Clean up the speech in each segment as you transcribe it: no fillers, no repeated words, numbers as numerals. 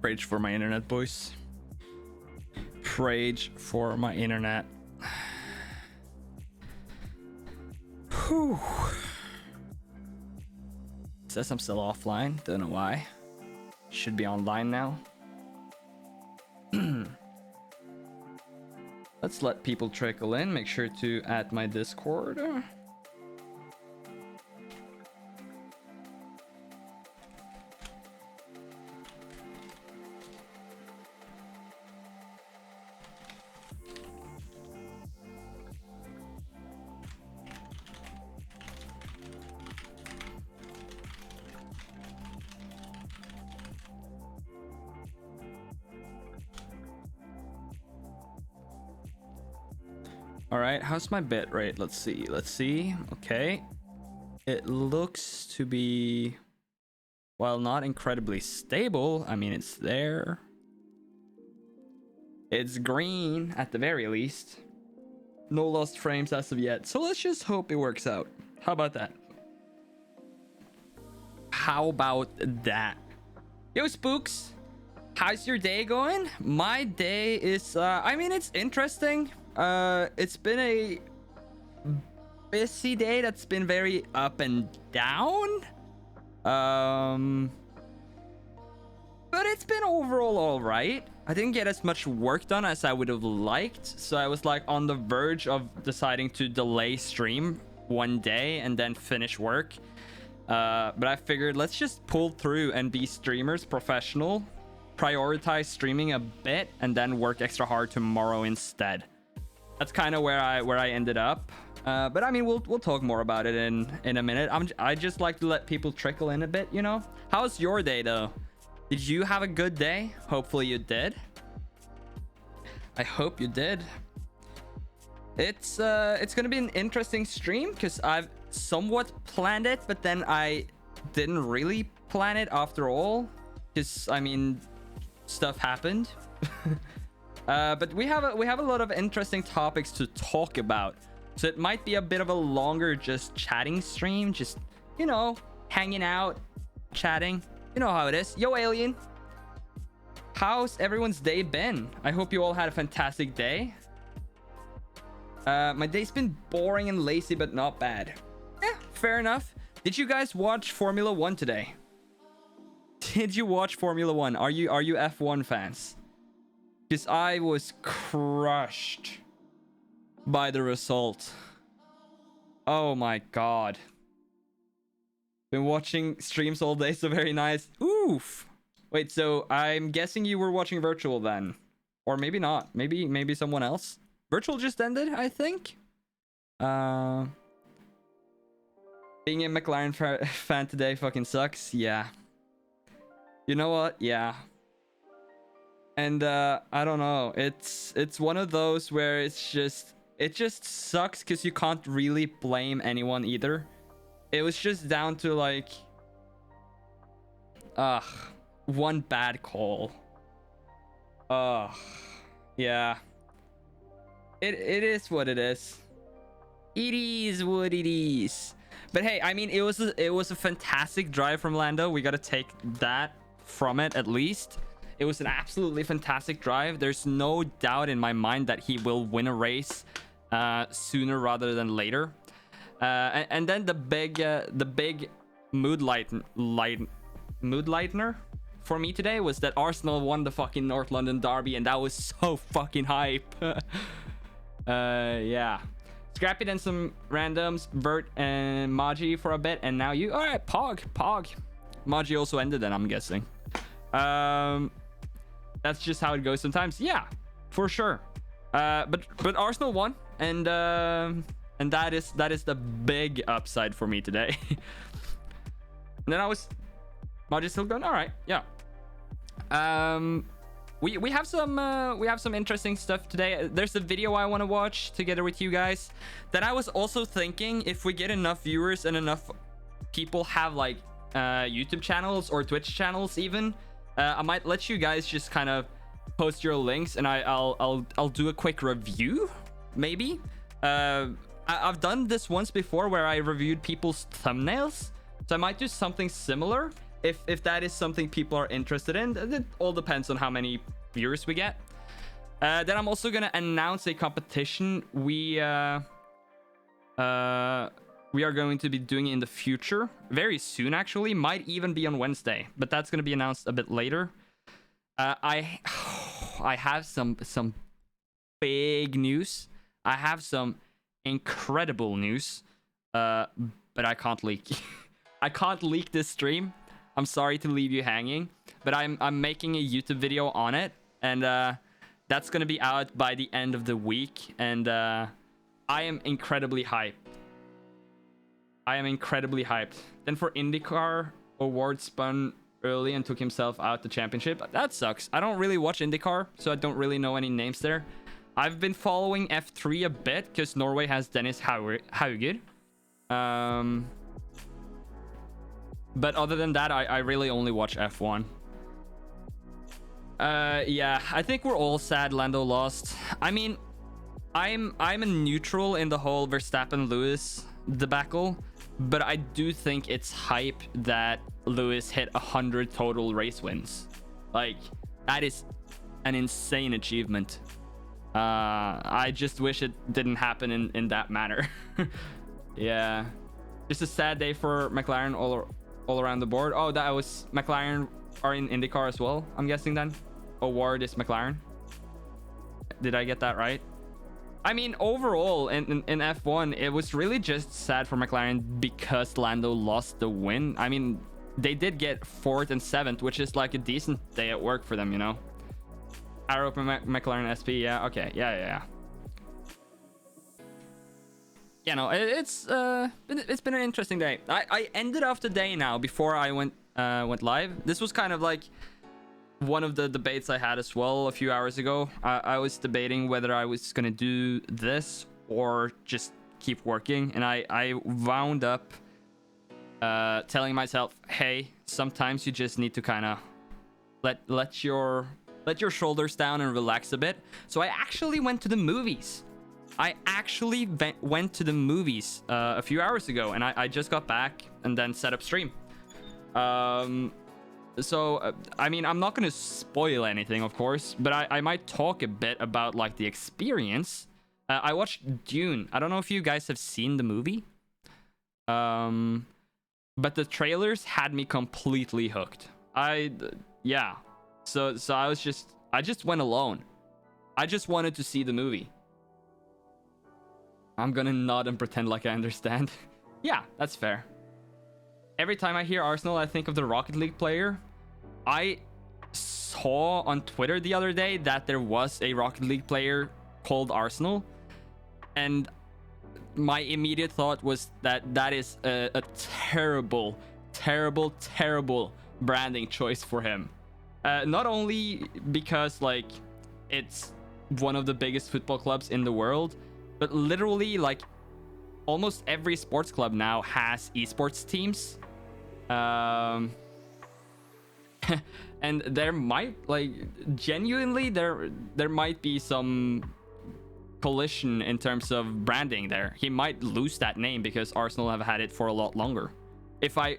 Rage for my internet, boys. Rage for my internet. Whew. Says I'm still offline. Don't know why. Should be online now. Let's let people trickle in. Make sure to add my Discord. All right, how's my bit rate? Let's see. Okay, it looks to be, while not incredibly stable, I mean, it's there. It's green at the very least. No lost frames as of yet, so let's just hope it works out. How about that? Yo, Spooks, how's your day going? My day is I mean, it's interesting. It's been a busy day that's been very up and down. But it's been overall all right. I didn't get as much work done as I would have liked, so I was like on the verge of deciding to delay stream one day and then finish work. But I figured let's just pull through and be streamers, professional, prioritize streaming a bit, and then work extra hard tomorrow instead. That's kind of where I ended up. But I mean, we'll talk more about it in a minute. I just like to let people trickle in a bit, you know. How's your day though? Did you have a good day? Hopefully you did. I hope you did. It's gonna be an interesting stream because I've somewhat planned it, but then I didn't really plan it after all. Because I mean, stuff happened. But we have a lot of interesting topics to talk about, so it might be a bit of a longer just chatting stream, just, you know, hanging out, chatting. You know how it is. Yo, Alien, how's everyone's day been? I hope you all had a fantastic day. My day's been boring and lazy, but not bad. Yeah, fair enough. Did you guys watch Formula 1 today? Did you watch Formula 1? Are you F1 fans? Because I was crushed by the result. Oh my god. Been watching streams all day, so very nice. Oof. Wait, so I'm guessing you were watching virtual then, or maybe not. Maybe someone else. Virtual just ended, I think. Being a McLaren fan today fucking sucks. Yeah. You know what? Yeah. And I don't know, it's one of those where it just sucks because you can't really blame anyone either. It was just down to like one bad call. Yeah, it is what it is. It is what it is. But hey, I mean, it was a fantastic drive from Lando. We got to take that from it at least. It was an absolutely fantastic drive. There's no doubt in my mind that he will win a race sooner rather than later. And then the big mood lightener for me today was that Arsenal won the fucking North London derby, and that was so fucking hype. Yeah. Scrappy, then some randoms, Bert and Maji for a bit, and now you. All right, Pog. Maji also ended then, I'm guessing. That's just how it goes sometimes. Yeah, for sure. But Arsenal won, and that is the big upside for me today. And then Maji's still going. All right, yeah. We have some interesting stuff today. There's a video I want to watch together with you guys. Then I was also thinking, if we get enough viewers and enough people have like YouTube channels or Twitch channels even, I might let you guys just kind of post your links, and I'll do a quick review maybe. I've done this once before where I reviewed people's thumbnails, so I might do something similar. if that is something people are interested in, it all depends on how many viewers we get. Then I'm also gonna announce a competition we are going to be doing in the future, very soon actually. Might even be on Wednesday, but that's gonna be announced a bit later. I have some big news. I have some incredible news, but I can't leak. I can't leak this stream. I'm sorry to leave you hanging, but I'm making a YouTube video on it, and that's gonna be out by the end of the week, and I am incredibly hyped. Then for IndyCar, Award spun early and took himself out the championship. That sucks. I don't really watch IndyCar, so I don't really know any names there. I've been following F3 a bit because Norway has Dennis Hauger. But other than that, I really only watch F1. Yeah, I think we're all sad Lando lost. I mean, I'm a neutral in the whole Verstappen-Lewis debacle, but I do think it's hype that Lewis hit 100 total race wins. Like, that is an insane achievement. I just wish it didn't happen in that manner. Yeah, just a sad day for McLaren all around the board. Oh, that was McLaren are in IndyCar as well, I'm guessing then. Award is McLaren. Did I get that right? I mean, overall in F1, it was really just sad for McLaren because Lando lost the win. I mean, they did get 4th and 7th, which is like a decent day at work for them, you know. Arrow McLaren SP, yeah, okay, yeah. Yeah, no, it's been an interesting day. I ended off the day now before I went live. This was kind of like one of the debates I had as well a few hours ago. I was debating whether I was gonna do this or just keep working, and I wound up telling myself, hey, sometimes you just need to kind of let your shoulders down and relax a bit. So I actually went to the movies. Went to the movies a few hours ago, and I just got back and then set up stream. So I mean, I'm not gonna spoil anything, of course, but I might talk a bit about like the experience. I watched Dune. I don't know if you guys have seen the movie, but the trailers had me completely hooked. Yeah. So I just went alone. I just wanted to see the movie. I'm gonna nod and pretend like I understand. Yeah, that's fair. Every time I hear Arsenal, I think of the Rocket League player. I saw on Twitter the other day that there was a Rocket League player called Arsenal, and my immediate thought was that is a terrible branding choice for him. Not only because like it's one of the biggest football clubs in the world, but literally like almost every sports club now has esports teams. And there might, like, genuinely there might be some collision in terms of branding there. He might lose that name because Arsenal have had it for a lot longer. If I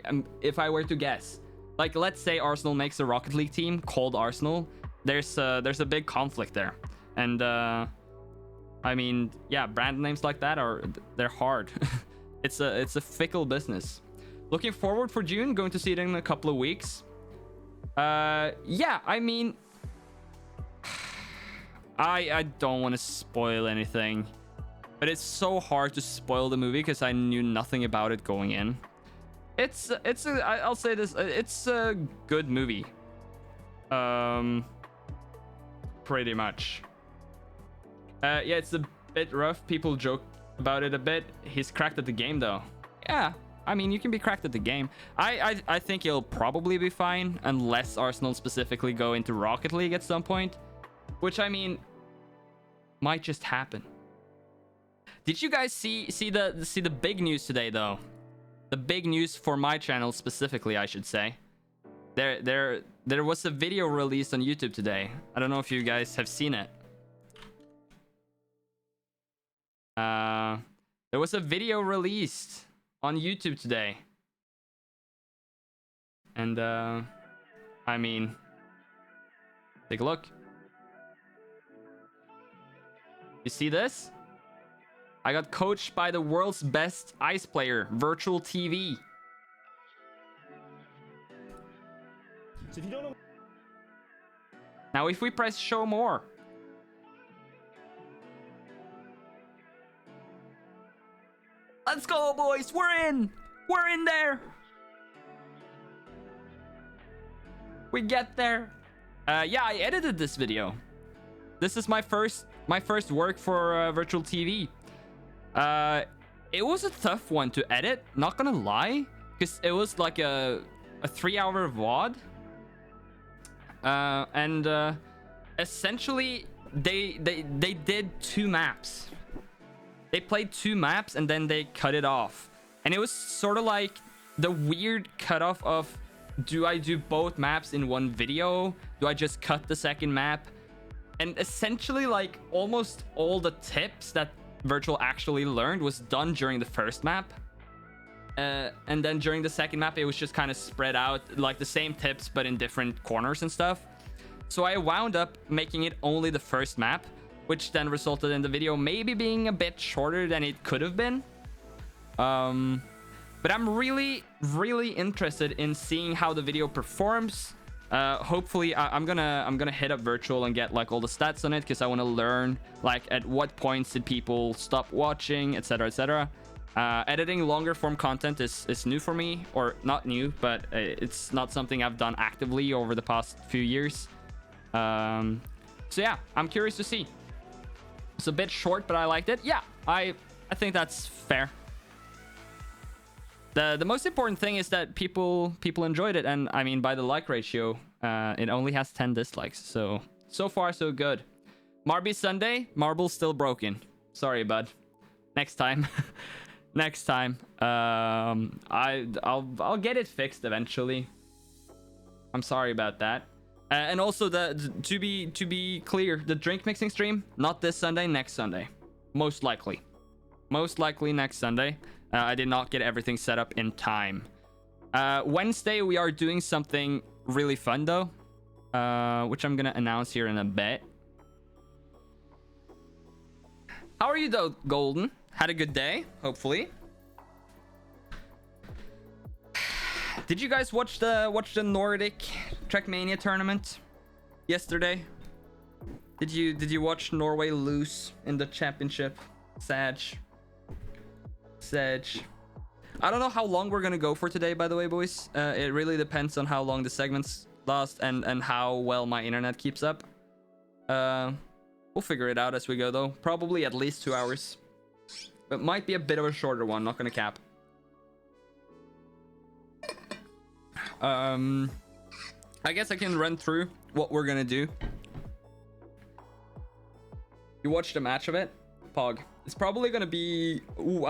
were to guess, like, let's say Arsenal makes a Rocket League team called Arsenal, there's a big conflict there. And I mean, yeah, brand names like that they're hard. It's a fickle business. Looking forward for June, going to see it in a couple of weeks. Yeah, I mean, I don't want to spoil anything, but it's so hard to spoil the movie because I knew nothing about it going in. I'll say this, it's a good movie. Pretty much. Yeah, it's a bit rough. People joke about it a bit. He's cracked at the game though. Yeah, I mean, you can be cracked at the game. I think he'll probably be fine unless Arsenal specifically go into Rocket League at some point, which, I mean, might just happen. Did you guys see the big news today though? The big news for my channel specifically, I should say. There was a video released on YouTube today. I don't know if you guys have seen it. There was a video released on YouTube today. And I mean, take a look. You see this? I got coached by the world's best ice player, Virtual TV. So if you don't know... Now if we press show more. Let's go, boys. We're in. We're in there. We get there. Yeah, I edited this video. This is my first work for Virtual TV. It was a tough one to edit, not gonna lie, because it was like a 3-hour VOD. And essentially they did 2 maps. They played 2 maps and then they cut it off. And it was sort of like the weird cutoff of, do I do both maps in one video? Do I just cut the second map? And essentially, like, almost all the tips that Virtual actually learned was done during the first map. And then during the second map, it was just kind of spread out, like the same tips, but in different corners and stuff. So I wound up making it only the first map, which then resulted in the video maybe being a bit shorter than it could have been. But I'm really interested in seeing how the video performs. Hopefully I'm gonna hit up Virtual and get like all the stats on it, because I want to learn like at what points did people stop watching, etc, etc. Editing longer form content is new for me, or not new, but it's not something I've done actively over the past few years. So yeah, I'm curious to see. It's a bit short, but I liked it. Yeah, I think that's fair. The most important thing is that people enjoyed it, and I mean, by the like ratio, it only has 10 dislikes. So far so good. Marby Sunday, marble still broken. Sorry, bud. Next time. Next time. I'll get it fixed eventually. I'm sorry about that. And also to be clear, the drink mixing stream, not this Sunday, next Sunday. Most likely next Sunday. I did not get everything set up in time. Wednesday we are doing something really fun though, which I'm gonna announce here in a bit. How are you though, Golden? Had a good day, hopefully. Did you guys watch the Nordic Trackmania tournament yesterday? Did you watch Norway lose in the championship? Sag. I don't know how long we're gonna go for today, by the way, boys. It really depends on how long the segments last and how well my internet keeps up. We'll figure it out as we go though. Probably at least 2 hours. It might be a bit of a shorter one, not gonna cap. I guess I can run through what we're gonna do. You watched a match of it? Pog. It's probably gonna be... Ooh,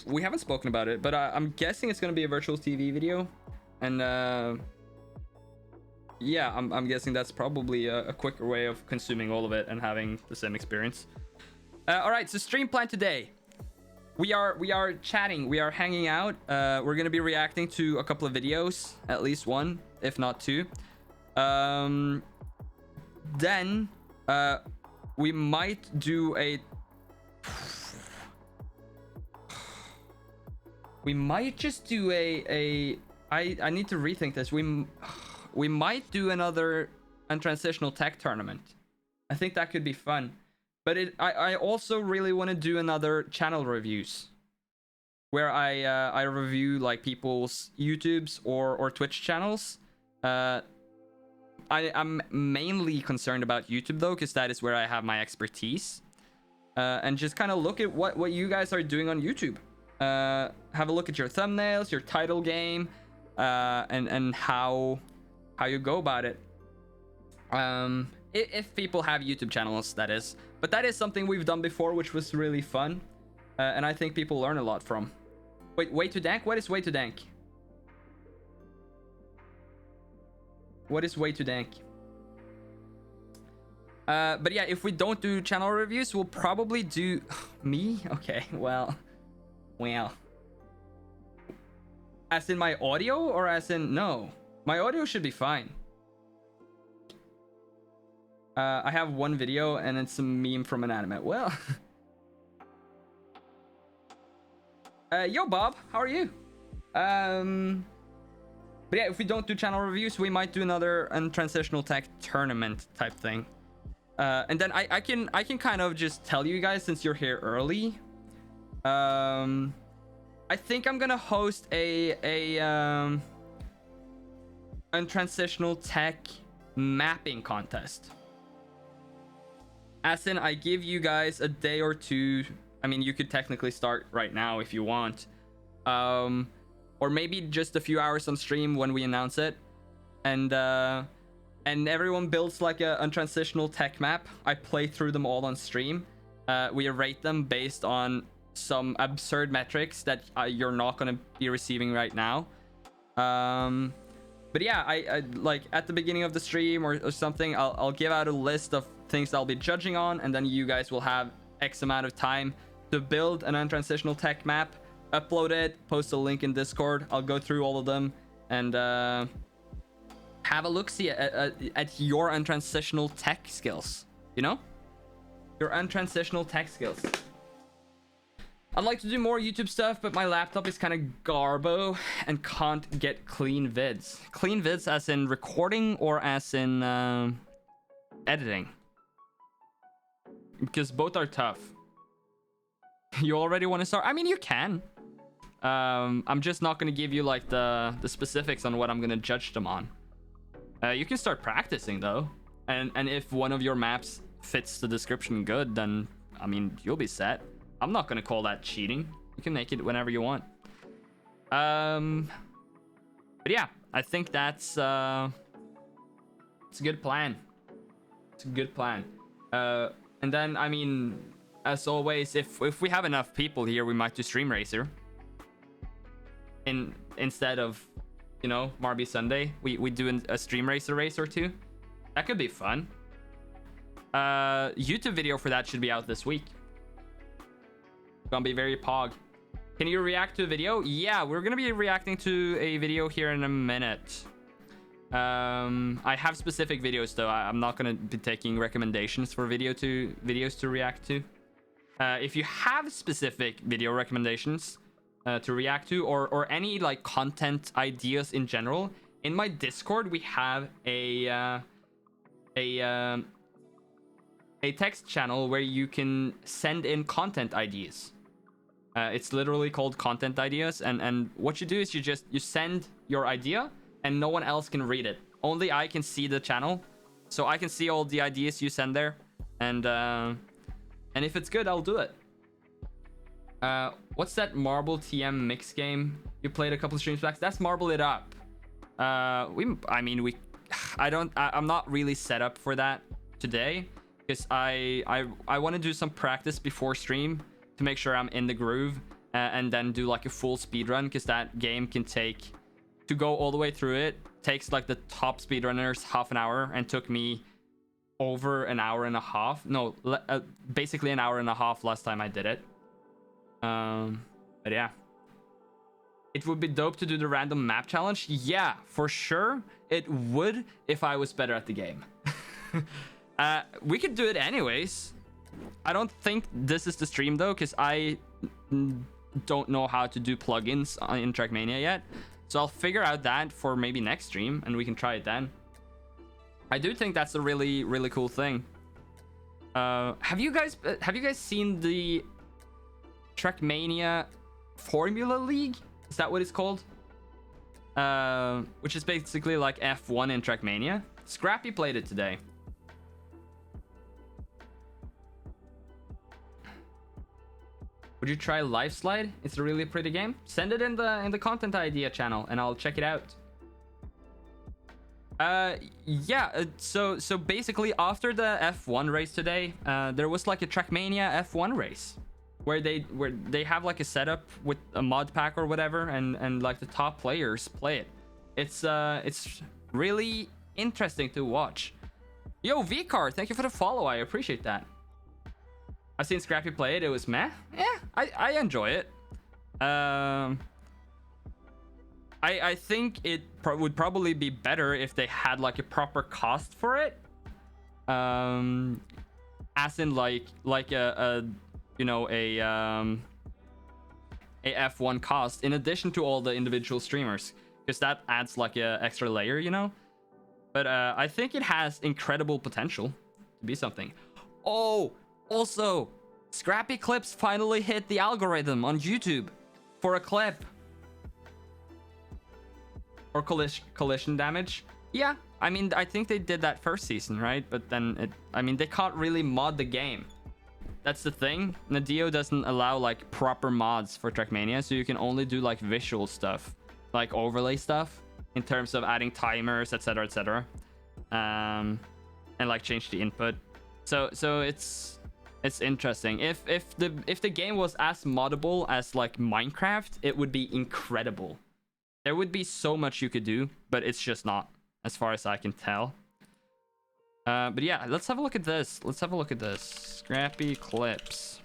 we haven't spoken about it, but I'm guessing it's gonna be a Virtual TV video. And yeah, I'm guessing that's probably a quicker way of consuming all of it and having the same experience. All right, so stream plan today. We are chatting, we are hanging out. We're gonna be reacting to a couple of videos, at least one, if not 2. Then we might do a... We might just do I need to rethink this. We might do another untransitional tech tournament. I think that could be fun. But I also really want to do another channel reviews, where I review like people's YouTubes or Twitch channels. I'm mainly concerned about YouTube though, because that is where I have my expertise. And just kind of look at what you guys are doing on YouTube. Have a look at your thumbnails, your title game, and how you go about it. If people have YouTube channels, that is. But that is something we've done before, which was really fun. And I think people learn a lot from. Wait, way to dank? What is way to dank? What is way to dank? But yeah, if we don't do channel reviews, we'll probably do... Me? Okay, well... As in my audio, or as in no? My audio should be fine. I have one video and it's a meme from an anime. Well, yo Bob, how are you? But yeah, if we don't do channel reviews, we might do another Untransitional Tech tournament type thing. And then I can kind of just tell you guys, since you're here early. I think I'm gonna host a Untransitional Tech mapping contest. As in, I give you guys a day or two. I mean, you could technically start right now if you want. Or maybe just a few hours on stream when we announce it. And everyone builds like a Untransitional Tech map. I play through them all on stream. We rate them based on some absurd metrics that you're not going to be receiving right now. But yeah, I like at the beginning of the stream or something, I'll give out a list of things I'll be judging on, and then you guys will have X amount of time to build an Untransitional Tech map, upload it, post a link in Discord. I'll go through all of them and have a look-see at your Untransitional Tech skills. You know? Your Untransitional Tech skills. I'd like to do more YouTube stuff, but my laptop is kind of garbo and can't get clean vids. Clean vids as in recording or as in editing? Because both are tough. You already want to start? I mean, you can. I'm just not going to give you like the specifics on what I'm going to judge them on. You can start practicing though. And if one of your maps fits the description good, then I mean, you'll be set. I'm not going to call that cheating. You can make it whenever you want. But yeah, I think that's it's a good plan. It's a good plan. And then, I mean, as always, if we have enough people here, we might do Stream Racer. Instead of, you know, Marby Sunday, we do a Stream Racer race or two. That could be fun. YouTube video for that should be out this week. Gonna be very pog. Can you react to a video? Yeah, we're gonna be reacting to a video here in a minute. I have specific videos though. I'm not gonna be taking recommendations for videos to react to. If you have specific video recommendations to react to, or any like content ideas in general, in my Discord we have a text channel where you can send in content ideas. It's literally called content ideas, and what you do is you send your idea and no one else can read it. Only I can see the channel, so I can see all the ideas you send there, and if it's good, I'll do it. What's that Marble TM mix game you played a couple of streams back? That's Marble It Up. I'm not really set up for that today, because I want to do some practice before stream to make sure I'm in the groove, and then do like a full speed run, because that game can take, to go all the way through it, takes like the top speedrunners half an hour, and took me over an hour and a half. No, basically an hour and a half last time I did it. But yeah, it would be dope to do the random map challenge. Yeah, for sure it would, if I was better at the game. We could do it anyways. I don't think this is the stream though, because I don't know how to do plugins in Trackmania yet, so I'll figure out that for maybe next stream and we can try it then. I do think that's a really, really cool thing. Have you guys seen the Trackmania Formula League? Is that what it's called? Which is basically like F1 in Trackmania. Scrappy played it today. Would you try Life Slide? It's a really pretty game. Send it in the content idea channel and I'll check it out. Yeah, so basically after the F1 race today, there was like a Trackmania F1 race where they have like a setup with a mod pack or whatever, and like the top players play it. It's really interesting to watch. Yo, Vcar, thank you for the follow. I appreciate that. I've seen Scrappy play it. It was meh. Yeah, I enjoy it. I think it would probably be better if they had like a proper cost for it. As in like a you know a F1 cost in addition to all the individual streamers, because that adds like a extra layer, you know. But I think it has incredible potential to be something. Oh, also, Scrappy Clips finally hit the algorithm on YouTube for a clip. Or collision damage. Yeah, I mean, I think they did that first season, right? But then I mean, they can't really mod the game. That's the thing. Nadeo doesn't allow like proper mods for Trackmania, so you can only do like visual stuff, like overlay stuff, in terms of adding timers, etc., etc. And like change the input. So it's interesting. If the game was as moddable as like Minecraft, it would be incredible. There would be so much you could do, but it's just not, as far as I can tell. But yeah, let's have a look at this. Let's have a look at this. Scrappy Clips.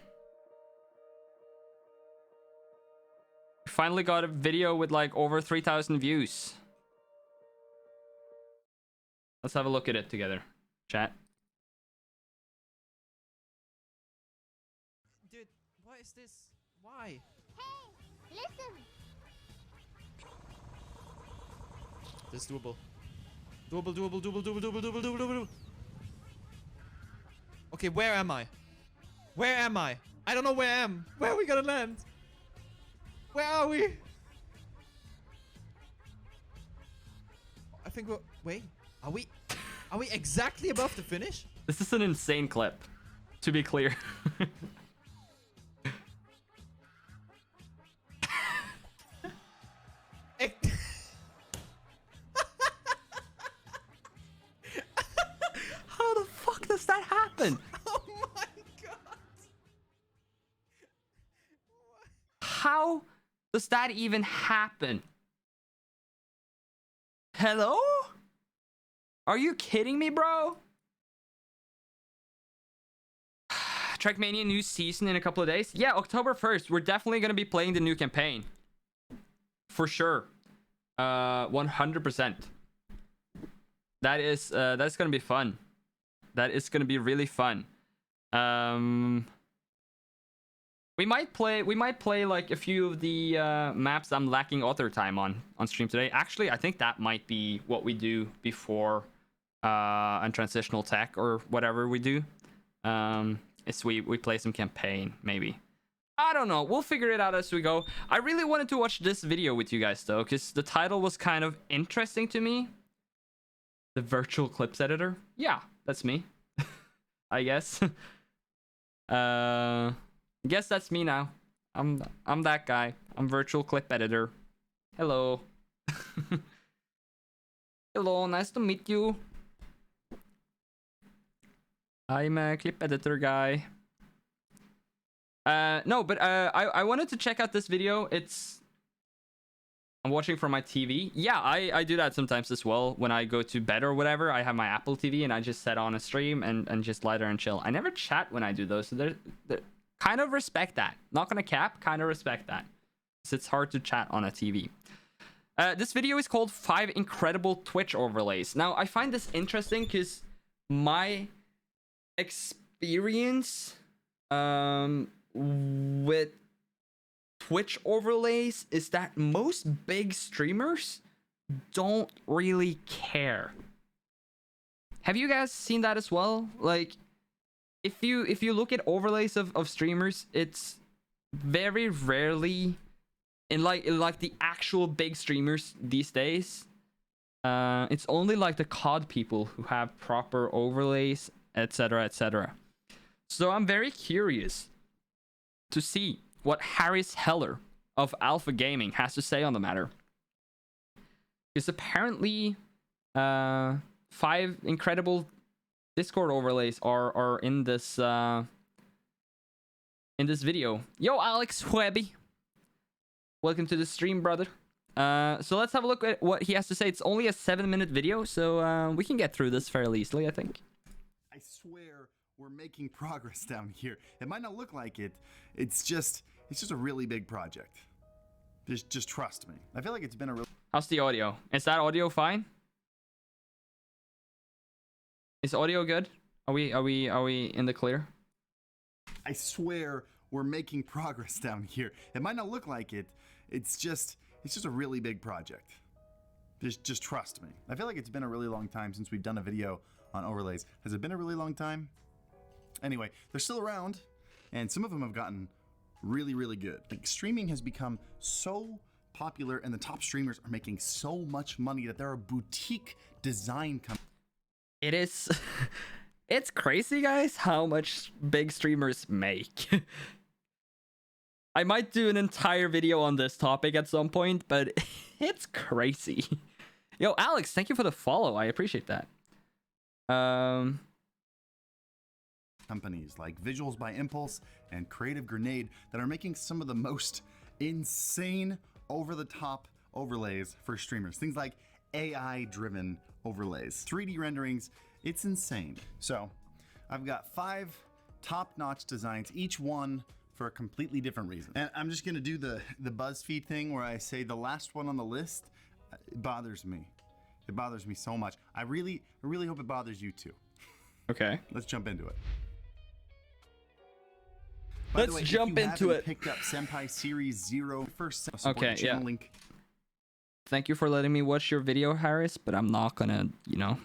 Finally got a video with like over 3,000 views. Let's have a look at it together, chat. Dude, what is this? Why? Hey, listen. This is doable. Doable. Okay, where am I? Where am I? I don't know where I am. Where are we gonna land? Where are we? I think we're... Wait. Are we exactly above the finish? This is an insane clip, to be clear. How the fuck does that happen? Oh my god. How does that even happen? Hello? Are you kidding me, bro? Trackmania new season in a couple of days. Yeah, October 1st. We're definitely going to be playing the new campaign. For sure. 100%. That's going to be fun. That is going to be really fun. We might play like a few of the maps I'm lacking author time on stream today. Actually, I think that might be what we do before a transitional tech or whatever we do. Is we play some campaign, maybe. I don't know. We'll figure it out as we go. I really wanted to watch this video with you guys, though, because the title was kind of interesting to me. The virtual clips editor? Yeah, that's me. I guess. Guess that's me now. I'm that guy. I'm virtual clip editor. Hello. Hello, nice to meet you. I'm a clip editor guy. No, but I wanted to check out this video. I'm watching from my TV. Yeah, I do that sometimes as well. When I go to bed or whatever, I have my Apple TV and I just set on a stream and just lie there and chill. I never chat when I do those, so they're kind of respect that. Not gonna cap, kind of respect that. So it's hard to chat on a TV. This video is called 5 Incredible Twitch Overlays. Now, I find this interesting because my experience with Twitch overlays is that most big streamers don't really care. Have you guys seen that as well? Like, if you look at overlays of streamers, it's very rarely in like the actual big streamers these days. It's only like the COD people who have proper overlays, etc., etc. So I'm very curious to see what Harris Heller of Alpha Gaming has to say on the matter. Because apparently 5 incredible Discord overlays are in this video. Yo, Alex Webby. Welcome to the stream, brother. So let's have a look at what he has to say. It's only a 7-minute video, so we can get through this fairly easily, I think. I swear we're making progress down here. It might not look like it. It's just a really big project. Just trust me. I feel like it's been a really How's the audio? Is that audio fine? Is audio good? Are we in the clear? I swear we're making progress down here. It might not look like it. It's just a really big project. Just trust me. I feel like it's been a really long time since we've done a video on overlays. Has it been a really long time? Anyway, they're still around, and some of them have gotten really, really good. Like, streaming has become so popular, and the top streamers are making so much money that there are boutique design companies. It is. It's crazy, guys, how much big streamers make. I might do an entire video on this topic at some point, but it's crazy. Yo, Alex, thank you for the follow. I appreciate that. Companies like Visuals by Impulse and Creative Grenade that are making some of the most insane over-the-top overlays for streamers. Things like AI-driven overlays, 3D renderings. It's insane. So I've got 5 top-notch designs, each one for a completely different reason. And I'm just gonna do the BuzzFeed thing where I say the last one on the list. It bothers me. It bothers me so much. I really hope it bothers you too. Okay. Let's jump into it. By the Let's way, jump if you into haven't it. picked up Senpai Series 0 first, support Okay, the channel yeah. link. Thank you for letting me watch your video, Harris, but I'm not gonna, you know.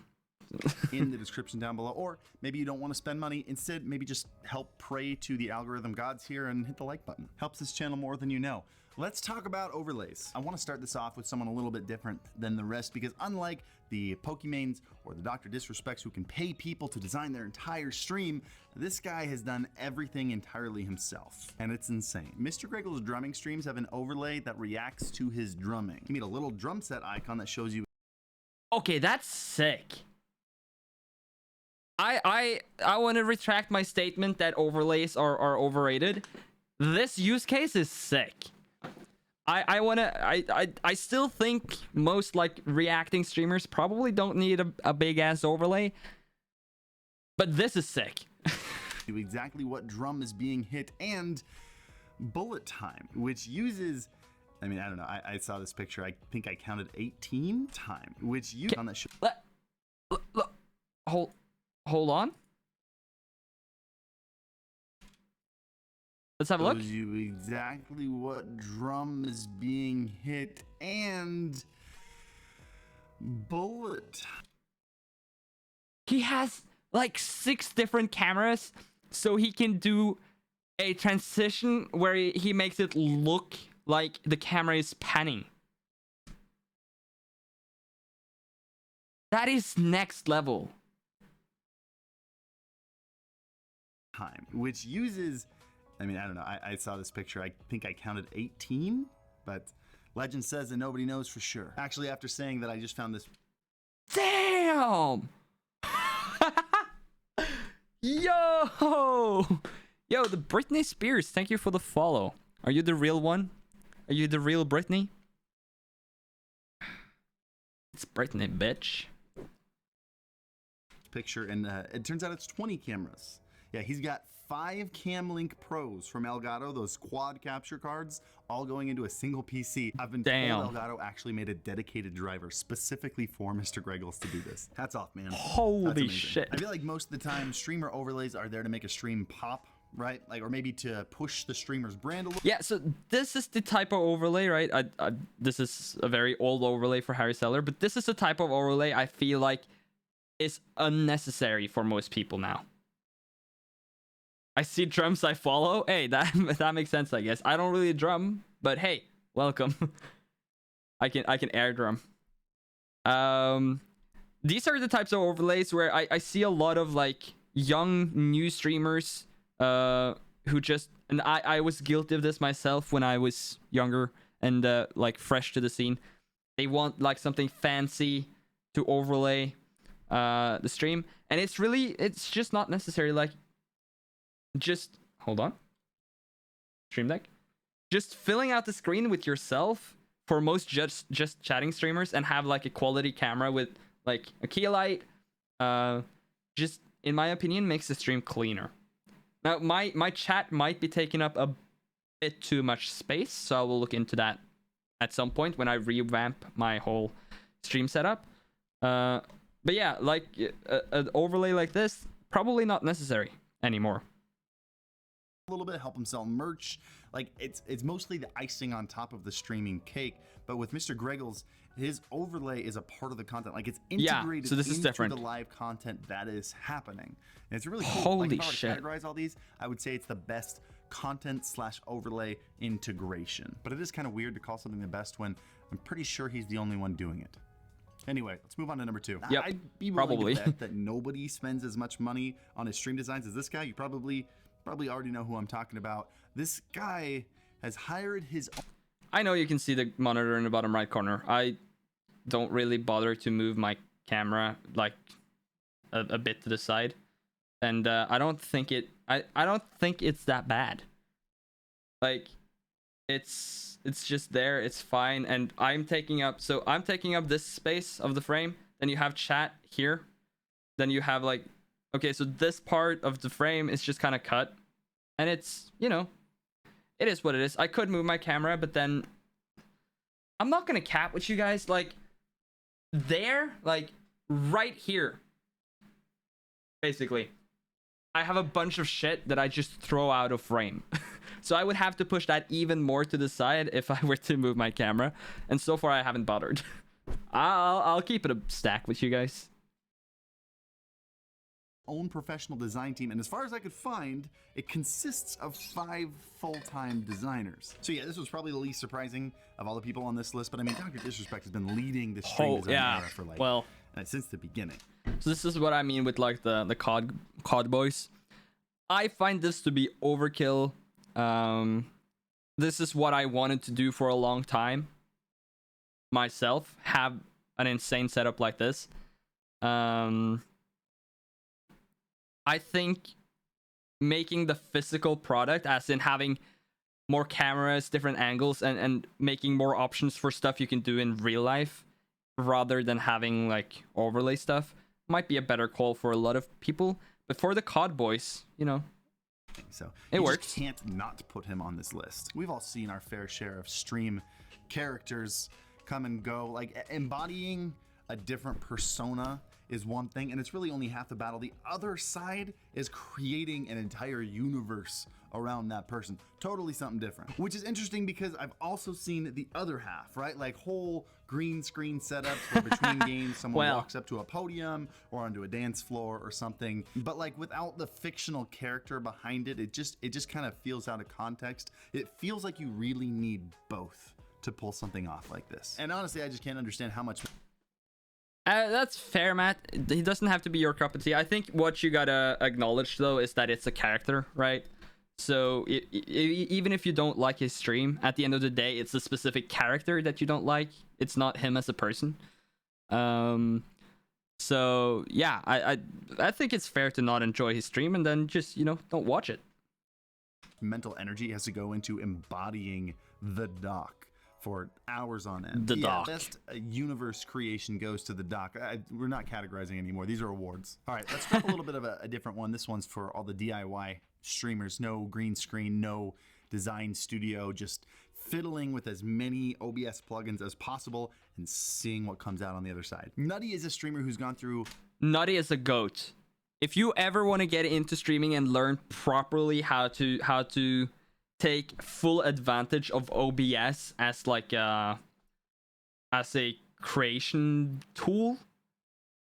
in the description down below. Or maybe you don't want to spend money. Instead, maybe just help pray to the algorithm gods here and hit the like button. Helps this channel more than you know. Let's talk about overlays. I want to start this off with someone a little bit different than the rest because unlike the Pokemanes or the Dr. Disrespects who can pay people to design their entire stream, this guy has done everything entirely himself. And it's insane. Mr. Greggle's drumming streams have an overlay that reacts to his drumming. You meet a little drum set icon that shows you Okay, that's sick. I want to retract my statement that overlays are overrated. This use case is sick. I still think most like reacting streamers probably don't need a big ass overlay, but this is sick. exactly what drum is being hit and bullet time, which uses, I mean, I don't know, I saw this picture, I think I counted 18 time, which you on that show. Look, hold on. Let's have a look. Shows you exactly what drum is being hit and bullet. He has like 6 different cameras, so he can do a transition where he makes it look like the camera is panning. That is next level. Time, which uses, I mean, I don't know, I saw this picture, I think I counted 18, but legend says that nobody knows for sure. Actually, after saying that, I just found this. Damn! Yo, the Britney Spears, thank you for the follow. Are you the real one? Are you the real Britney? It's Britney, bitch. Picture, and it turns out it's 20 cameras. Yeah, he's got 5 CamLink Pros from Elgato, those quad capture cards, all going into a single PC. I've been told Elgato actually made a dedicated driver specifically for Mr. Greggles to do this. Hats off, man. Holy shit. I feel like most of the time streamer overlays are there to make a stream pop, right? Like, or maybe to push the streamer's brand a little. Yeah, so this is the type of overlay, right? This is a very old overlay for Harry Seller, but this is the type of overlay I feel like is unnecessary for most people now. I see drums I follow. Hey, that makes sense, I guess. I don't really drum, but hey, welcome. I can air drum. These are the types of overlays where I see a lot of like young new streamers who just, and I was guilty of this myself when I was younger and like fresh to the scene. They want like something fancy to overlay the stream, and it's just not necessary. Like, just hold on. Stream Deck. Just filling out the screen with yourself for most just chatting streamers and have like a quality camera with like a key light, just in my opinion makes the stream cleaner. Now my chat might be taking up a bit too much space, so I will look into that at some point when I revamp my whole stream setup. But yeah, like an overlay like this, probably not necessary anymore. A little bit, help him sell merch. Like it's mostly the icing on top of the streaming cake. But with Mr. Greggles, his overlay is a part of the content. Like it's integrated so this is into different. the live content that is happening. And it's really cool. Holy like, if I were to shit. categorize all these, I would say it's the best content/overlay integration. But it is kind of weird to call something the best when I'm pretty sure he's the only one doing it. Anyway, let's move on to number 2. Yep, I'd be willing probably. to bet that nobody spends as much money on his stream designs as this guy. You probably already know who I'm talking about. This guy has hired his own. I know you can see the monitor in the bottom right corner. I don't really bother to move my camera like a bit to the side, and I don't think it's that bad. Like it's just there, it's fine, and I'm taking up this space of the frame. Then you have chat here, then you have like, okay, so this part of the frame is just kind of cut, and it's, you know, it is what it is. I could move my camera, but then I'm not gonna cap with you guys. Like there, like right here, basically I have a bunch of shit that I just throw out of frame. So I would have to push that even more to the side if I were to move my camera, and so far I haven't bothered. I'll keep it a stack with you guys. Own professional design team, and as far as I could find, it consists of 5 full-time designers. So yeah, this was probably the least surprising of all the people on this list, but I mean, Dr. Disrespect has been leading the stream design era for like since the beginning. So this is what I mean with like the COD boys. I find this to be overkill. This is what I wanted to do for a long time myself, have an insane setup like this. I think making the physical product, as in having more cameras, different angles, and making more options for stuff you can do in real life, rather than having like overlay stuff, might be a better call for a lot of people. But for the COD boys, you know, so it you works. Just can't not put him on this list. We've all seen our fair share of stream characters come and go. Like embodying a different persona is one thing, and it's really only half the battle. The other side is creating an entire universe around that person. Totally something different, which is interesting because I've also seen the other half, right? Like whole green screen setups where between games someone walks up to a podium or onto a dance floor or something, but like without the fictional character behind it, it just kind of feels out of context. It feels like you really need both to pull something off like this. And honestly, I just can't understand how much. That's fair, Matt. He doesn't have to be your cup of tea. I think what you gotta acknowledge though is that it's a character, right? So even if you don't like his stream, at the end of the day, it's a specific character that you don't like. It's not him as a person. So yeah, I think it's fair to not enjoy his stream and then just, you know, don't watch it. Mental energy has to go into embodying the doc for hours on end. The doc. Best universe creation goes to the doc. We're not categorizing anymore. These are awards. All right, let's grab a little bit of a different one. This one's for all the DIY streamers. No green screen, no design studio, just fiddling with as many OBS plugins as possible and seeing what comes out on the other side. Nutty is a streamer who's gone through... Nutty is a goat. If you ever want to get into streaming and learn properly how to take full advantage of OBS as like as a creation tool,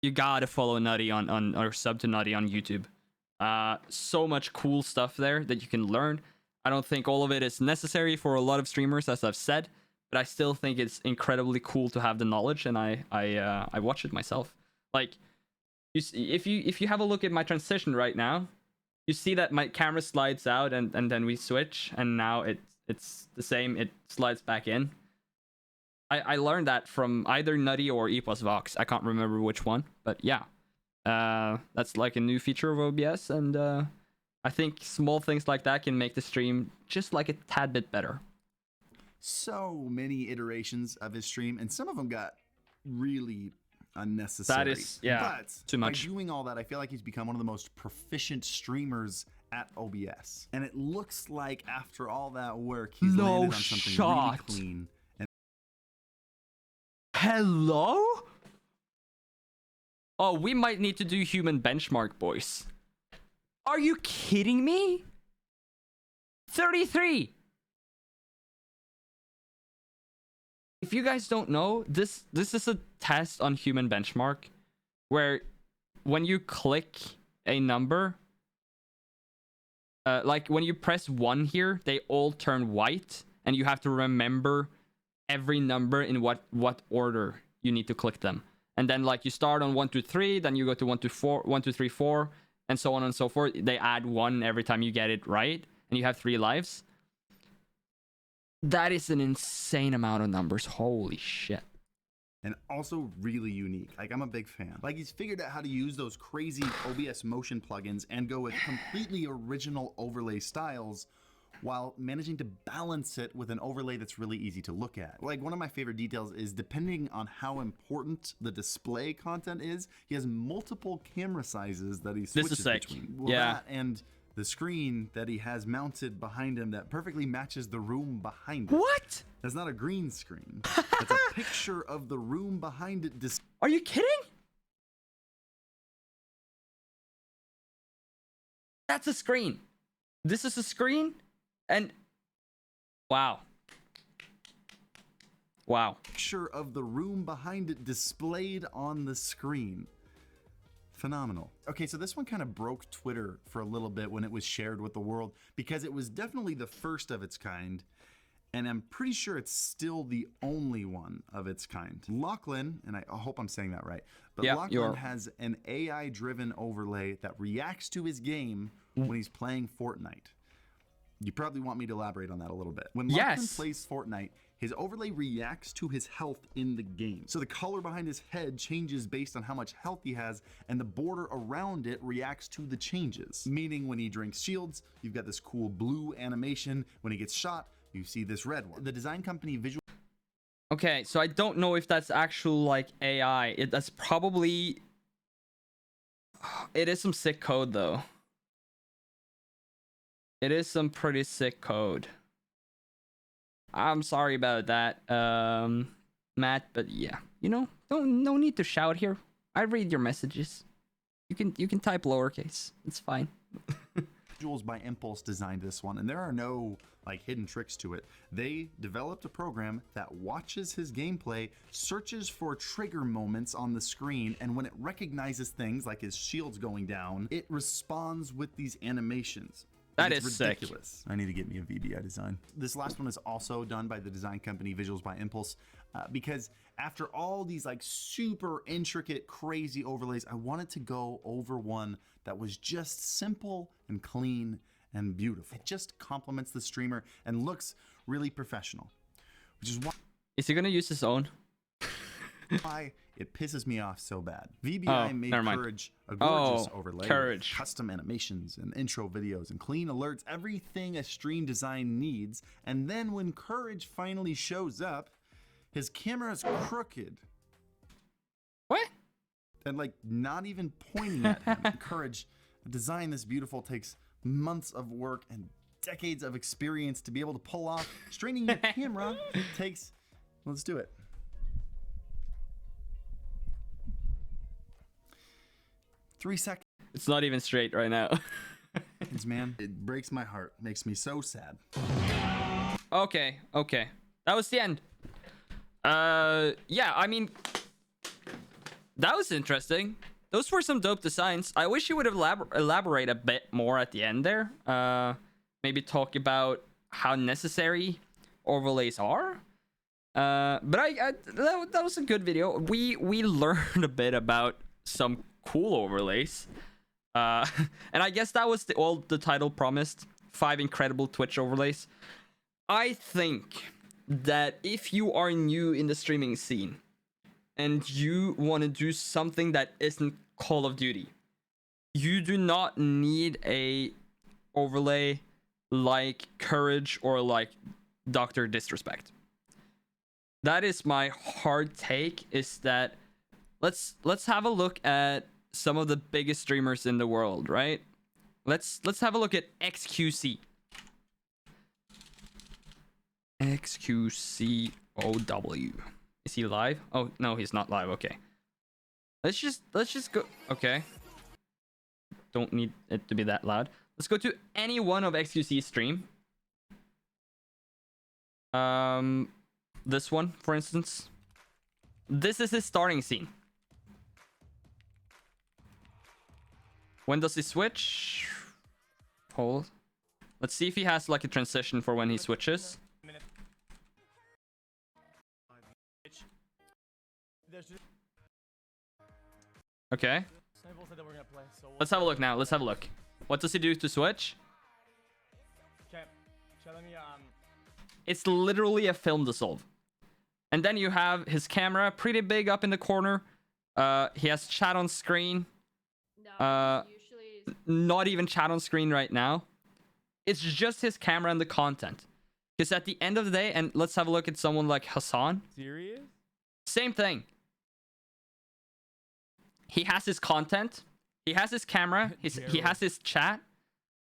you gotta follow Nutty on or sub to Nutty on YouTube. So much cool stuff there that you can learn. I don't think all of it is necessary for a lot of streamers, as I've said, but I still think it's incredibly cool to have the knowledge, and I watch it myself. Like, if you have a look at my transition right now, you see that my camera slides out and then we switch, and now it's the same. It slides back in. I learned that from either Nutty or EposVox. I can't remember which one, but yeah, that's like a new feature of OBS, and I think small things like that can make the stream just like a tad bit better. So many iterations of his stream, and some of them got really unnecessary. That is, yeah, but too much. By doing all that, I feel like he's become one of the most proficient streamers at OBS. And it looks like after all that work, he's landed on something really clean Hello? Oh, we might need to do human benchmark, boys. Are you kidding me? 33. If you guys don't know, this is a test on human benchmark where when you click a number, like when you press 1 here, they all turn white and you have to remember every number in what order you need to click them. And then like you start on 1, 2, 3, then you go to 1, 2, 4, 1, 2, 3, 4, and so on and so forth. They add 1 every time you get it right, and you have 3 lives. That is an insane amount of numbers. Holy shit. And also really unique. Like, I'm a big fan. Like, he's figured out how to use those crazy OBS motion plugins and go with completely original overlay styles while managing to balance it with an overlay that's really easy to look at. Like, one of my favorite details is, depending on how important the display content is, he has multiple camera sizes that he switches between. Well, yeah. That and the screen that he has mounted behind him that perfectly matches the room behind it. What? That's not a green screen. That's a picture of the room behind it. Are you kidding? That's a screen. This is a screen, and wow. Wow. Picture of the room behind it displayed on the screen. Phenomenal. Okay, so this one kind of broke Twitter for a little bit when it was shared with the world, because it was definitely the first of its kind, and I'm pretty sure it's still the only one of its kind. Lachlan, and I hope I'm saying that right, but Yeah, Lachlan has an AI-driven overlay that reacts to his game when he's playing Fortnite. You probably want me to elaborate on that a little bit. When Lachlan Yes. plays Fortnite, his overlay reacts to his health in the game. So the color behind his head changes based on how much health he has, and the border around it reacts to the changes. Meaning when he drinks shields, you've got this cool blue animation. When he gets shot, you see this red one. The design company Visual Okay, so I don't know if that's actual like AI. That's probably. It is some sick code though. It is some pretty sick code. I'm sorry about that, Matt, but yeah, you know, no need to shout here. I read your messages. You can type lowercase. It's fine. Visuals by Impulse designed this one, and there are no like hidden tricks to it. They developed a program that watches his gameplay, searches for trigger moments on the screen, and when it recognizes things like his shields going down, it responds with these animations. That It's is sick. ridiculous. I need to get me a VBI design. This last one is also done by the design company Visuals by Impulse, because after all these like super intricate, crazy overlays, I wanted to go over one that was just simple and clean and beautiful. It just complements the streamer and looks really professional, which is Is he gonna use his own? why it pisses me off so bad. VBI made never mind. Courage a gorgeous Oh, overlay. Courage. With custom animations and intro videos and clean alerts, everything a stream design needs. And then when Courage finally shows up, his camera's crooked What? and like not even pointing at him. Courage, a design this beautiful takes months of work and decades of experience to be able to pull off. Straining your camera takes, let's do it. Three seconds, It's not even straight right now. man. It breaks my heart. Makes me so sad. Okay. That was the end. Yeah, I mean, that was interesting. Those were some dope designs. I wish you would have elaborate a bit more at the end there. Maybe talk about how necessary overlays are. But that was a good video. We learned a bit about some cool overlays. And I guess that was all the title promised. 5 incredible Twitch overlays. I think that if you are new in the streaming scene and you want to do something that isn't Call of Duty, you do not need a overlay like Courage or like Dr. Disrespect. That is my hard take, is that let's have a look at some of the biggest streamers in the world, right? Let's have a look at XQC. XQCOW. Is he live? Oh no, he's not live. Okay. Let's just go. Okay. Don't need it to be that loud. Let's go to any one of XQC's stream. This one, for instance. This is his starting scene. When does he switch? Hold. Let's see if he has like a transition for when he switches. Okay. Let's have a look now. Let's have a look. What does he do to switch? It's literally a film dissolve. And then you have his camera pretty big up in the corner. He has chat on screen. Not even chat on screen right now. It's just his camera and the content. Because at the end of the day, and let's have a look at someone like Hassan. Serious? Same thing. He has his content. He has his camera. He has his chat.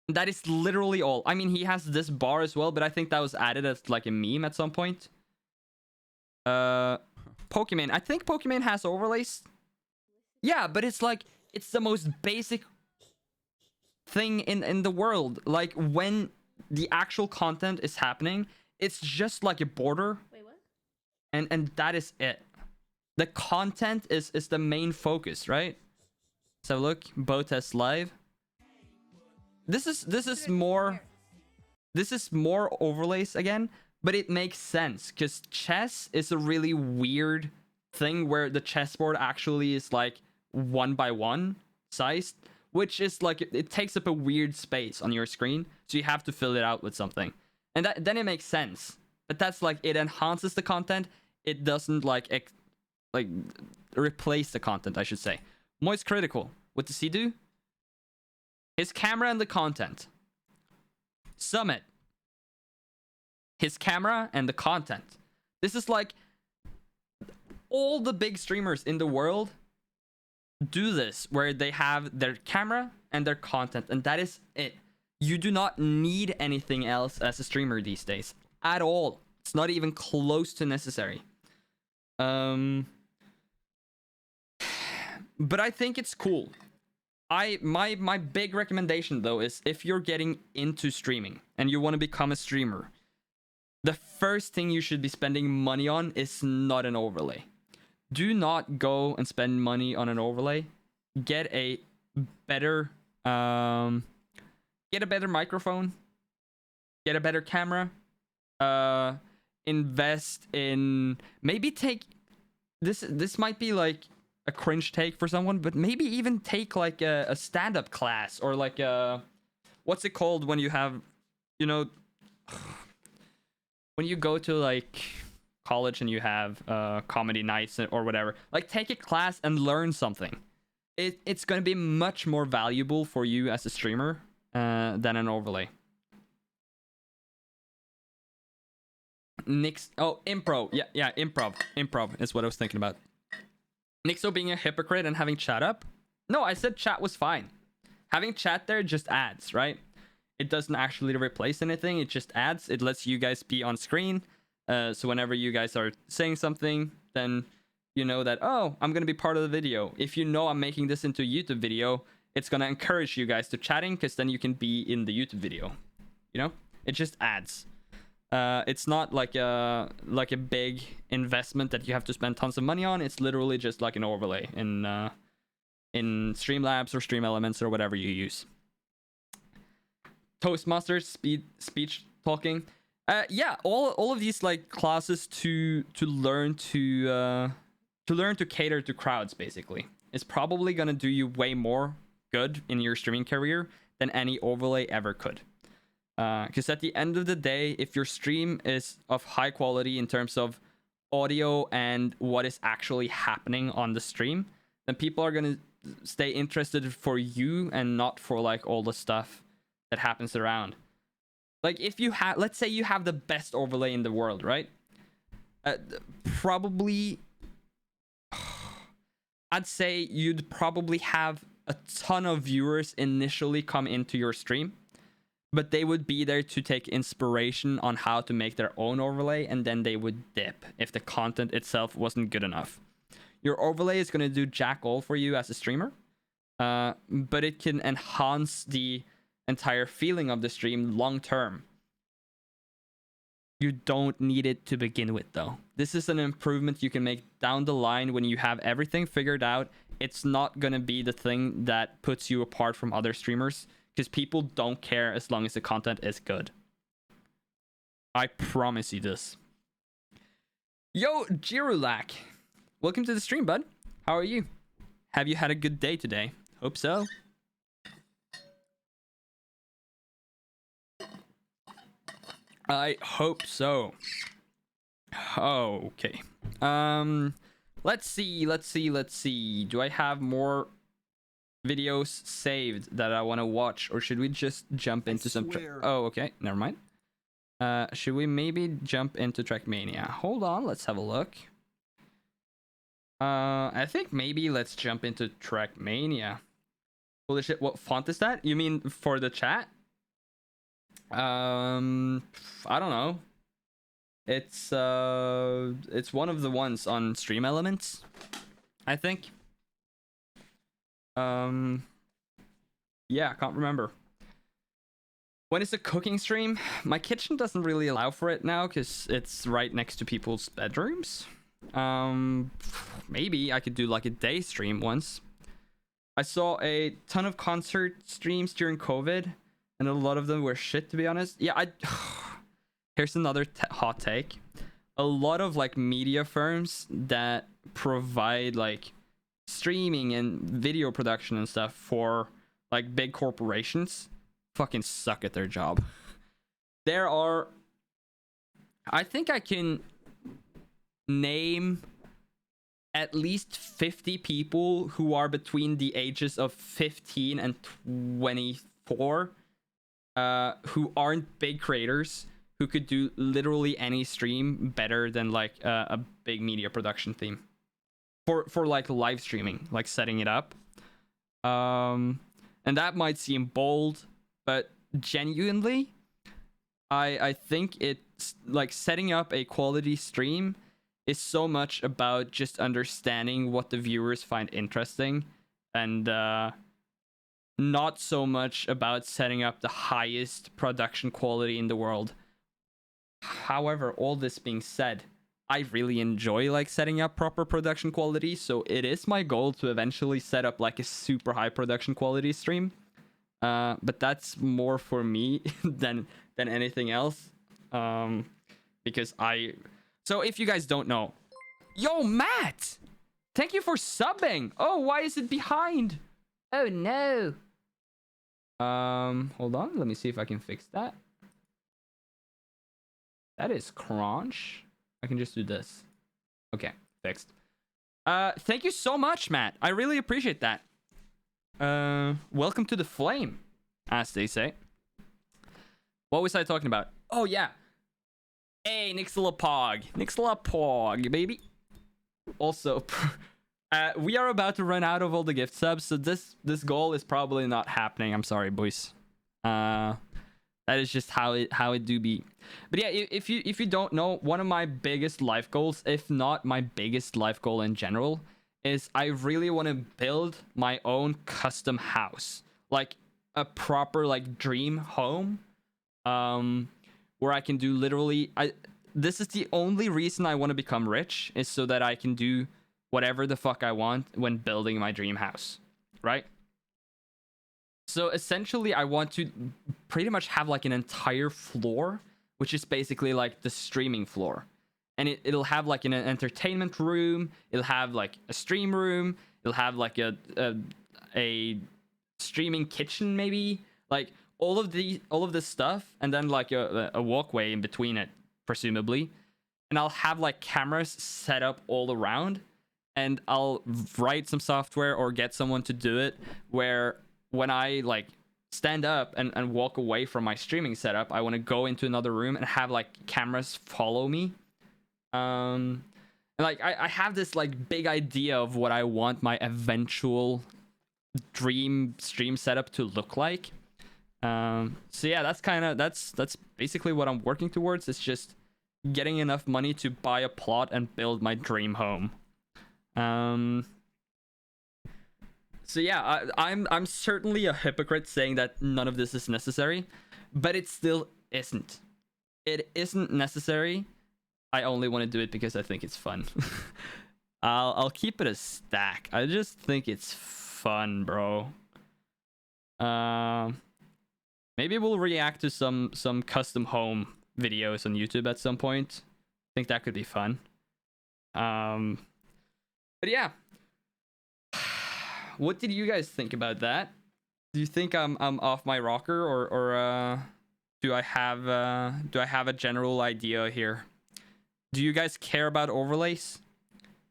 That is literally all. I mean, he has this bar as well, but I think that was added as like a meme at some point. Pokimane. I think Pokimane has overlays. Yeah, but it's like, it's the most basic thing in the world. Like, when the actual content is happening, it's just like a border. Wait, what? And that is it. The content is the main focus, right? So look, Botest live. This is more overlays again, but it makes sense because chess is a really weird thing where the chessboard actually is like 1x1 sized, which is like it takes up a weird space on your screen, so you have to fill it out with something, and then it makes sense. But that's like, it enhances the content. It doesn't like replace the content, I should say. Moist Critical. What does he do? His camera and the content. Summit. His camera and the content. This is like, all the big streamers in the world do this, where they have their camera and their content, and that is it. You do not need anything else as a streamer these days at all. It's not even close to necessary. But I think it's cool. My big recommendation though is, if you're getting into streaming and you want to become a streamer, the first thing you should be spending money on is not an overlay. Do not go and spend money on an overlay. Get a better microphone. Get a better camera. Invest in, maybe take this might be like a cringe take for someone, but maybe even take like a stand-up class, or like a, what's it called when you have, you know, when you go to like college and you have comedy nights or whatever. Like, take a class and learn something. It's going to be much more valuable for you as a streamer than an overlay. Nix, oh, improv. Yeah, improv is what I was thinking about. Nixo being a hypocrite and having chat up. No, I said chat was fine. Having chat there just adds, right? It doesn't actually replace anything. It just adds. It lets you guys be on screen. So whenever you guys are saying something, then you know that, oh, I'm going to be part of the video. If you know I'm making this into a YouTube video, it's going to encourage you guys to chatting, because then you can be in the YouTube video. You know? It just adds. It's not like a big investment that you have to spend tons of money on. It's literally just like an overlay in Streamlabs or Stream Elements or whatever you use. Toastmasters, speech talking. Yeah, all of these like classes to learn to cater to crowds, basically, is probably gonna do you way more good in your streaming career than any overlay ever could. Because at the end of the day, if your stream is of high quality in terms of audio and what is actually happening on the stream, then people are gonna stay interested for you and not for like all the stuff that happens around. Like, if you have, let's say you have the best overlay in the world, right? Probably, I'd say you'd probably have a ton of viewers initially come into your stream. but they would be there to take inspiration on how to make their own overlay, and then they would dip if the content itself wasn't good enough. Your overlay is going to do jack all for you as a streamer, but it can enhance the entire feeling of the stream long term. You don't need it to begin with, though. This is an improvement you can make down the line when you have everything figured out. It's not going to be the thing that puts you apart from other streamers, because people don't care as long as the content is good. I promise you this. Yo, Jirulak. Welcome to the stream, bud. How are you? Have you had a good day today? Hope so. I hope so. Okay. Let's see. Do I have more videos saved that I want to watch, or should we just jump into some oh, okay, never mind. Should we maybe jump into Trackmania? Hold on, let's have a look. I think maybe let's jump into Trackmania. Holy shit, what font is that? You mean for the chat? I don't know. It's one of the ones on Stream Elements, I think. Yeah, I can't remember. When it's a cooking stream, my kitchen doesn't really allow for it now because it's right next to people's bedrooms. Maybe I could do like a day stream once. I saw a ton of concert streams during COVID, and a lot of them were shit, to be honest. Yeah, here's another hot take. A lot of like media firms that provide like streaming and video production and stuff for like big corporations fucking suck at their job. There are, I think I can name at least 50 people who are between the ages of 15 and 24 who aren't big creators, who could do literally any stream better than like a big media production team for like live streaming, like setting it up. And that might seem bold, but genuinely, I think it's like setting up a quality stream is so much about just understanding what the viewers find interesting, and not so much about setting up the highest production quality in the world. However, all this being said, I really enjoy like setting up proper production quality, so it is my goal to eventually set up like a super high production quality stream. But that's more for me than anything else. Because so if you guys don't know, yo, Matt, thank you for subbing. Oh, why is it behind? Oh no. Hold on, let me see if I can fix that. That is crunch. I can just do this. Okay, fixed. Thank you so much, Matt. I really appreciate that. Welcome to the flame, as they say. What was I talking about? Oh yeah. Hey, Nixalapog, baby. Also, we are about to run out of all the gift subs, so this goal is probably not happening. I'm sorry, boys. That is just how it do be. But yeah, if you don't know, one of my biggest life goals, if not my biggest life goal in general, is I really want to build my own custom house, like a proper like dream home, where I can do literally. This is the only reason I want to become rich, is so that I can do whatever the fuck I want when building my dream house, right? So essentially, I want to pretty much have like an entire floor, which is basically like the streaming floor. And it'll have like an entertainment room, it'll have like a stream room, it'll have like a streaming kitchen maybe, like all of this stuff, and then like a walkway in between it, presumably. And I'll have like cameras set up all around, and I'll write some software or get someone to do it where when I like stand up and walk away from my streaming setup, I want to go into another room and have like cameras follow me. And like I have this like big idea of what I want my eventual dream stream setup to look like. So yeah, that's basically what I'm working towards. It's just getting enough money to buy a plot and build my dream home. So yeah, I'm certainly a hypocrite saying that none of this is necessary, but it still isn't. It isn't necessary. I only want to do it because I think it's fun. I'll keep it a stack. I just think it's fun, bro. Maybe we'll react to some custom home videos on YouTube at some point. I think that could be fun. But yeah. What did you guys think about that? Do you think I'm off my rocker, or do I have a general idea here? Do you guys care about overlays?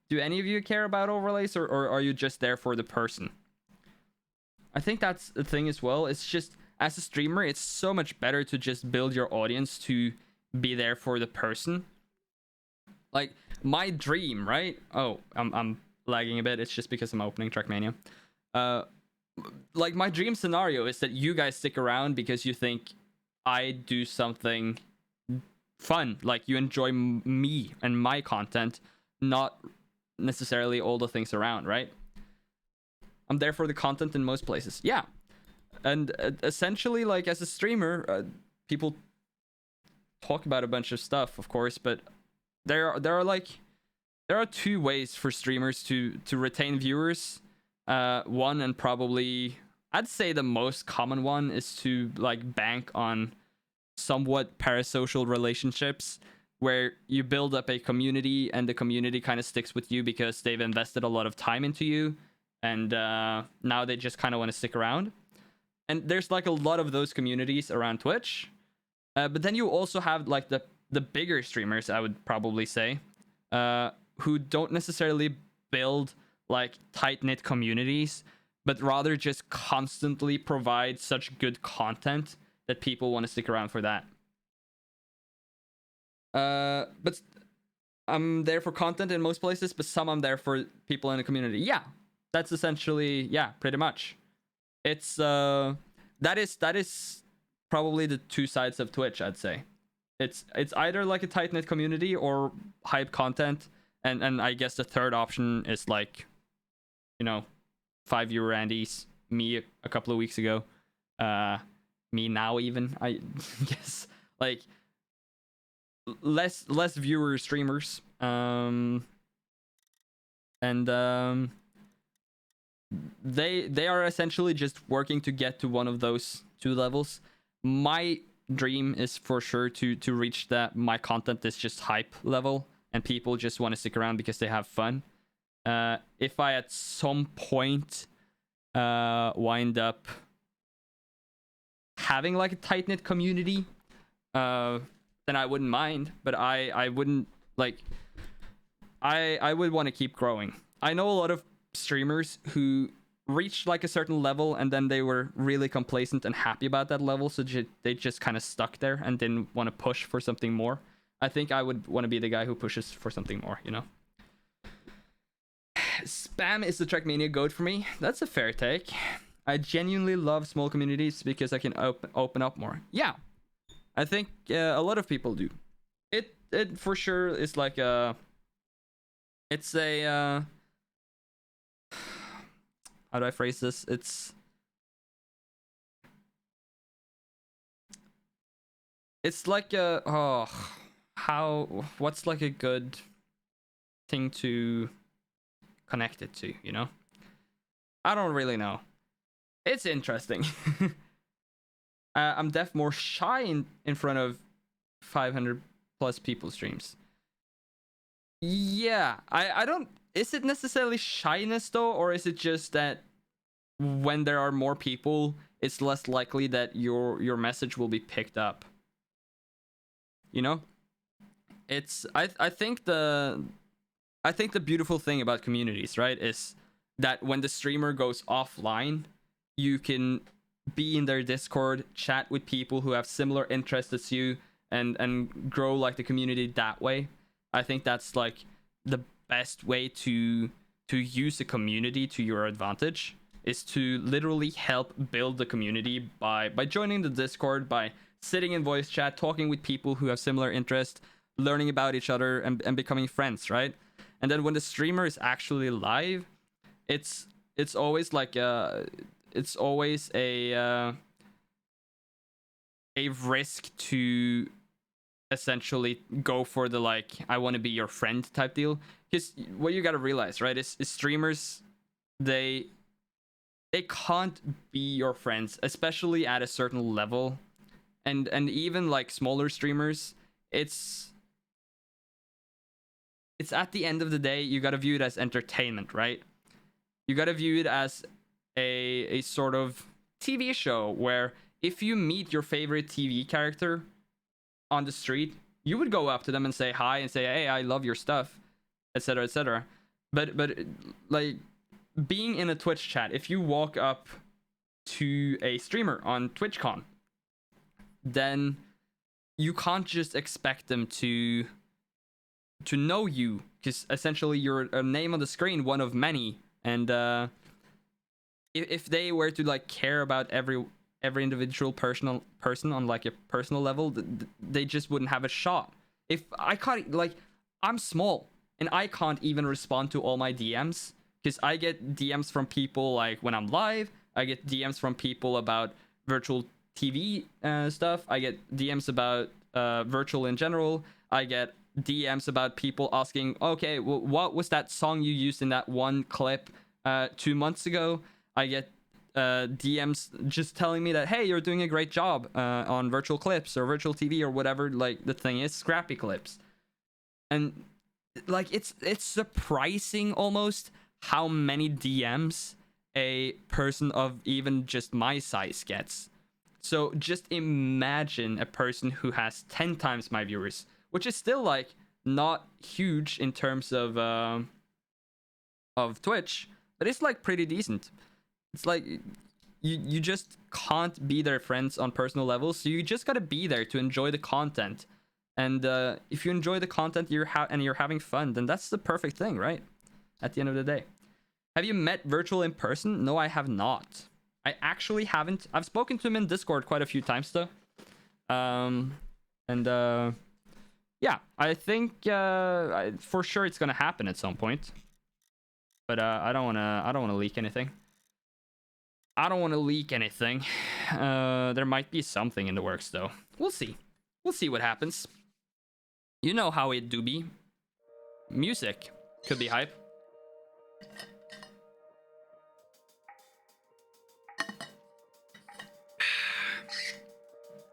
Do any of you care about overlays, or are you just there for the person? I think that's the thing as well. It's just, as a streamer, it's so much better to just build your audience to be there for the person. Like, my dream, right? Oh, I'm lagging a bit. It's just because I'm opening Trackmania. Like, my dream scenario is that you guys stick around because you think I do something fun. Like, you enjoy me and my content, not necessarily all the things around, right? I'm there for the content in most places. Yeah. And essentially, like, as a streamer, people talk about a bunch of stuff, of course, but there are two ways for streamers to retain viewers. One, and probably I'd say the most common one, is to like bank on somewhat parasocial relationships, where you build up a community and the community kind of sticks with you because they've invested a lot of time into you, and now they just kind of want to stick around. And there's like a lot of those communities around Twitch. But then you also have like the bigger streamers, I would probably say, who don't necessarily build like tight-knit communities, but rather just constantly provide such good content that people want to stick around for that. But I'm there for content in most places, but some I'm there for people in the community. Yeah, that's essentially, yeah, pretty much. It's that is probably the two sides of Twitch, I'd say. It's either like a tight-knit community or hype content, and I guess the third option is like, you know, 5 viewer Andes, me a couple of weeks ago, me now even, I guess, like less viewer streamers, they are essentially just working to get to one of those two levels. My dream is for sure to reach that my content is just hype level and people just want to stick around because they have fun. If I at some point wind up having like a tight-knit community, then I wouldn't mind, but I wouldn't, like, I would want to keep growing. I know a lot of streamers who reached like a certain level and then they were really complacent and happy about that level, so they just kind of stuck there and didn't want to push for something more. I think I would want to be the guy who pushes for something more, you know? Spam is the Trackmania goat for me. That's a fair take. I genuinely love small communities because I can open up more. Yeah, I think a lot of people do. It for sure is like a... It's a... how do I phrase this? It's like a... what's like a good thing to connect it to, you know? I don't really know. It's interesting. I'm def more shy in front of 500 plus people streams. Yeah, I don't... Is it necessarily shyness though, or is it just that when there are more people, it's less likely that your message will be picked up? You know? It's I think the beautiful thing about communities, right, is that when the streamer goes offline, you can be in their Discord, chat with people who have similar interests as you, and grow like the community that way. I think that's like the best way to use a community to your advantage, is to literally help build the community by joining the Discord, by sitting in voice chat, talking with people who have similar interests, learning about each other, and becoming friends, right? And then when the streamer is actually live, it's always like it's always a risk to essentially go for the like I want to be your friend type deal. Because what you gotta realize, right, is streamers, they can't be your friends, especially at a certain level, and even like smaller streamers, it's at the end of the day, you gotta view it as entertainment, right? You gotta view it as a sort of TV show where if you meet your favorite TV character on the street, you would go up to them and say hi and say, hey, I love your stuff, etc., etc. But like being in a Twitch chat, if you walk up to a streamer on TwitchCon, then you can't just expect them to know you, because essentially you're a name on the screen, one of many, and if they were to like care about every individual person on like a personal level, they just wouldn't have a shot. If I can't, like, I'm small and I can't even respond to all my DMs, because I get DMs from people like when I'm live, I get DMs from people about virtual TV stuff, I get DMs about virtual in general, I get DMs about people asking, okay, well, what was that song you used in that one clip 2 months ago? I get DMs just telling me that, hey, you're doing a great job on virtual clips or virtual TV or whatever, like the thing is, Scrappy Clips. And like it's surprising almost how many DMs a person of even just my size gets. So just imagine a person who has 10 times my viewers, which is still like not huge in terms of Twitch, but it's like pretty decent. It's like you just can't be their friends on personal levels, so you just gotta be there to enjoy the content. And if you enjoy the content you're having fun, then that's the perfect thing, right? At the end of the day. Have you met Virtual in person? No, I have not. I actually haven't. I've spoken to him in Discord quite a few times though. Yeah, I think for sure it's gonna happen at some point. But I don't wanna leak anything. There might be something in the works though. We'll see. We'll see what happens. You know how it do be. Music could be hype.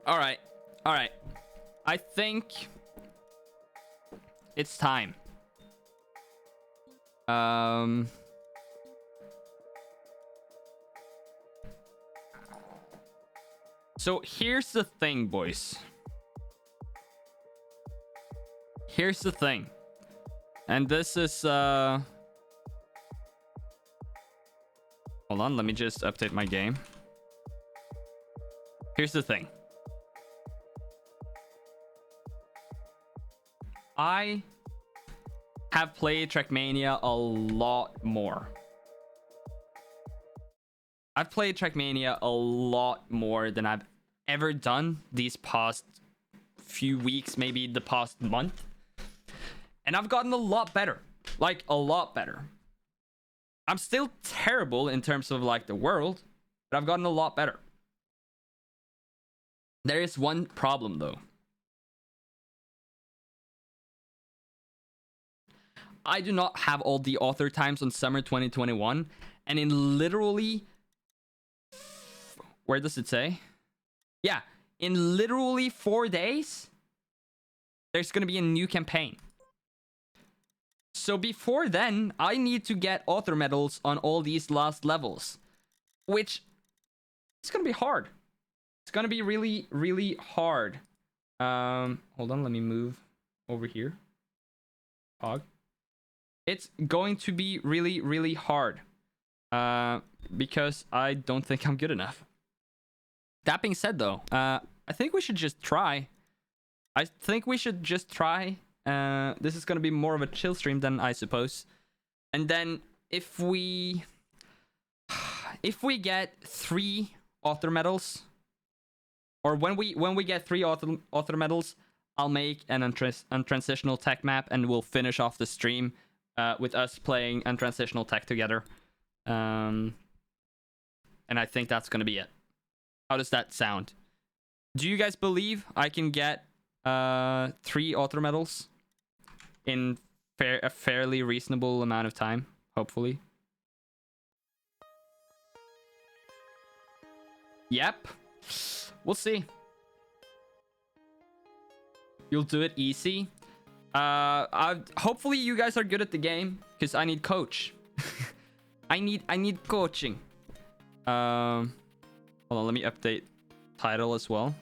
All right. I think it's time. So here's the thing, boys. Here's the thing. And this is hold on, let me just update my game. Here's the thing. I have played Trackmania a lot more. I've played Trackmania a lot more than I've ever done these past few weeks, maybe the past month. And I've gotten a lot better. Like, a lot better. I'm still terrible in terms of, like, the world, but I've gotten a lot better. There is one problem, though. I do not have all the author times on summer 2021, and in literally... Where does it say? Yeah, in literally 4 days, there's gonna be a new campaign. So before then, I need to get author medals on all these last levels, which it's gonna be hard. It's gonna be really, really hard. Hold on, let me move over here. Pog. It's going to be really, really hard. Because I don't think I'm good enough. That being said, though, I think we should just try. This is going to be more of a chill stream than I suppose. And then if we... if we get 3 author medals, or when we get 3 author medals, I'll make an untransitional tech map, and we'll finish off the stream with us playing untransitional tech together. And I think that's gonna be it. How does that sound? Do you guys believe I can get 3 author medals in a fairly reasonable amount of time? Hopefully. Yep. We'll see. You'll do it easy. Hopefully you guys are good at the game, because I need coach. I need coaching. Hold on, let me update title as well.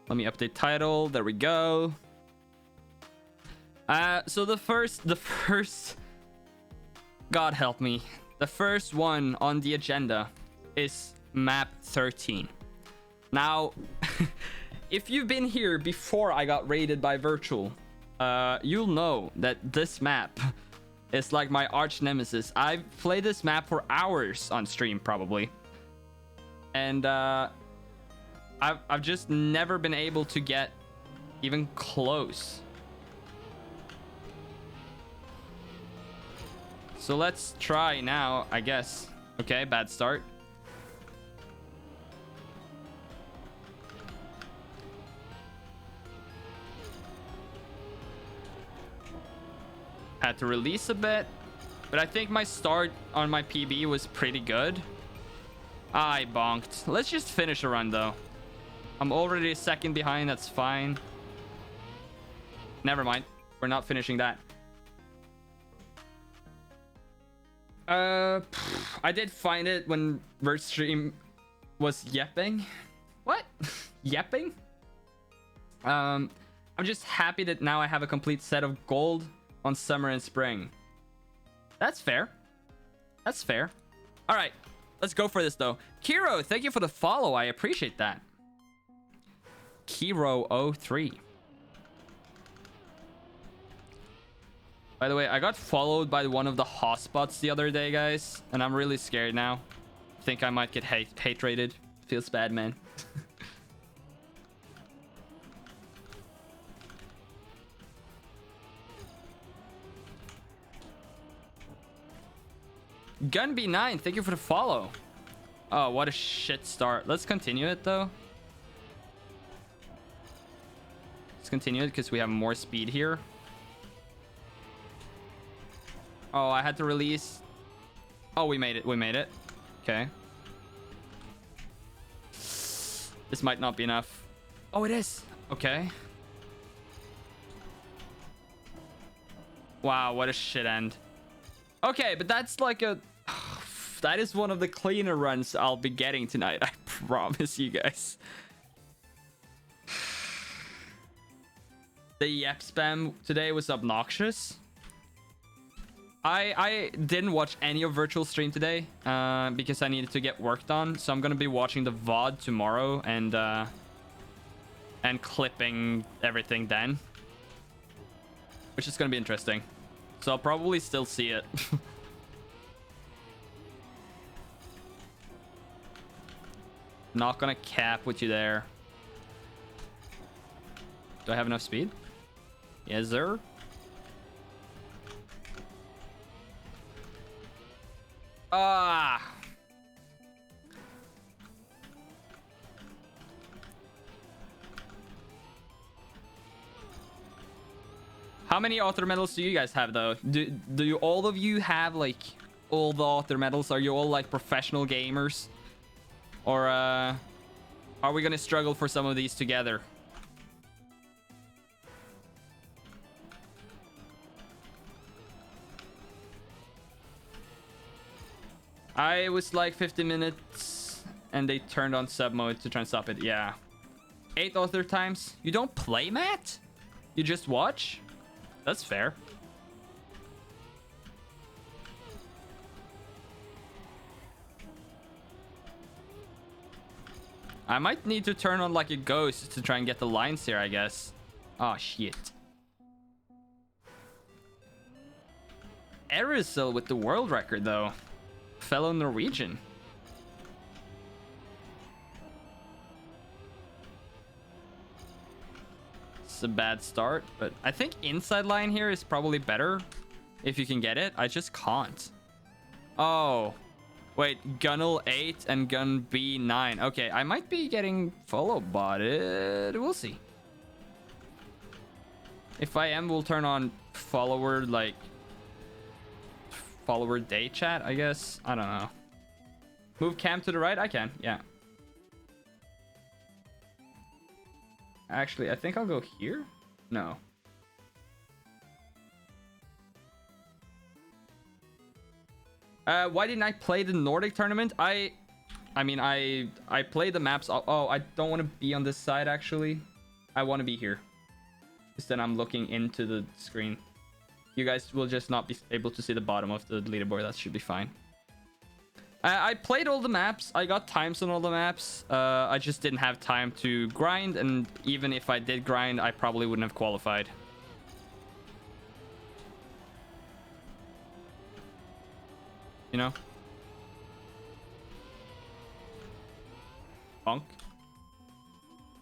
Let me update title. There we go. So the first, God help me. The first one on the agenda is map 13. Now, if you've been here before I got raided by Virtual, you'll know that this map is like my arch nemesis. I've played this map for hours on stream, probably. And I've just never been able to get even close. So let's try now, I guess. Okay, bad start. Had to release a bit, but I think my start on my PB was pretty good. I bonked. Let's just finish a run though. I'm already a second behind, that's fine. Never mind, we're not finishing that. I did find it when Vertstream was yapping. What? Yapping? I'm just happy that now I have a complete set of gold on summer and spring. That's fair. That's fair. All right, let's go for this though. Kiro, thank you for the follow. I appreciate that. Kiro03. By the way, I got followed by one of the hotspots the other day, guys, and I'm really scared now. I think I might get hate rated. Feels bad, man. Gunby9, thank you for the follow. Oh, what a shit start. Let's continue it though. Let's continue it because we have more speed here. Oh, I had to release. Oh, we made it. We made it. Okay. This might not be enough. Oh, it is. Okay. Wow, what a shit end. Okay, but that's like a... That is one of the cleaner runs I'll be getting tonight. I promise you guys. The yep spam today was obnoxious. I didn't watch any of Virtual stream today because I needed to get work done. So I'm going to be watching the VOD tomorrow and clipping everything then. Which is going to be interesting. So I'll probably still see it. Not going to cap with you there. Do I have enough speed? Yes, sir. Ah. How many author medals do you guys have though? Do you, all of you have like all the author medals? Are you all like professional gamers? Or are we gonna struggle for some of these together? I was like 50 minutes and they turned on sub mode to try and stop it. Yeah. 8 author times. You don't play, Matt? You just watch? That's fair. I might need to turn on like a ghost to try and get the lines here, I guess. Oh, shit. Erisel with the world record, though. Fellow Norwegian. It's a bad start, but I think inside line here is probably better if you can get it. I just can't. Oh. Wait, Gunnel 8 and Gun B 9. Okay, I might be getting follow botted. We'll see. If I am, we'll turn on follower, like, follower day chat, I guess. I don't know. Move cam to the right? I can, yeah. Actually, I think I'll go here. No. Why didn't I play the Nordic tournament? I mean, I played the maps. Oh, I don't want to be on this side, actually. I want to be here. Because then I'm looking into the screen. You guys will just not be able to see the bottom of the leaderboard. That should be fine. I played all the maps. I got times on all the maps. I just didn't have time to grind. And even if I did grind, I probably wouldn't have qualified. You know? Bonk.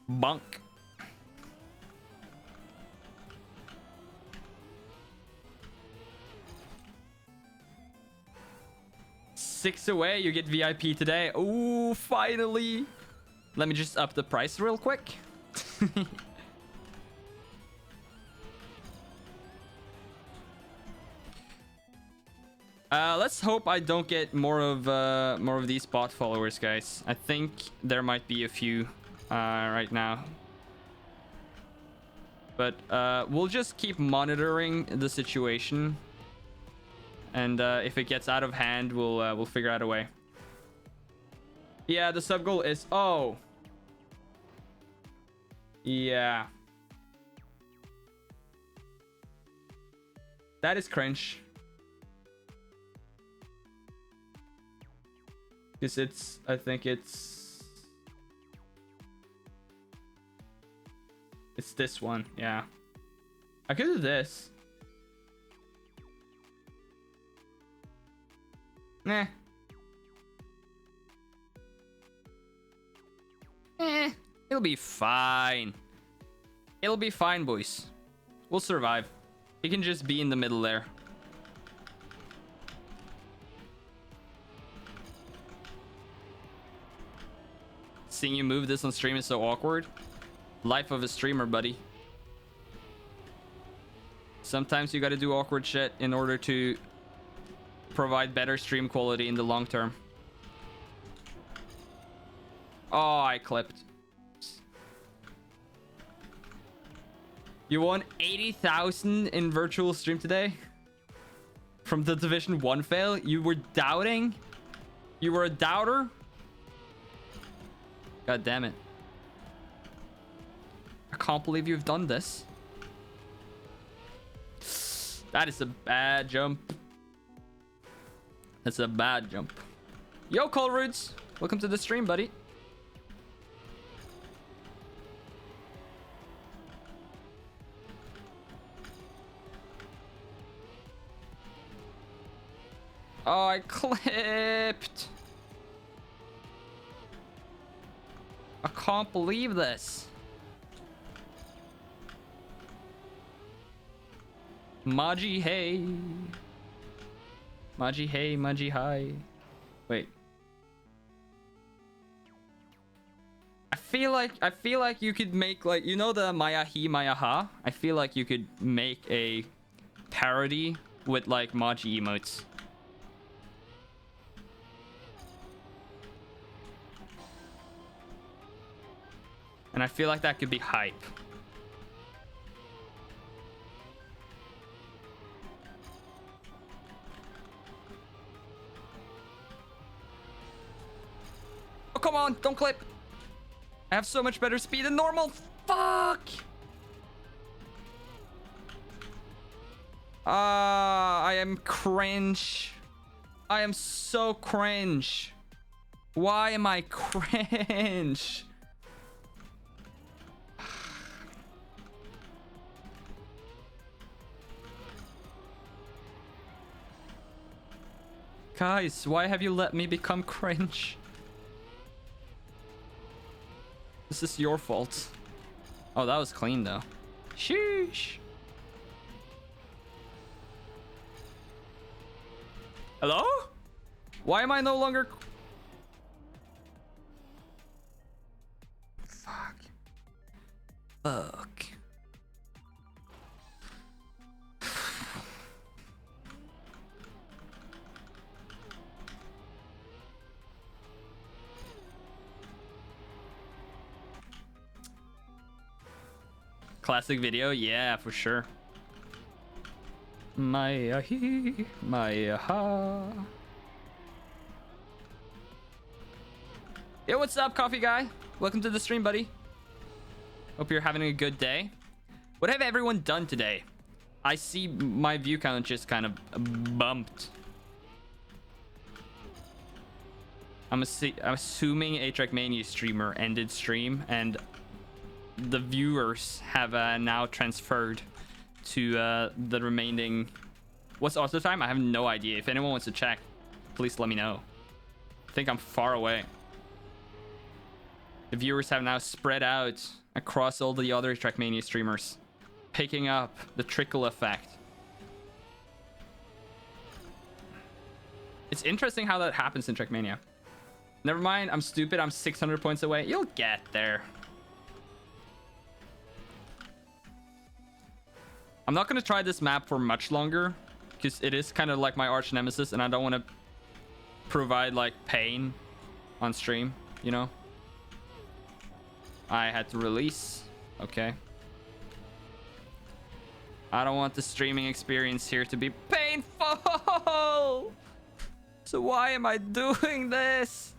Bonk. Six away, you get VIP today. Ooh, finally. Let me just up the price real quick. Let's hope I don't get more of these bot followers, guys. I think there might be a few right now. But we'll just keep monitoring the situation. And if it gets out of hand, we'll figure out a way. Yeah, the sub goal is... Oh. Yeah. That is cringe. Because I think it's this one, yeah. I could do this. Nah. It'll be fine. It'll be fine, boys. We'll survive. He can just be in the middle there. Seeing you move this on stream is so awkward. Life of a streamer, buddy. Sometimes you gotta do awkward shit in order to provide better stream quality in the long term. Oh, I clipped. You won 80,000 in virtual stream today? From the Division 1 fail? You were doubting? You were a doubter? God damn it. I can't believe you've done this. That is a bad jump. That's a bad jump. Yo, Colroots. Welcome to the stream, buddy. Oh, I clipped. I can't believe this. Maji hey. Maji hey, Maji hi. Wait. I feel like you could make, like, you know, the Maya hi, Maya ha? I feel like you could make a parody with like Maji emotes. And I feel like that could be hype. Oh, come on, don't clip. I have so much better speed than normal. Fuck. I am cringe. I am so cringe. Why am I cringe? Guys, why have you let me become cringe? This is your fault. Oh, that was clean though. Sheesh. Hello? Why am I no longer... Fuck. Fuck. Classic video? Yeah, for sure. Maya he, Maya ha. Yo, what's up, coffee guy? Welcome to the stream, buddy. Hope you're having a good day. What have everyone done today? I see my view count just kind of bumped. I'm assuming a Trackmania streamer ended stream and the viewers have now transferred to the remaining... What's also time? I have no idea. If anyone wants to check, please let me know. I think I'm far away. The viewers have now spread out across all the other Trackmania streamers, picking up the trickle effect. It's interesting how that happens in Trackmania. Never mind, I'm stupid. I'm 600 points away. You'll get there. I'm not going to try this map for much longer because it is kind of like my arch nemesis and I don't want to provide like pain on stream, you know? I had to release. Okay. I don't want the streaming experience here to be painful. So why am I doing this?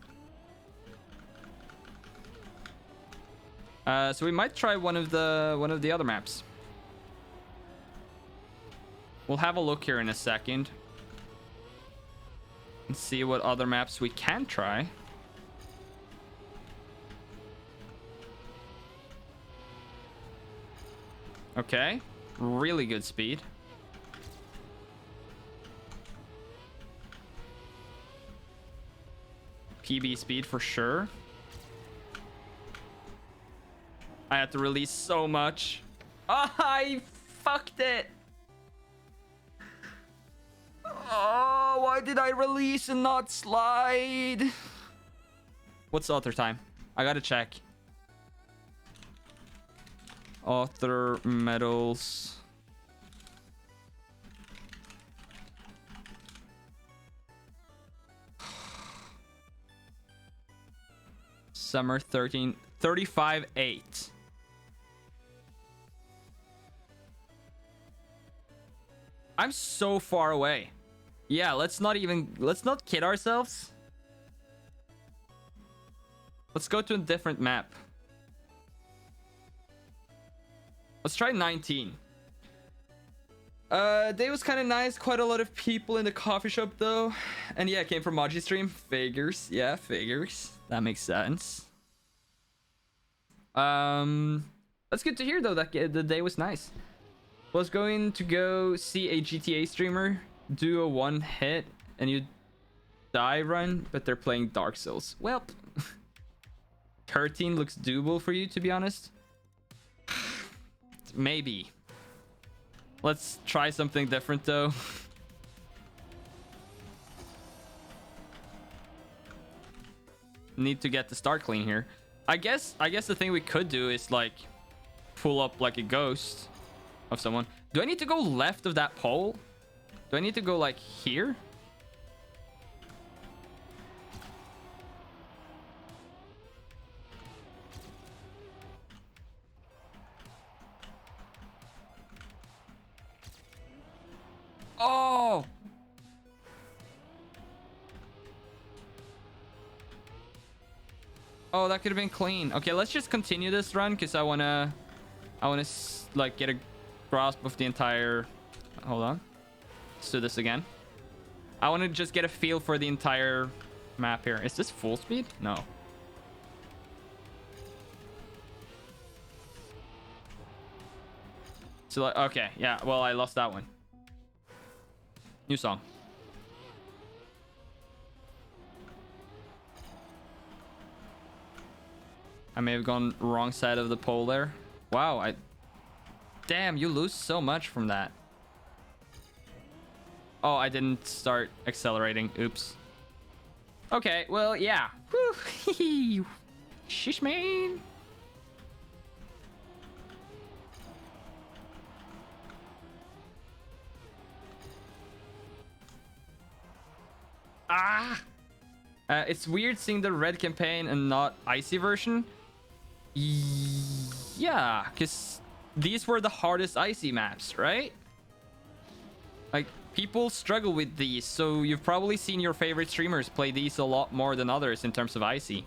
So we might try one of the other maps. We'll have a look here in a second and see what other maps we can try. Okay, really good speed. PB speed for sure. I had to release so much. Oh, I fucked it. Oh, why did I release and not slide? What's the author time? I gotta check. Author medals. Summer 13, 35.8. I'm so far away. Yeah, let's not kid ourselves. Let's go to a different map. Let's try 19. Day was kind of nice. Quite a lot of people in the coffee shop though. And yeah, it came from Maji stream. Figures. Yeah, figures. That makes sense. That's good to hear though that the day was nice. Was going to go see a GTA streamer do a one hit and you die run, but they're playing Dark Souls. Well, 13 looks doable for you, to be honest. Maybe. Let's try something different though. Need to get the start clean here. I guess the thing we could do is like pull up like a ghost of someone. Do I need to go left of that pole? Do I need to go like here? Oh! Oh, that could have been clean. Okay, let's just continue this run because I wanna like get a grasp of the entire... Hold on. Let's do this again. I want to just get a feel for the entire map here. Is this full speed? No. So like, okay, yeah. Well, I lost that one. New song. I may have gone wrong side of the pole there. Wow, damn, you lose so much from that. Oh, I didn't start accelerating. Oops. Okay, well, yeah. Whew. Sheesh, man. Ah! It's weird seeing the red campaign and not icy version. Yeah, because these were the hardest icy maps, right? Like, people struggle with these, so you've probably seen your favorite streamers play these a lot more than others in terms of icy.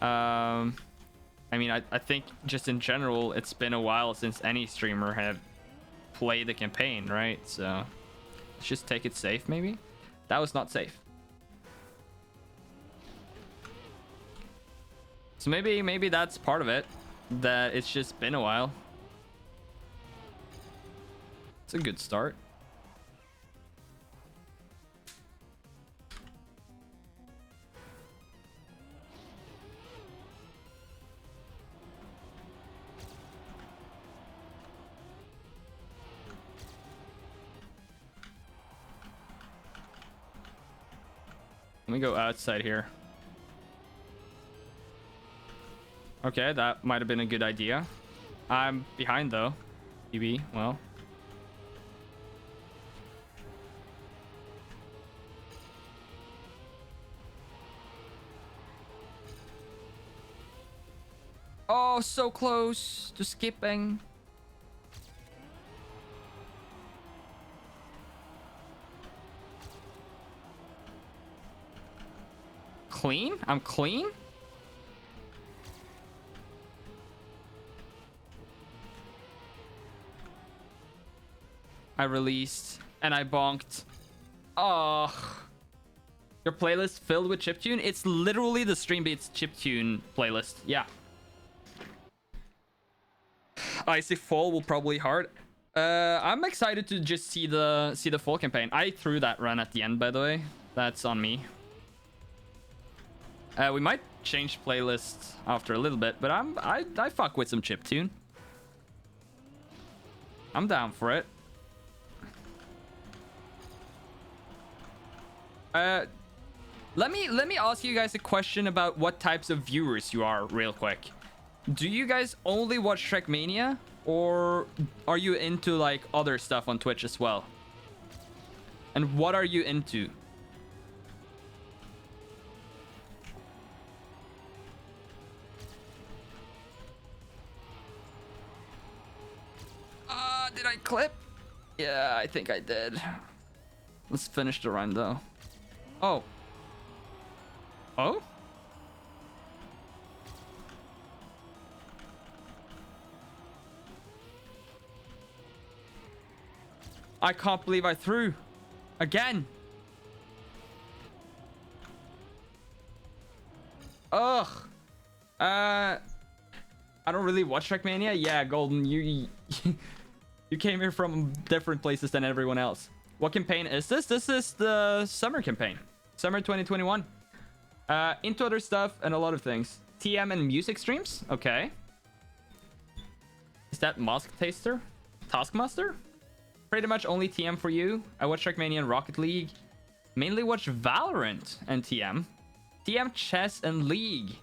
I mean, I think just in general, it's been a while since any streamer have played the campaign, right? So let's just take it safe, maybe. That was not safe. So maybe that's part of it, that it's just been a while. It's a good start. Let me go outside here. Okay, that might have been a good idea. I'm behind though. EB, well. Oh, so close to skipping. Clean? I'm clean? I released and I bonked. Oh, your playlist filled with chiptune? It's literally the Streambeats chiptune playlist. Yeah. Icy Fall will probably hard. I'm excited to just see the full campaign. I threw that run at the end, by the way. That's on me. We might change playlists after a little bit, but I fuck with some chiptune. I'm down for it. Let me ask you guys a question about what types of viewers you are real quick. Do you guys only watch Trackmania, or are you into like other stuff on Twitch as well? And what are you into? Did I clip? Yeah, I think I did. Let's finish the run though. Oh. Oh? I can't believe I threw. Again. Ugh. I don't really watch Trackmania. Yeah, Golden, you you came here from different places than everyone else. What campaign is this? This is the summer campaign. Summer 2021. Into other stuff and a lot of things. TM and music streams? Okay. Is that Mask Taster? Taskmaster? Pretty much only TM for you. I watch Trackmania and Rocket League. Mainly watch Valorant and TM. TM, Chess, and League.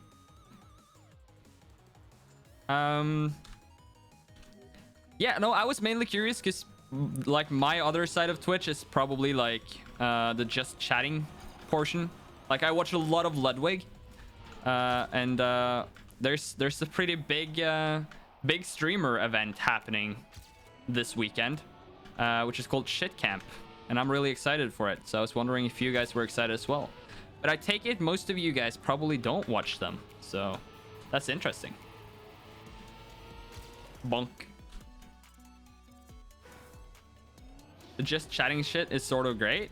Yeah, no, I was mainly curious because like my other side of Twitch is probably like the just chatting portion. Like I watch a lot of Ludwig, and there's a pretty big streamer event happening this weekend, which is called Shit Camp, and I'm really excited for it. So I was wondering if you guys were excited as well. But I take it most of you guys probably don't watch them, so that's interesting. Bonk. The just chatting shit is sort of great.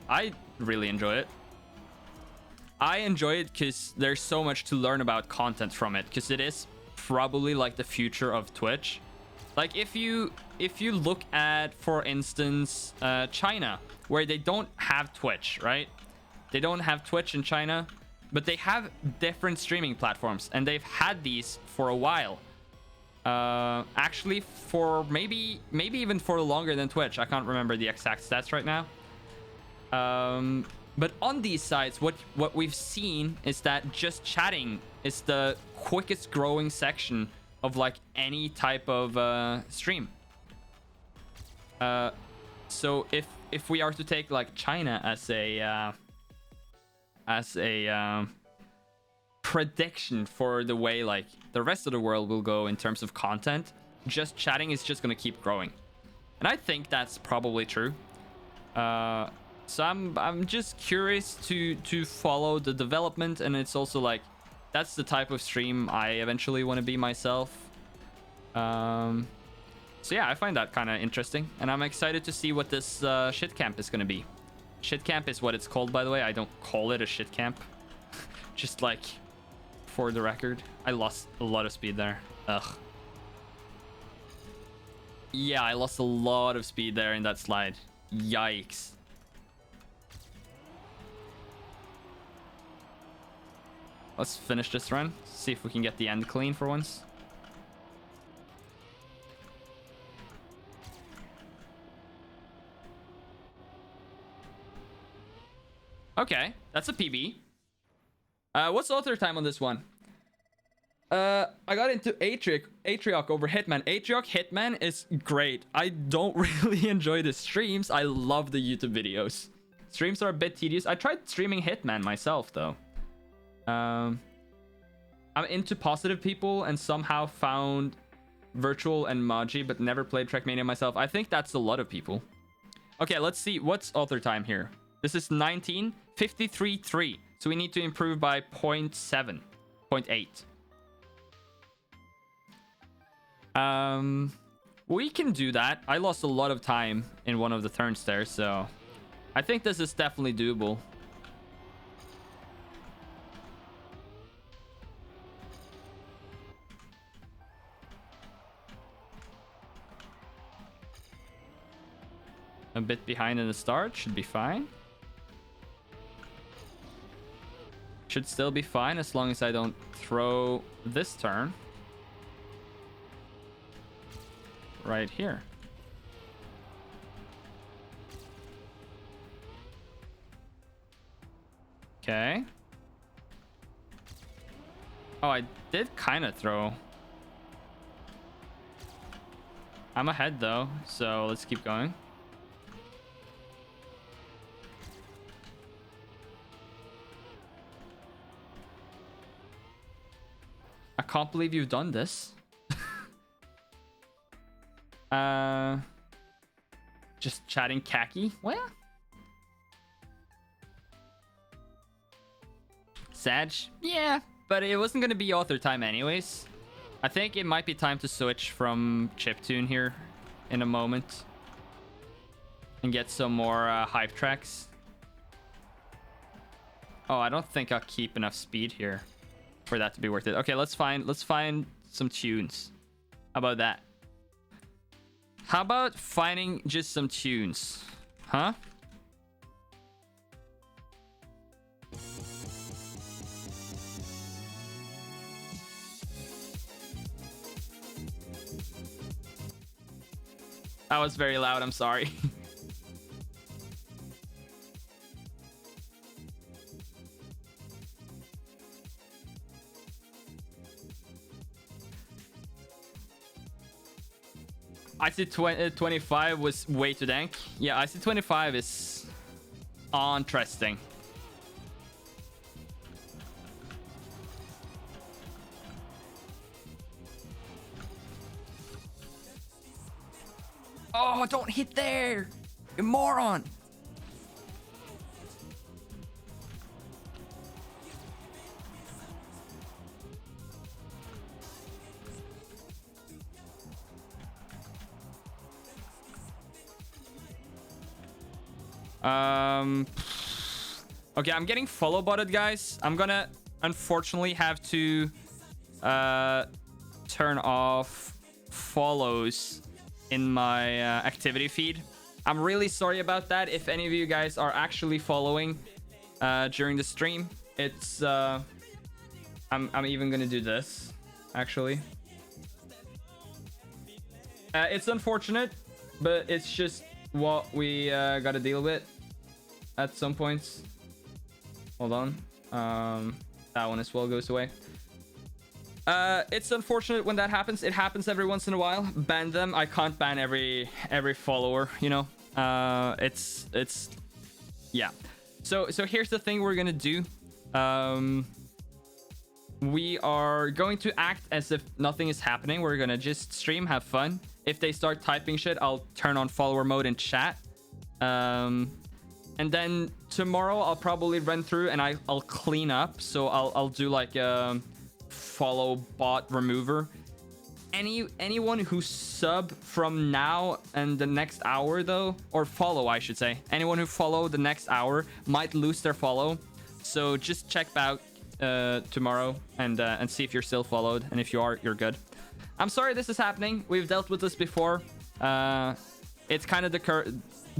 I really enjoy it. I enjoy it because there's so much to learn about content from it, because it is probably like the future of Twitch. Like if you look at, for instance, China, where they don't have Twitch, right? They don't have Twitch in China. but they have different streaming platforms, and they've had these for a while. Actually, for maybe even for longer than Twitch. I can't remember the exact stats right now. But on these sites, what we've seen is that just chatting is the quickest growing section of like any type of stream. So if we are to take like China as a prediction for the way like the rest of the world will go in terms of content, just chatting is just gonna keep growing, and I think that's probably true. So I'm just curious to follow the development, and it's also like that's the type of stream I eventually want to be myself. So yeah, I find that kind of interesting, and I'm excited to see what this shit camp is gonna be. Shit camp is what it's called, by the way. I don't call it a shit camp. Just like for the record, I lost a lot of speed there. Ugh. Yeah, I lost a lot of speed there in that slide. Yikes. Let's finish this run. See if we can get the end clean for once. Okay, that's a PB. What's the author time on this one? I got into Atrioc over Hitman. Atrioc Hitman is great. I don't really enjoy the streams. I love the YouTube videos. Streams are a bit tedious. I tried streaming Hitman myself, though. I'm into Positive People and somehow found Virtual and Maji, but never played Trackmania myself. I think that's a lot of people. Okay, let's see. What's author time here? This is 19:53.3. So we need to improve by 0.7, 0.8. We can do that. I lost a lot of time in one of the turns there, so I think this is definitely doable. A bit behind in the start, should be fine. Should still be fine as long as I don't throw this turn. Right here. Okay. Oh, I did kind of throw. I'm ahead though, so let's keep going. I can't believe you've done this. Just chatting khaki? Well, Sag? Yeah, but it wasn't gonna be author time anyways. I think it might be time to switch from chiptune here in a moment and get some more hype tracks. Oh, I don't think I'll keep enough speed here for that to be worth it. Okay, let's find some tunes. How about that? How about finding just some tunes? Huh? That was very loud, I'm sorry. IC25 was way too dank. Yeah, IC25 is interesting. Oh, don't hit there, you moron. Okay, I'm getting follow botted, guys. I'm gonna unfortunately have to turn off follows in my activity feed. I'm really sorry about that if any of you guys are actually following during the stream. It's I'm even gonna do this, actually. It's unfortunate, but it's just what we gotta deal with at some points. Hold on. That one as well goes away. It's unfortunate when that happens. It happens every once in a while. Ban them. I can't ban every follower, you know. It's yeah. So here's the thing we're gonna do. We are going to act as if nothing is happening. We're gonna just stream, have fun. If they start typing shit, I'll turn on follower mode and chat. And then tomorrow I'll probably run through and I'll clean up. So I'll do like a follow bot remover. Anyone who sub from now and the next hour though, or follow I should say, anyone who follow the next hour might lose their follow. So just check back tomorrow and see if you're still followed, and if you are, you're good. I'm sorry this is happening. We've dealt with this before. It's kind of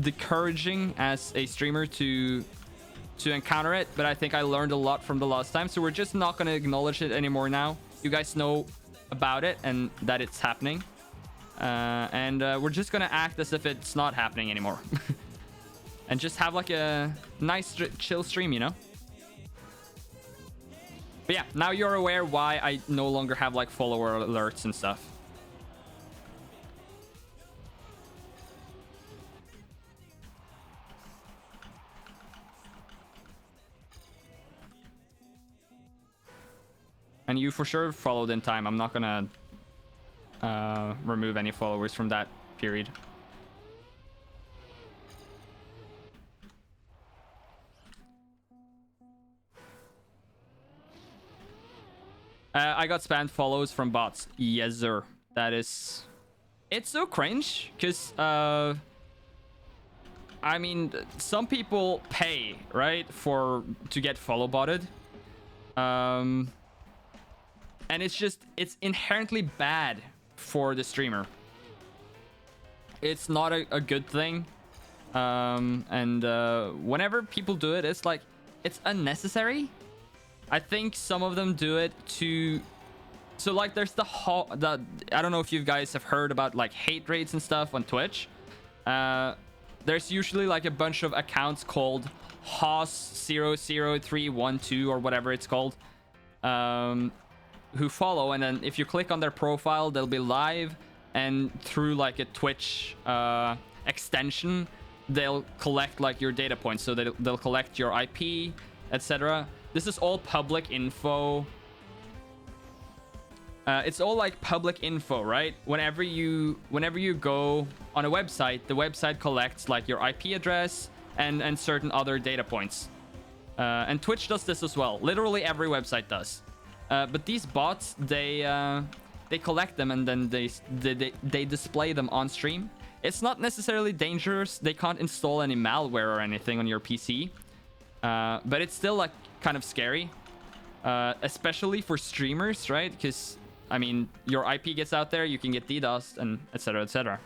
discouraging as a streamer to encounter it, but I think I learned a lot from the last time, so we're just not going to acknowledge it anymore now. You guys know about it and that it's happening, and we're just gonna act as if it's not happening anymore. And just have like a nice chill stream, you know. But yeah, now you're aware why I no longer have like follower alerts and stuff. And you for sure followed in time. I'm not gonna remove any followers from that period. I got spammed follows from bots. Yes, sir. That is... It's so cringe, because... I mean, some people pay, right? To get follow botted. And it's just... It's inherently bad for the streamer. It's not a good thing. Whenever people do it, it's like... It's unnecessary. I think some of them do it to... So like there's the I don't know if you guys have heard about like hate raids and stuff on Twitch. There's usually like a bunch of accounts called Hoss00312 or whatever it's called, who follow, and then if you click on their profile, they'll be live, and through like a Twitch extension, they'll collect like your data points. So they'll collect your IP, etc. This is all public info. It's all like public info, right? Whenever you go on a website, the website collects like your IP address and certain other data points. And Twitch does this as well. Literally every website does. But these bots, they collect them and then they display them on stream. It's not necessarily dangerous. They can't install any malware or anything on your PC. But it's still like kind of scary, especially for streamers, right? Because I mean, your IP gets out there, you can get DDoSed and etc, etc.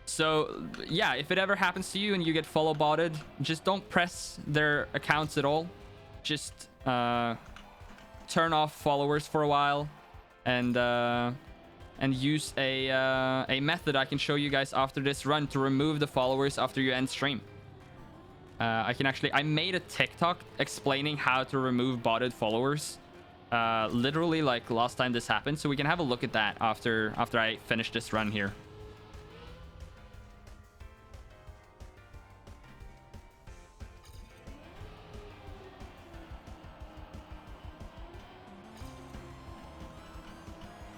So yeah, if it ever happens to you and you get follow botted, just don't press their accounts at all. Just turn off followers for a while, and use a method I can show you guys after this run to remove the followers after you end stream. I made a TikTok explaining how to remove botted followers, literally like last time this happened, so we can have a look at that after I finish this run here.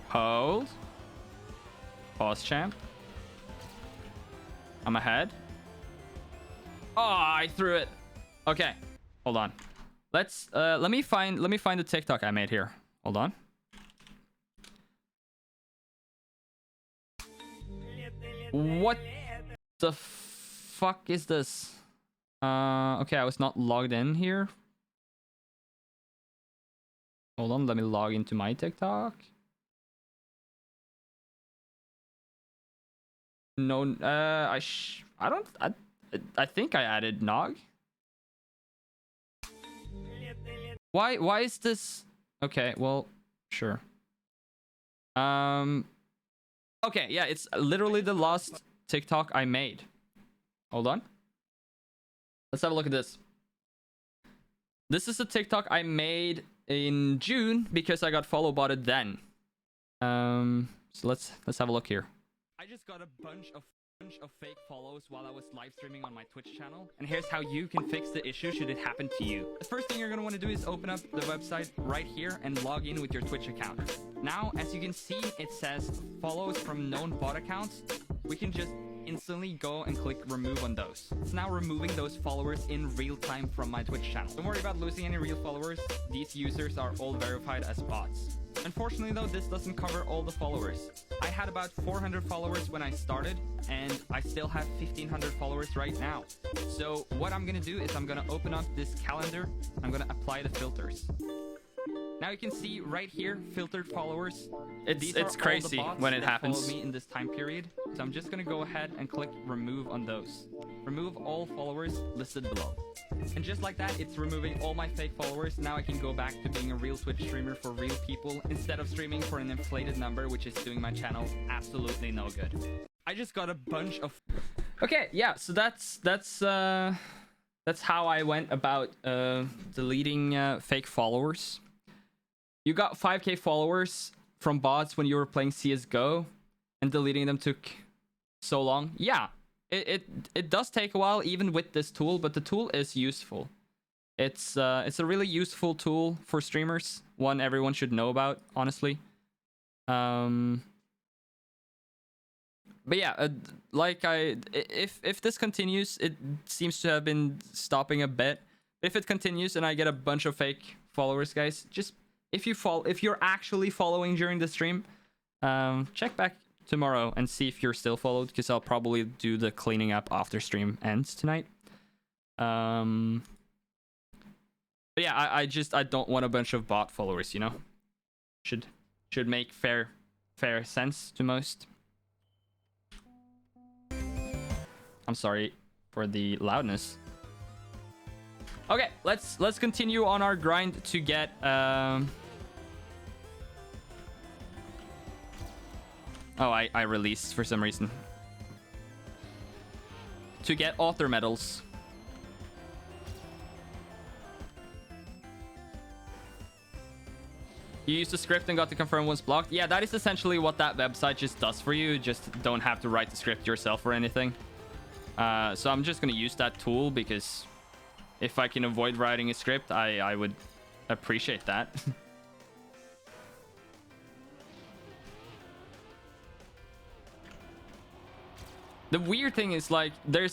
Hold. Pause champ. I'm ahead. Oh, I threw it. Okay, hold on. Let's let me find the TikTok I made here. Hold on. What the fuck is this? Okay, I was not logged in here. Hold on, let me log into my TikTok. No, I think I added Nog. Why is this? Okay, well, sure. Okay, yeah, it's literally the last TikTok I made. Hold on. Let's have a look at this. This is a TikTok I made in June because I got follow botted then. So let's have a look here. I just got a bunch of fake follows while I was live streaming on my Twitch channel, and here's how you can fix the issue should it happen to you. The first thing you're gonna want to do is open up the website right here and log in with your Twitch account. Now, as you can see, it says follows from known bot accounts. We can just instantly go and click remove on those. It's now removing those followers in real time from my Twitch channel. Don't worry about losing any real followers. These users are all verified as bots. Unfortunately though, this doesn't cover all the followers. I had about 400 followers when I started, and I still have 1500 followers right now. So what I'm gonna do is I'm gonna open up this calendar. I'm gonna apply the filters. Now you can see right here, filtered followers. It's crazy when it happens. Follow me in this time period. So I'm just gonna go ahead and click remove on those. Remove all followers listed below. And just like that, it's removing all my fake followers. Now I can go back to being a real Twitch streamer for real people instead of streaming for an inflated number, which is doing my channel absolutely no good. I just got a bunch of... Okay, yeah, so that's how I went about deleting fake followers. You got 5k followers from bots when you were playing CSGO, and deleting them took so long. Yeah, it does take a while even with this tool, but the tool is useful. It's a really useful tool for streamers, one everyone should know about, honestly. But yeah, if this continues, it seems to have been stopping a bit. If it continues and I get a bunch of fake followers, guys, just if you're actually following during the stream, check back tomorrow and see if you're still followed, because I'll probably do the cleaning up after stream ends tonight. But yeah, I don't want a bunch of bot followers, you know. Should make fair sense to most. I'm sorry for the loudness. Okay, let's continue on our grind to get Oh, I released for some reason. To get author medals. You used the script and got to confirm once blocked. Yeah, that is essentially what that website just does for you. You just don't have to write the script yourself or anything. So I'm just going to use that tool because if I can avoid writing a script, I would appreciate that. The weird thing is, like, there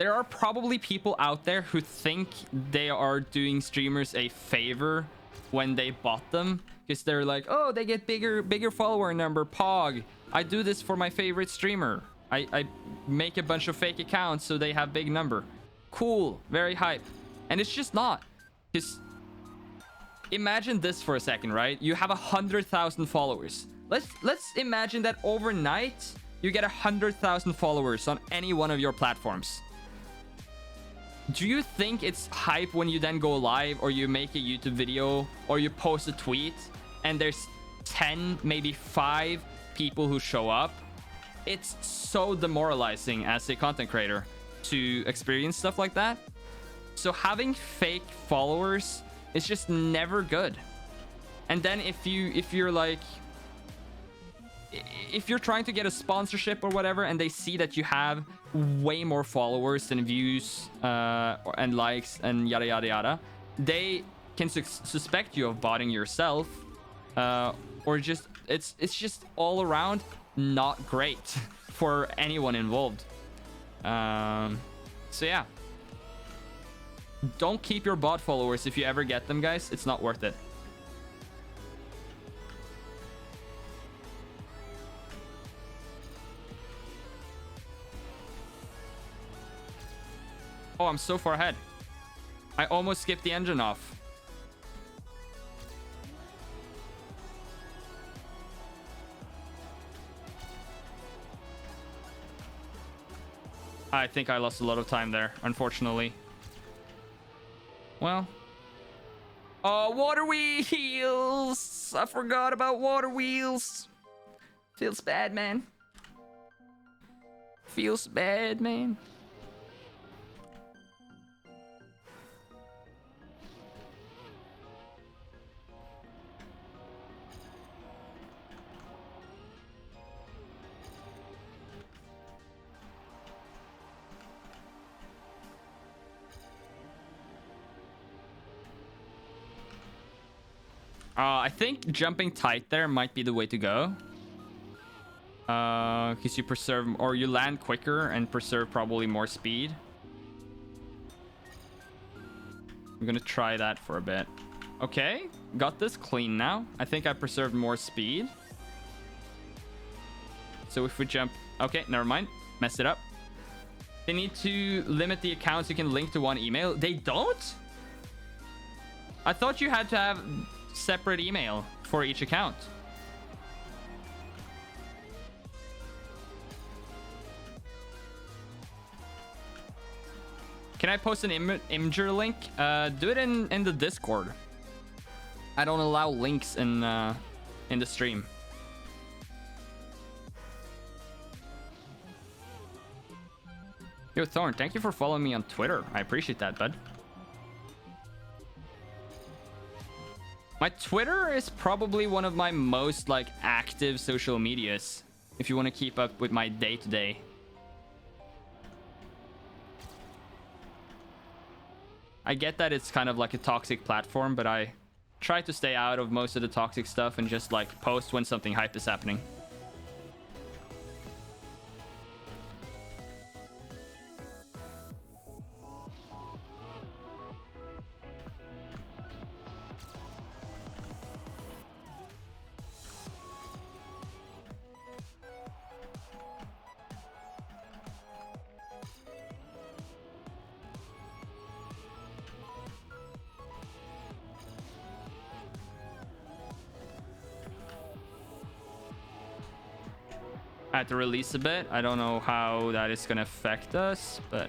are probably people out there who think they are doing streamers a favor when they bot them, because they're like, oh, they get bigger follower number, Pog. I do this for my favorite streamer. I make a bunch of fake accounts so they have big number. Cool, very hype. And it's just not. Because imagine this for a second, right? You have 100,000 followers. Let's imagine that overnight you get 100,000 followers on any one of your platforms. Do you think it's hype when you then go live, or you make a YouTube video, or you post a tweet and there's 10, maybe 5 people who show up? It's so demoralizing as a content creator to experience stuff like that. So having fake followers is just never good. And then if you're like, if you're trying to get a sponsorship or whatever, and they see that you have way more followers than views and likes and yada yada yada, they can suspect you of botting yourself, or just it's just all around not great for anyone involved. So yeah, don't keep your bot followers if you ever get them, guys. It's not worth it. Oh, I'm so far ahead. I almost skipped the engine off. I think I lost a lot of time there, unfortunately. Well, Oh, water wheels! I forgot about water wheels. Feels bad, man. Feels bad, man. I think jumping tight there might be the way to go. Because you preserve, or you land quicker and preserve probably more speed. I'm gonna try that for a bit. Okay, got this clean now. I think I preserved more speed. So if we jump... Okay, never mind. Messed it up. They need to limit the accounts you can link to one email. They don't? I thought you had to have separate email for each account. Can I post an Imgur link? Do it in the Discord. I don't allow links in the stream. Yo, Thorn, thank you for following me on Twitter. I appreciate that, bud. My Twitter is probably one of my most like active social medias, if you want to keep up with my day-to-day. I get that it's kind of like a toxic platform, but I try to stay out of most of the toxic stuff and just like post when something hype is happening. I had to release a bit. I don't know how that is gonna affect us, but...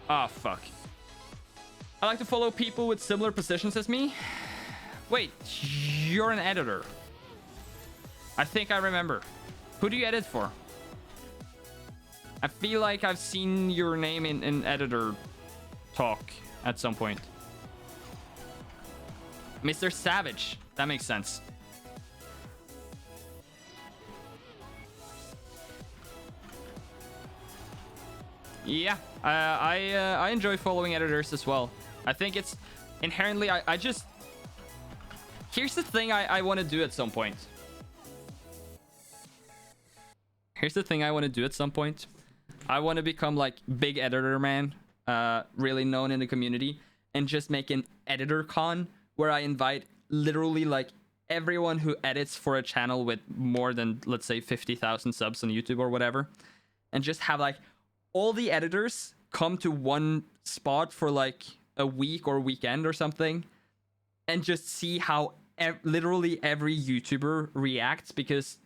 Ah, fuck. I like to follow people with similar positions as me. Wait, you're an editor. I think I remember. Who do you edit for? I feel like I've seen your name in editor talk at some point. Mr. Savage. That makes sense. Yeah, I enjoy following editors as well. I think it's inherently, I just... Here's the thing I want to do at some point. Here's the thing I want to do at some point. I want to become like big editor man, really known in the community, and just make an editor con where I invite literally like everyone who edits for a channel with more than, let's say, 50,000 subs on YouTube or whatever, and just have like all the editors come to one spot for like a week or weekend or something, and just see how literally every YouTuber reacts, because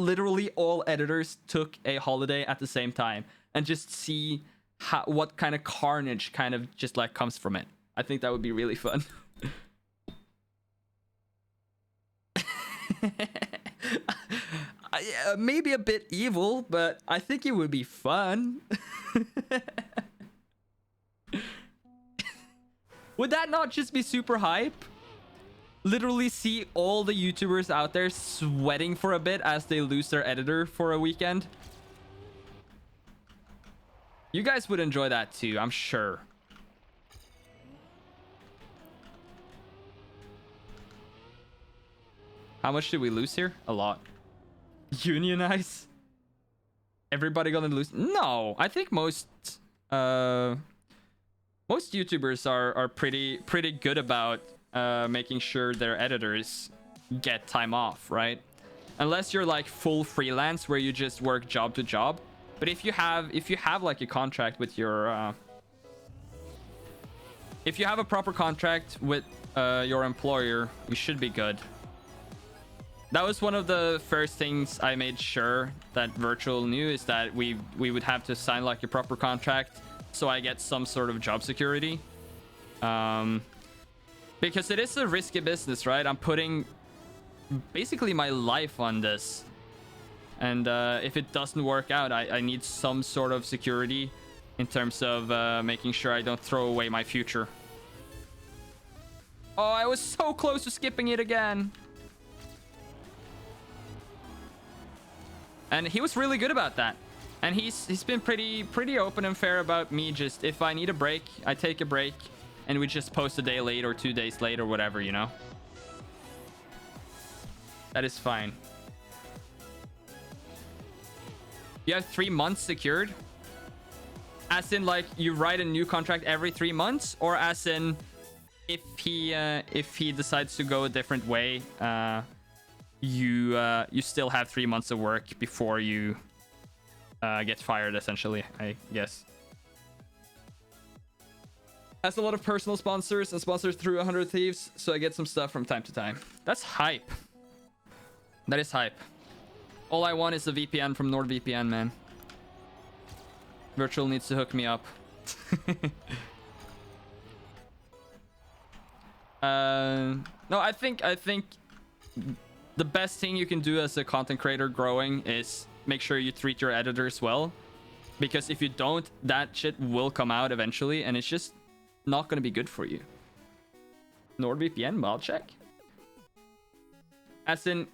literally all editors took a holiday at the same time, and just see what kind of carnage kind of just like comes from it. I think that would be really fun. Maybe a bit evil, but I think it would be fun. Would that not just be super hype? Literally see all the YouTubers out there sweating for a bit as they lose their editor for a weekend. You guys would enjoy that too, I'm sure. How much did we lose here? A lot. Unionize? Everybody gonna lose? No, I think most YouTubers are pretty good about making sure their editors get time off, right? Unless you're like full freelance where you just work job to job. But if you have like a contract with your if you have a proper contract with your employer, you should be good. That was one of the first things I made sure that Virtual knew, is that we would have to sign like a proper contract, so I get some sort of job security. Because it is a risky business, right? I'm putting basically my life on this. And if it doesn't work out, I need some sort of security in terms of making sure I don't throw away my future. Oh, I was so close to skipping it again. And he was really good about that. And he's been pretty open and fair about me. Just if I need a break, I take a break. And we just post a day late or 2 days late or whatever, you know? That is fine. You have 3 months secured? As in, like, you write a new contract every 3 months? Or as in, if he decides to go a different way, you still have 3 months of work before you get fired, essentially, I guess. Has a lot of personal sponsors and sponsors through 100 Thieves, so I get some stuff from time to time. That's hype. That is hype. All I want is a VPN from NordVPN, man. Virtual needs to hook me up. No, I think the best thing you can do as a content creator growing is make sure you treat your editors well. Because if you don't, that shit will come out eventually, and it's just not going to be good for you. NordVPN, well, check. As in,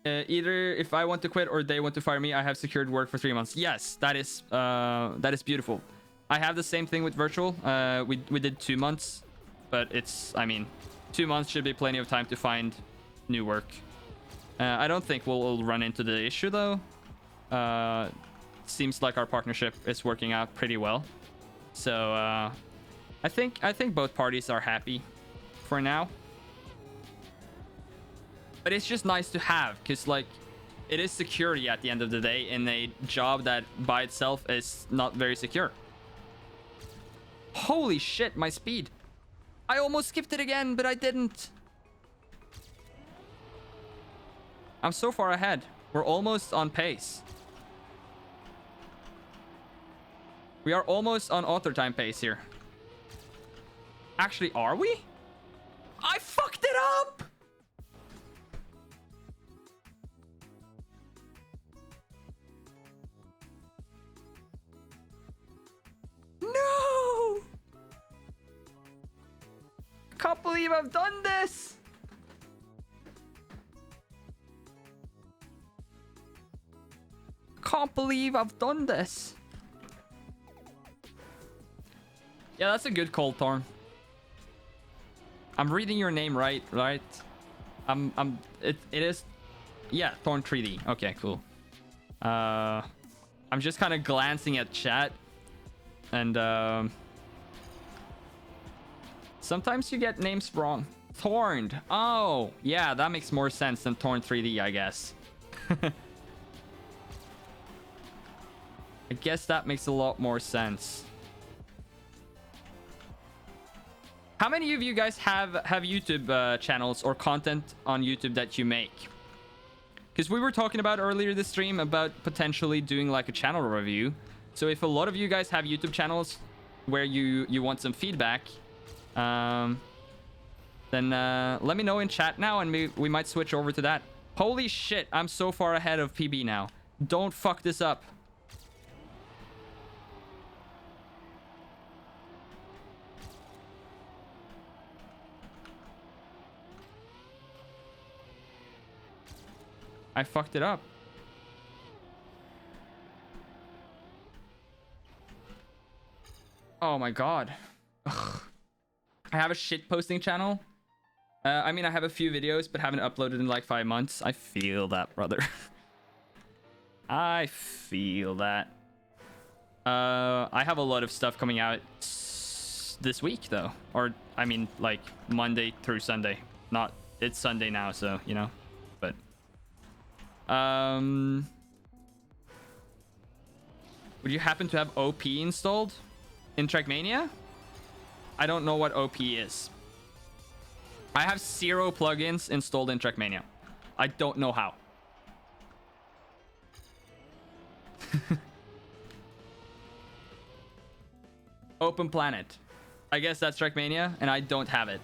either if I want to quit or they want to fire me, I have secured work for 3 months. Yes, that is beautiful. I have the same thing with Virtual. We did 2 months, but it's, I mean, 2 months should be plenty of time to find new work. I don't think we'll run into the issue though. Seems like our partnership is working out pretty well. So I think both parties are happy for now. But it's just nice to have, because like it is security at the end of the day in a job that by itself is not very secure. Holy shit, my speed. I almost skipped it again, but I didn't. I'm so far ahead. We're almost on pace. We are almost on author time pace here. Actually, are we? I fucked it up! No! Can't believe I've done this! Can't believe I've done this. Yeah, that's a good call, Thorn. I'm reading your name right? It is, yeah, Thorn 3D. Okay, cool. I'm just kind of glancing at chat, and sometimes you get names wrong. Thorned. Oh, yeah, that makes more sense than Thorn 3D, I guess. I guess that makes a lot more sense. How many of you guys have YouTube channels or content on YouTube that you make? Because we were talking about earlier this stream about potentially doing like a channel review. So if a lot of you guys have YouTube channels where you want some feedback, then let me know in chat now, and we might switch over to that. Holy shit, I'm so far ahead of PB now. Don't fuck this up. I fucked it up. Oh my god. Ugh. I have a shit posting channel. I mean, I have a few videos, but haven't uploaded in like 5 months. I feel that, brother. I feel that. I have a lot of stuff coming out this week, though. Or, I mean, like Monday through Sunday. Not, it's Sunday now, so, you know. But would you happen to have OP installed in Trackmania? I don't know what OP is. I have 0 plugins installed in Trackmania. I don't know how. Open Planet. I guess that's Trackmania, and I don't have it.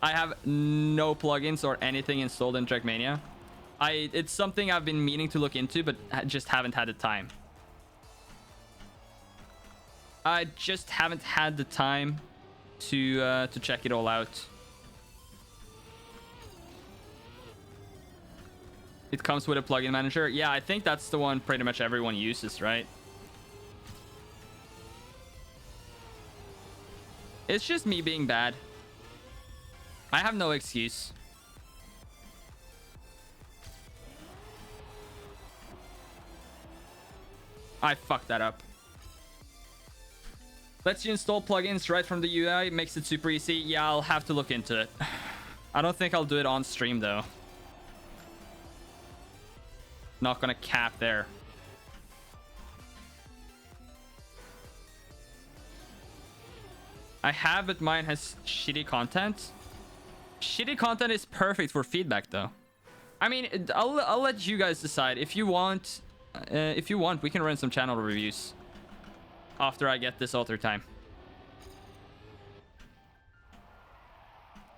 I have no plugins or anything installed in Trackmania. It's something I've been meaning to look into, but just haven't had the time. I just haven't had the time to check it all out. It comes with a plugin manager. Yeah, I think that's the one pretty much everyone uses, right? It's just me being bad. I have no excuse. I fucked that up. Lets you install plugins right from the UI. Makes it super easy. Yeah, I'll have to look into it. I don't think I'll do it on stream, though. Not gonna cap there. I have, but mine has shitty content. Shitty content is perfect for feedback, though. I mean, I'll let you guys decide. If you want, we can run some channel reviews after I get this alter time.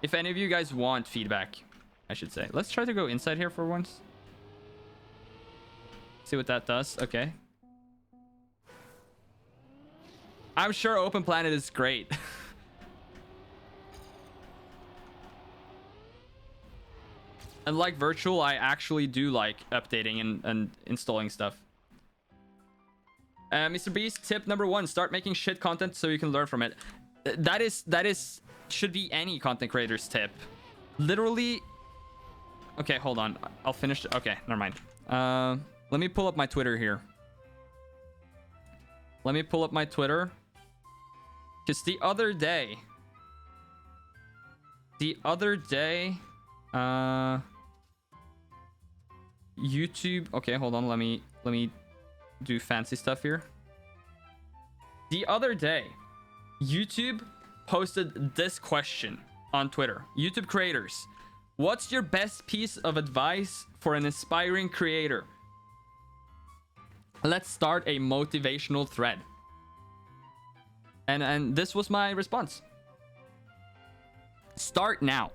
If any of you guys want feedback, I should say. Let's try to go inside here for once. See what that does. Okay. I'm sure Open Planet is great. And like Virtual, I actually do like updating and installing stuff. Mr. Beast, tip number 1, start making shit content so you can learn from it. That is should be any content creator's tip. Literally. Okay, hold on. I'll finish. Okay, never mind. Let me pull up my Twitter here. Let me pull up my Twitter. Because the other day, YouTube. Okay, hold on. Let me do fancy stuff here. The other day, YouTube posted this question on Twitter. YouTube creators, what's your best piece of advice for an aspiring creator? Let's start a motivational thread. And this was my response. Start now.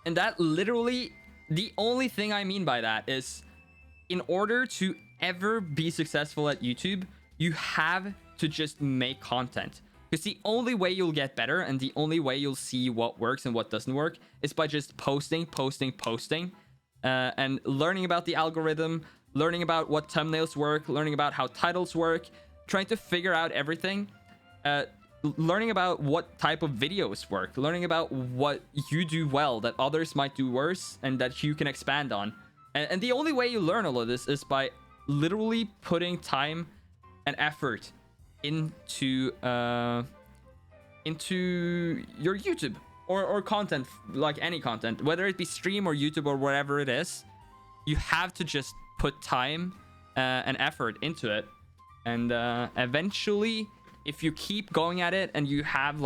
And that literally, the only thing I mean by that is, in order to ever be successful at YouTube, you have to just make content. Because the only way you'll get better and the only way you'll see what works and what doesn't work is by just posting, and learning about the algorithm, learning about what thumbnails work, learning about how titles work, trying to figure out everything, learning about what type of videos work, learning about what you do well that others might do worse and that you can expand on. And the only way you learn all of this is by literally putting time and effort into your YouTube or content, like any content, whether it be stream or YouTube or whatever it is. You have to just put time and effort into it, and eventually, if you keep going at it and you have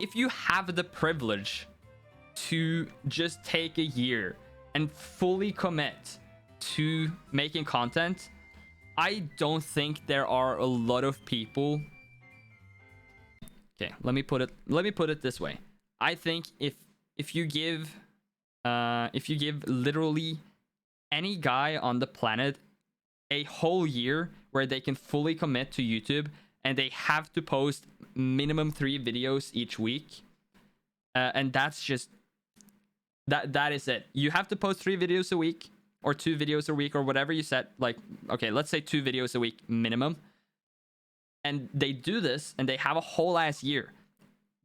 if you have the privilege to just take a year and fully commit to making content, I don't think there are a lot of people. Okay, let me put it this way. I think if you give literally any guy on the planet a whole year where they can fully commit to YouTube and they have to post minimum 3 videos each week, and that's just that is it. You have to post 3 videos a week or 2 videos a week or whatever you set. Like, okay, let's say 2 videos a week minimum, and they do this and they have a whole ass year.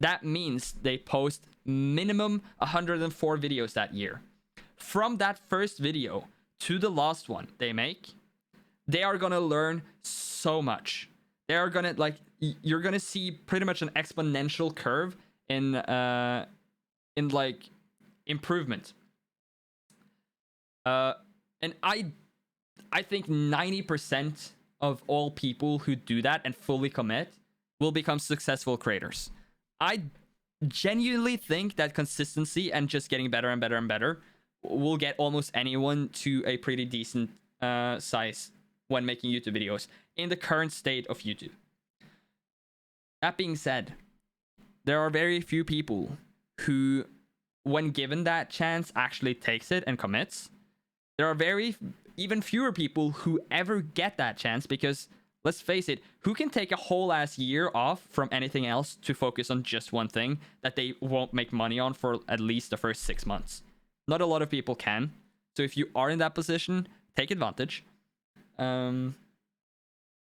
That means they post minimum 104 videos that year. From that first video to the last one they make, they are gonna learn so much. They are gonna, like, you're gonna see pretty much an exponential curve in like improvement. And I think 90% of all people who do that and fully commit will become successful creators. I genuinely think that consistency and just getting better and better and better will get almost anyone to a pretty decent size when making YouTube videos in the current state of YouTube. That being said, there are very few people who, when given that chance, actually takes it and commits. There are even fewer people who ever get that chance, because let's face it, who can take a whole ass year off from anything else to focus on just one thing that they won't make money on for at least the first 6 months? Not a lot of people can. So if you are in that position, take advantage. And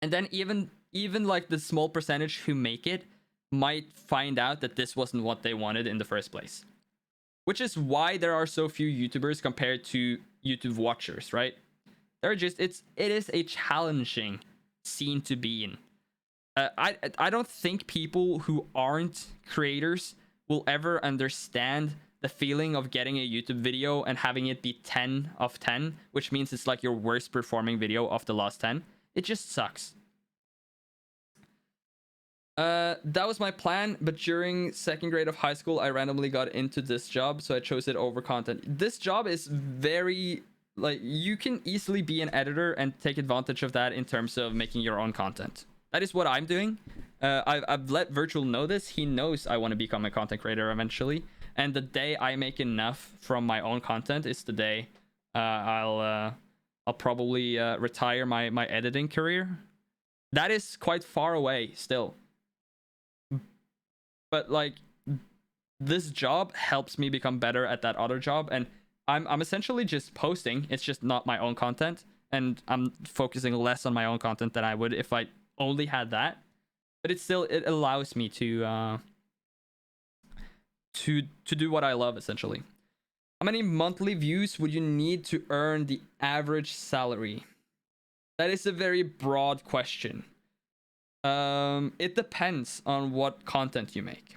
then even like the small percentage who make it might find out that this wasn't what they wanted in the first place. Which is why there are so few YouTubers compared to YouTube watchers, right? It is a challenging scene to be in. I don't think people who aren't creators will ever understand the feeling of getting a YouTube video and having it be 10 of 10, which means it's like your worst performing video of the last 10. It just sucks. That was my plan, but during 2nd grade of high school, I randomly got into this job, so I chose it over content. This job is very, like, you can easily be an editor and take advantage of that in terms of making your own content. That is what I'm doing. I've let Virtual know this. He knows I want to become a content creator eventually. And the day I make enough from my own content is the day I'll probably retire my editing career. That is quite far away still. But like, this job helps me become better at that other job, and I'm essentially just posting. It's just not my own content, and I'm focusing less on my own content than I would if I only had that. But it allows me to do what I love, essentially. How many monthly views would you need to earn the average salary? That is a very broad question. It depends on what content you make,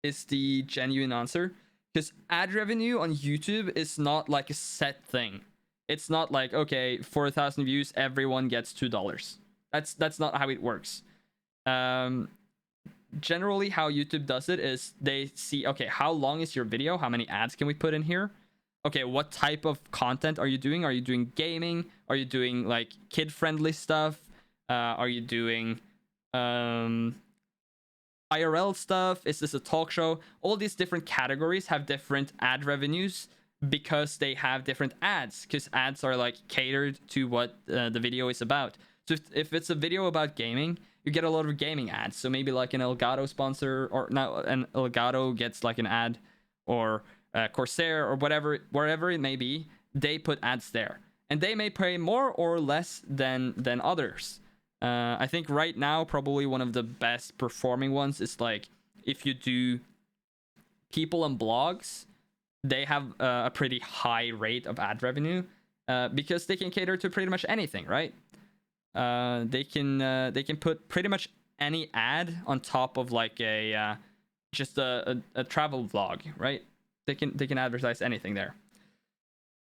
is the genuine answer. Because ad revenue on YouTube is not like a set thing. It's not like, okay, for 1,000 views, everyone gets $2. That's not how it works. Generally, how YouTube does it is they see, okay, how long is your video? How many ads can we put in here? Okay, what type of content are you doing? Are you doing gaming? Are you doing like kid-friendly stuff? Are you doing IRL stuff? Is this a talk show? All these different categories have different ad revenues because they have different ads, because ads are like catered to what the video is about. So if it's a video about gaming, you get a lot of gaming ads. So maybe like an Elgato sponsor, or not, an Elgato gets like an ad, or Corsair, or wherever it may be, they put ads there, and they may pay more or less than others. I think right now probably one of the best performing ones is like, if you do people and blogs, they have a pretty high rate of ad revenue because they can cater to pretty much anything, right? They can put pretty much any ad on top of like just a travel vlog, right? They can advertise anything there.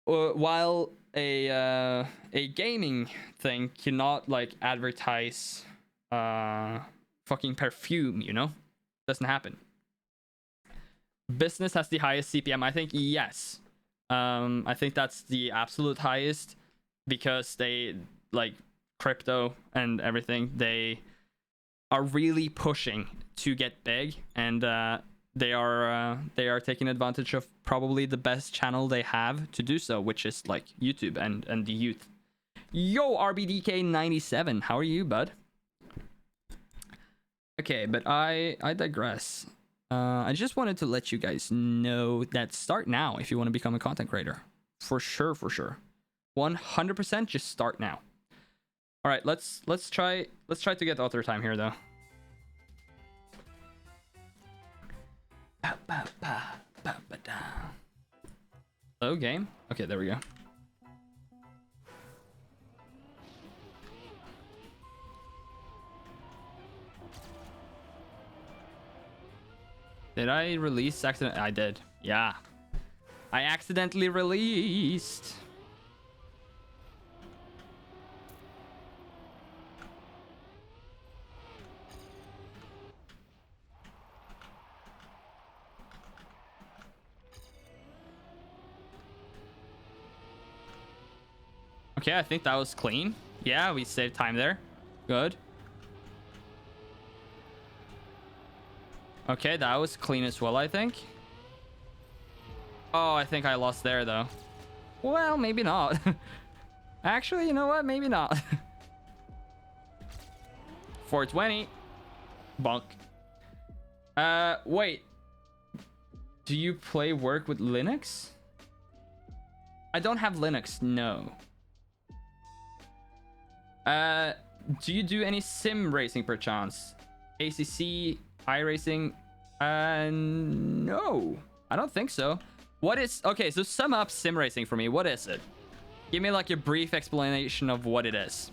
While a gaming thing cannot like advertise fucking perfume, you know? Doesn't happen. Business has the highest CPM, I think. Yes. I think that's the absolute highest, because they, like, crypto and everything, they are really pushing to get big, and they are taking advantage of probably the best channel they have to do so, which is like YouTube and the youth. Yo, RBDK97, how are you, bud? Okay, but I digress. I just wanted to let you guys know that start now if you want to become a content creator. For sure. 100% just start now. All right, let's try to get author time here though. Hello, game. Okay, there we go. Did I release accident? I did. Yeah. I accidentally released. Okay, I think that was clean. Yeah, we saved time there. Good. Okay, that was clean as well, I think. Oh, I think I lost there, though. Well, maybe not. Actually, you know what? Maybe not. 420. Bonk. Wait. Do you work with Linux? I don't have Linux, no. Do you do any sim racing per chance? ACC, iRacing? No. I don't think so. What is... Okay, so sum up sim racing for me. What is it? Give me like a brief explanation of what it is.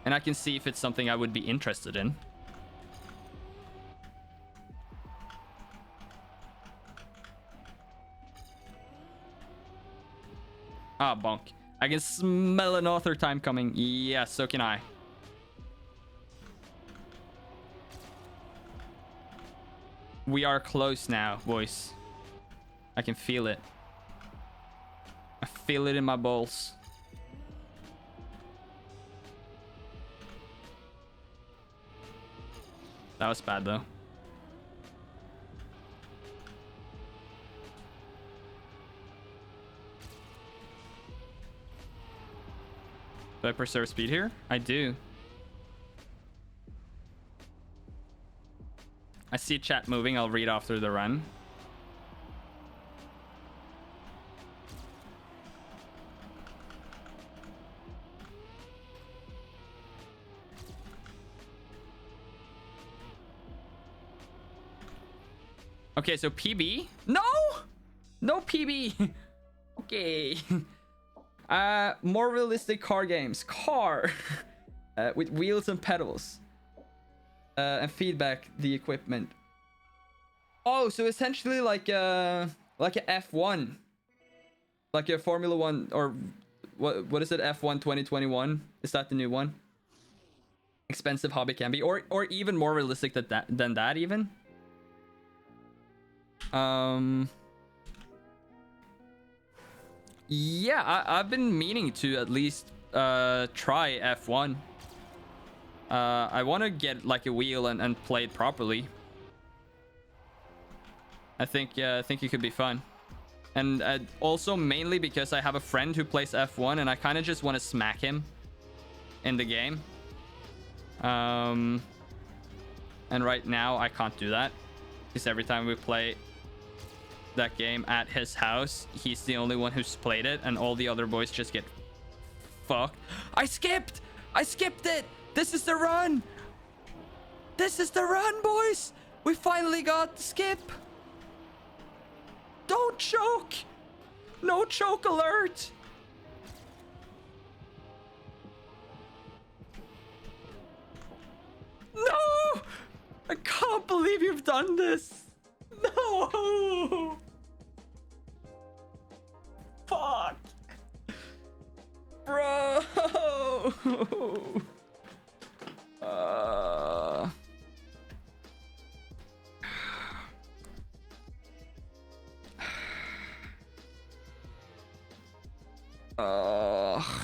And I can see if it's something I would be interested in. Ah, bonk. I can smell an author time coming. Yes, so can I. We are close now, boys. I can feel it. I feel it in my balls. That was bad, though. Do I preserve speed here? I do. I see chat moving. I'll read after the run. Okay, so PB? No! No PB! Okay. More realistic car games. Car! With wheels and pedals. And feedback the equipment. Oh, so essentially like a F1. Like a Formula 1 or what is it? F1 2021? Is that the new one? Expensive hobby can be, or even more realistic than that even. Yeah, I've been meaning to at least try F1. I want to get like a wheel and play it properly. I think it could be fun. And also mainly because I have a friend who plays F1 and I kind of just want to smack him in the game. And right now I can't do that because every time we play that game at his house, he's the only one who's played it and all the other boys just get fucked. I skipped it. This is the run. This is the run, boys. We finally got the skip. Don't choke. No choke alert. No. I can't believe you've done this. No. Fuck. Bro.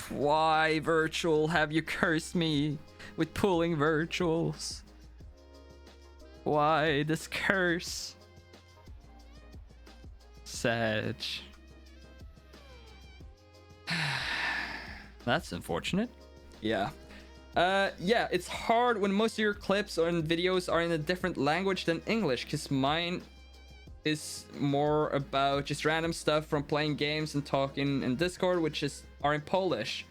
Why, Virtual, have you cursed me with pulling virtuals? Why this curse? Sedge. That's unfortunate. Yeah. Yeah, it's hard when most of your clips and videos are in a different language than English, because mine is more about just random stuff from playing games and talking in Discord, which are in Polish.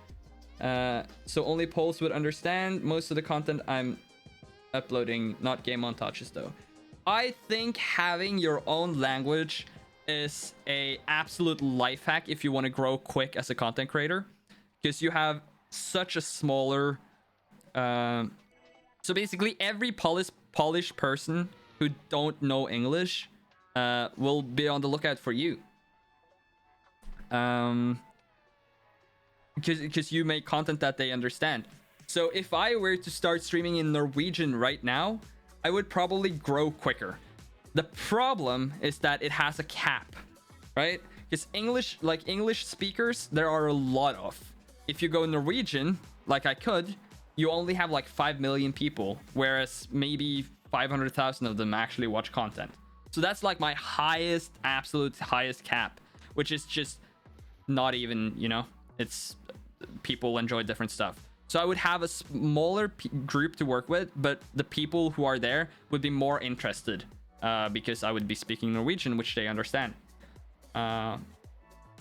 So only Poles would understand most of the content I'm uploading, not game montages though. I think having your own language is a absolute life hack if you want to grow quick as a content creator, because you have such a smaller so basically every Polish person who don't know English will be on the lookout for you, because you make content that they understand. So if I were to start streaming in Norwegian right now, I would probably grow quicker. The problem is that it has a cap, right? Because English speakers, there are a lot of. If you go Norwegian, like I could, you only have like 5 million people, whereas maybe 500,000 of them actually watch content. So that's like my highest, absolute highest cap, which is just not even, you know, it's people enjoy different stuff. So I would have a smaller group to work with, but the people who are there would be more interested because I would be speaking Norwegian, which they understand. But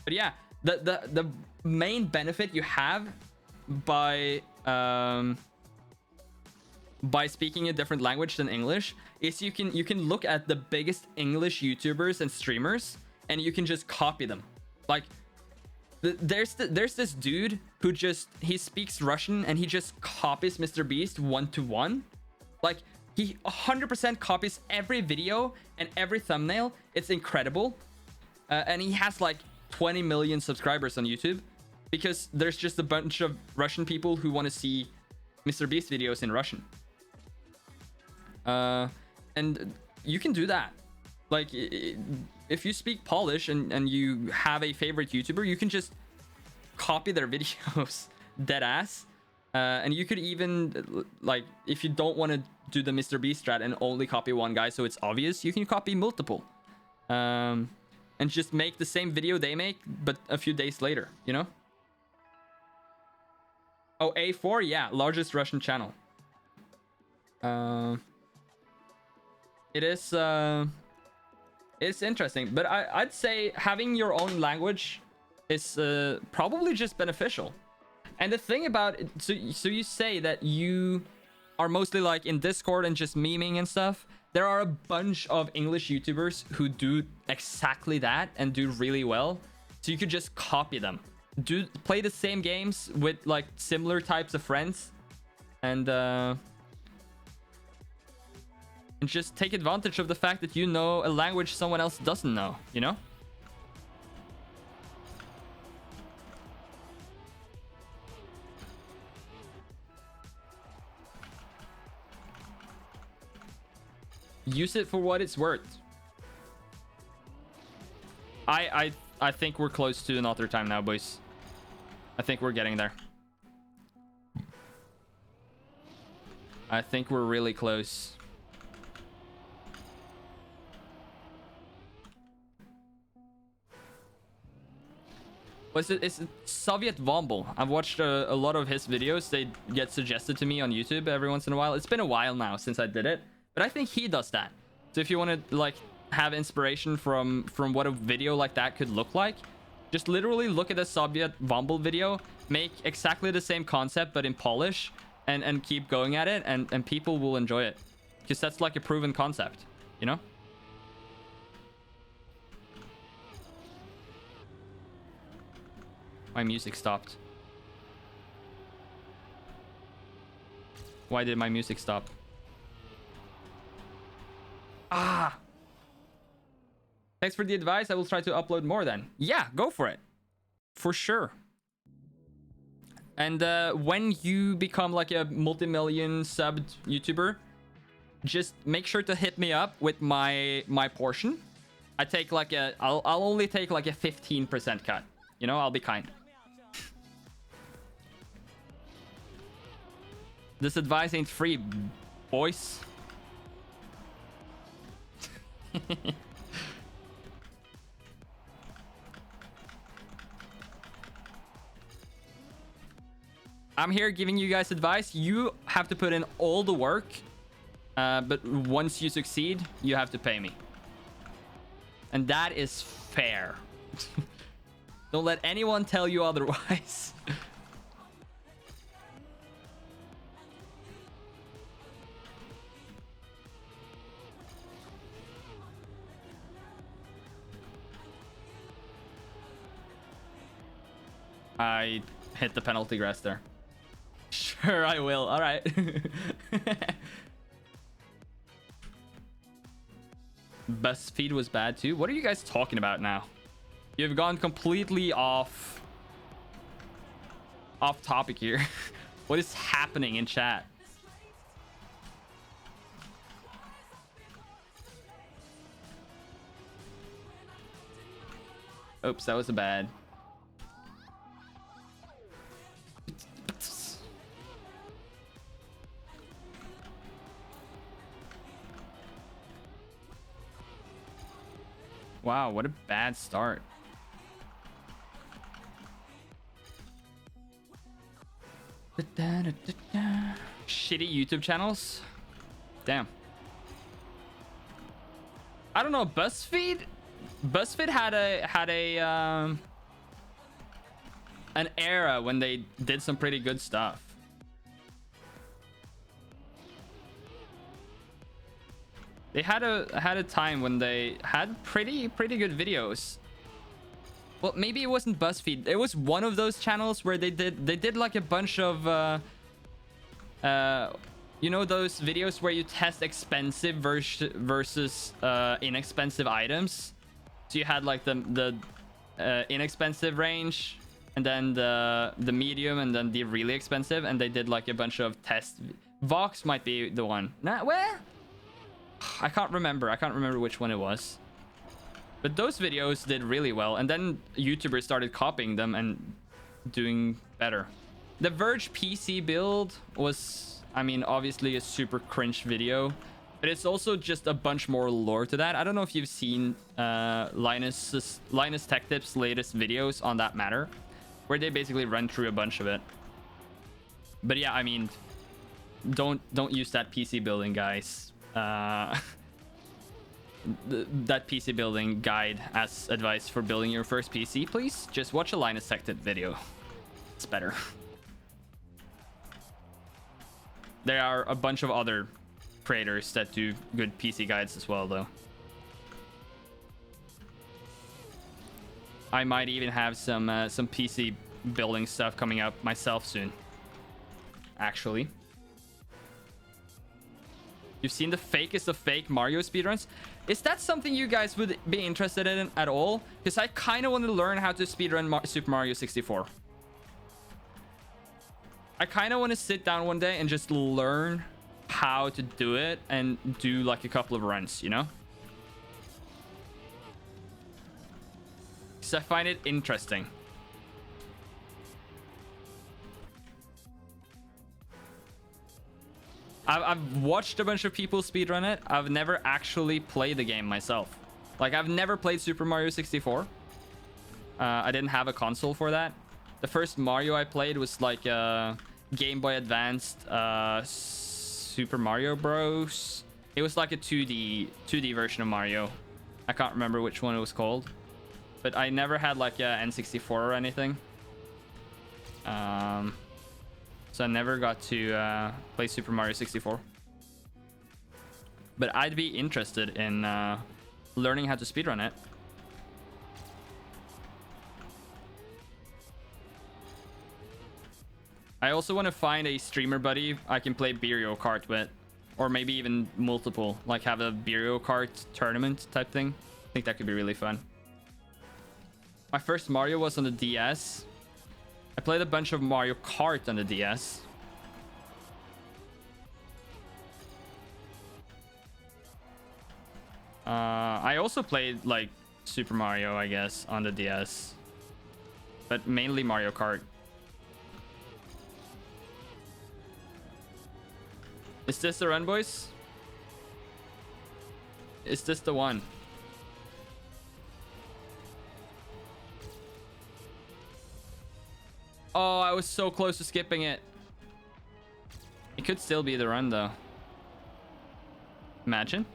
yeah, the main benefit you have by speaking a different language than English is you can look at the biggest English YouTubers and streamers and you can just copy them. Like there's this dude who he speaks Russian and he just copies Mr. Beast 1-to-1. Like he 100% copies every video and every thumbnail. It's incredible. And he has like 20 million subscribers on YouTube because there's just a bunch of Russian people who want to see Mr. Beast videos in Russian. And you can do that. Like if you speak Polish and you have a favorite YouTuber, you can just copy their videos dead ass. And you could even, like, if you don't want to do the Mr. Beast strat and only copy one guy so it's obvious, you can copy multiple. And just make the same video they make, but a few days later, you know? Oh, A4? Yeah, largest Russian channel. It's interesting, but I'd say having your own language is probably just beneficial. And the thing about it, so you say that you are mostly like in Discord and just memeing and stuff. There are a bunch of English YouTubers who do exactly that and do really well. So you could just copy them. Play the same games with like similar types of friends, and just take advantage of the fact that you know a language someone else doesn't know, you know? Use it for what it's worth. I think we're close to another time now, boys. I think we're getting there. I think we're really close. It's Soviet Vomble. I've watched a lot of his videos. They get suggested to me on YouTube every once in a while. It's been a while now since I did it, but I think he does that. So if you want to like have inspiration from what a video like that could look like, just literally look at a Soviet Vomble video, make exactly the same concept but in Polish, and keep going at it, and people will enjoy it because that's like a proven concept, you know? My music stopped. Why did my music stop? Ah! Thanks for the advice. I will try to upload more then. Yeah, go for it. For sure. And when you become like a multi-million subbed YouTuber, just make sure to hit me up with my portion. I take like I'll only take like a 15% cut. You know, I'll be kind. This advice ain't free, boys. I'm here giving you guys advice. You have to put in all the work, but once you succeed, you have to pay me. And that is fair. Don't let anyone tell you otherwise. I hit the penalty grass there. Sure, I will. All right. BuzzFeed was bad too. What are you guys talking about now? You've gone completely off topic here. What is happening in chat? Oops, that was a bad. Wow, what a bad start. Shitty YouTube channels. Damn. I don't know. BuzzFeed had an era when they did some pretty good stuff. They had a time when they had pretty good videos. Well, maybe it wasn't BuzzFeed. It was one of those channels where they did like a bunch of you know, those videos where you test expensive versus inexpensive items. So you had like the inexpensive range, and then the medium, and then the really expensive, and they did like a bunch of tests. Vox might be the one. Nah, where? I can't remember which one it was. But those videos did really well, and then YouTubers started copying them and doing better. The Verge PC build was, I mean, obviously a super cringe video, but it's also just a bunch more lore to that. I don't know if you've seen Linus Tech Tips' latest videos on that matter, where they basically run through a bunch of it. But yeah, I mean, don't use that PC building, guys. That PC building guide as advice for building your first PC, please. Just watch a Linus Tech Tip video. It's better. There are a bunch of other creators that do good PC guides as well, though. I might even have some PC building stuff coming up myself soon, actually. You've seen the fakest of fake Mario speedruns. Is that something you guys would be interested in at all? Because I kind of want to learn how to speedrun Super Mario 64. I kind of want to sit down one day and just learn how to do it and do like a couple of runs, you know? Because I find it interesting. I've watched a bunch of people speedrun it. I've never actually played the game myself. Like, I've never played Super Mario 64. I didn't have a console for that. The first Mario I played was like a Game Boy Advanced Super Mario Bros. It was like a 2D version of Mario. I can't remember which one it was called. But I never had like a N64 or anything. So I never got to play Super Mario 64. But I'd be interested in learning how to speedrun it. I also want to find a streamer buddy I can play Mario Kart with. Or maybe even multiple. Like have a Mario Kart tournament type thing. I think that could be really fun. My first Mario was on the DS. I played a bunch of Mario Kart on the DS. I also played like Super Mario, I guess, on the DS. But mainly Mario Kart. Is this the run, boys? Is this the one? Oh, I was so close to skipping it. It could still be the run, though. Imagine.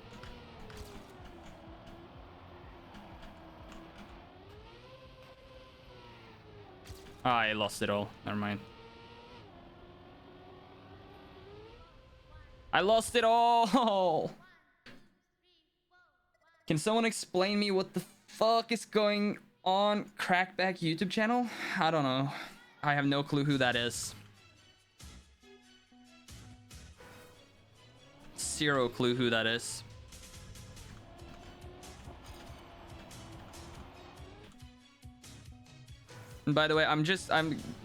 Ah, I lost it all. Never mind. I lost it all! Can someone explain me what the fuck is going on Crackback YouTube channel? I don't know. I have no clue who that is. Zero clue who that is. And by the way, I'm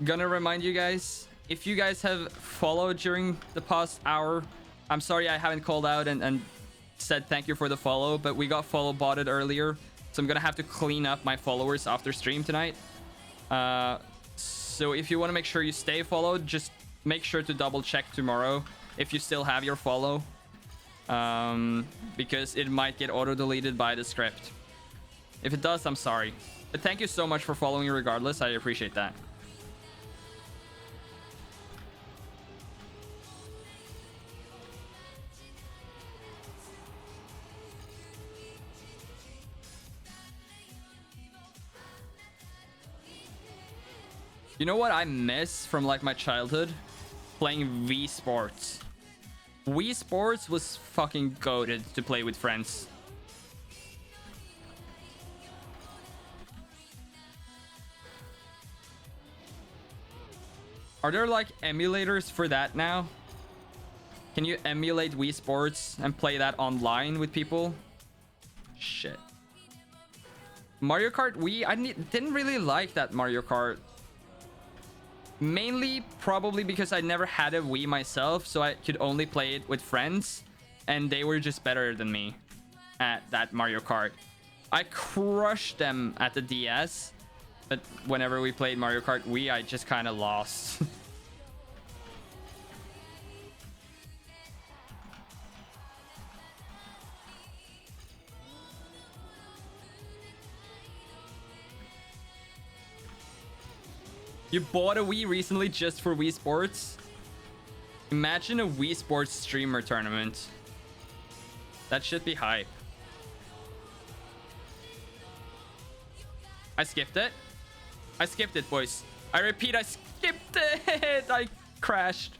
gonna remind you guys, if you guys have followed during the past hour, I'm sorry I haven't called out and said thank you for the follow, but we got follow botted earlier, so I'm gonna have to clean up my followers after stream tonight. So if you want to make sure you stay followed, just make sure to double check tomorrow if you still have your follow, because it might get auto deleted by the script If it does, I'm sorry. But thank you so much for following regardless. I appreciate that. You know what I miss from like my childhood? Playing Wii Sports. Wii Sports was fucking goated to play with friends. Are there like emulators for that now? Can you emulate Wii Sports and play that online with people? Shit. Mario Kart Wii? Didn't really like that Mario Kart. Mainly probably because I never had a Wii myself, so I could only play it with friends, and they were just better than me at that Mario Kart. I crushed them at the DS, but whenever we played Mario Kart Wii, I just kind of lost. You bought a Wii recently just for Wii Sports? Imagine a Wii Sports streamer tournament. That should be hype. I skipped it. I skipped it, boys. I repeat, I skipped it. I crashed.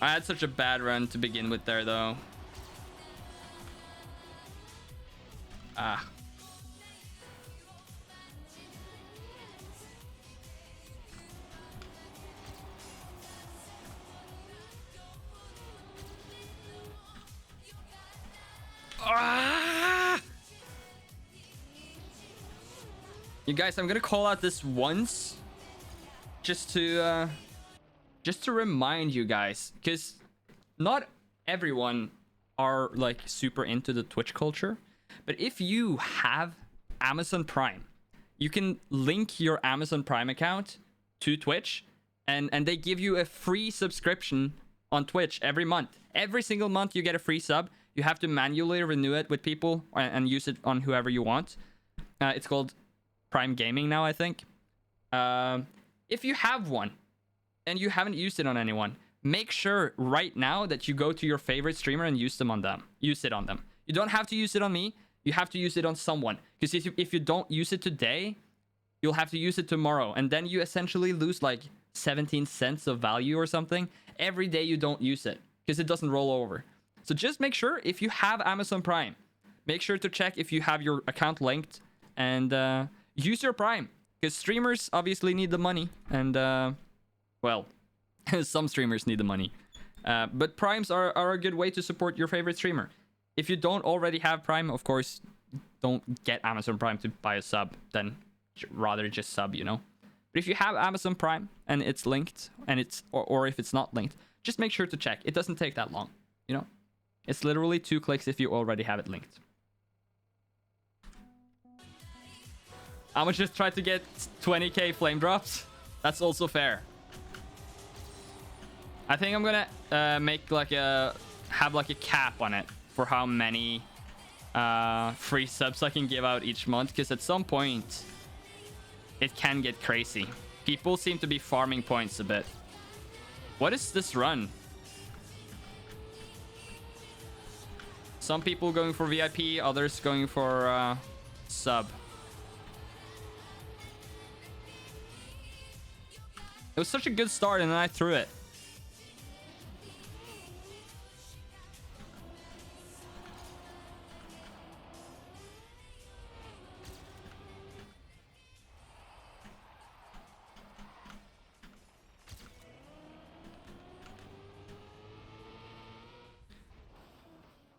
I had such a bad run to begin with there, though. Ah. Ah! You guys, I'm gonna call out this once just to remind you guys, because not everyone are like super into the Twitch culture, but if you have Amazon Prime, you can link your Amazon Prime account to Twitch, and they give you a free subscription on Twitch every month. Every single month you get a free sub. You have to manually renew it with people and use it on whoever you want. It's called Prime Gaming now, I think. If you have one and you haven't used it on anyone, make sure right now that you go to your favorite streamer and use it on them. You don't have to use it on me. You have to use it on someone. Because if you don't use it today, you'll have to use it tomorrow. And then you essentially lose like 17 cents of value or something every day you don't use it, because it doesn't roll over. So just make sure, if you have Amazon Prime, make sure to check if you have your account linked, and use your Prime, because streamers obviously need the money, and well, some streamers need the money, but Primes are a good way to support your favorite streamer. If you don't already have Prime, of course, don't get Amazon Prime to buy a sub, then rather just sub, you know. But if you have Amazon Prime and it's linked, and or if it's not linked, just make sure to check. It doesn't take that long, you know. It's literally 2 clicks if you already have it linked. I'm gonna just try to get 20k flame drops. That's also fair. I think I'm gonna make like have like a cap on it for how many free subs I can give out each month, because at some point it can get crazy. People seem to be farming points a bit. What is this run? Some people going for VIP, others going for sub. It was such a good start, and then I threw it.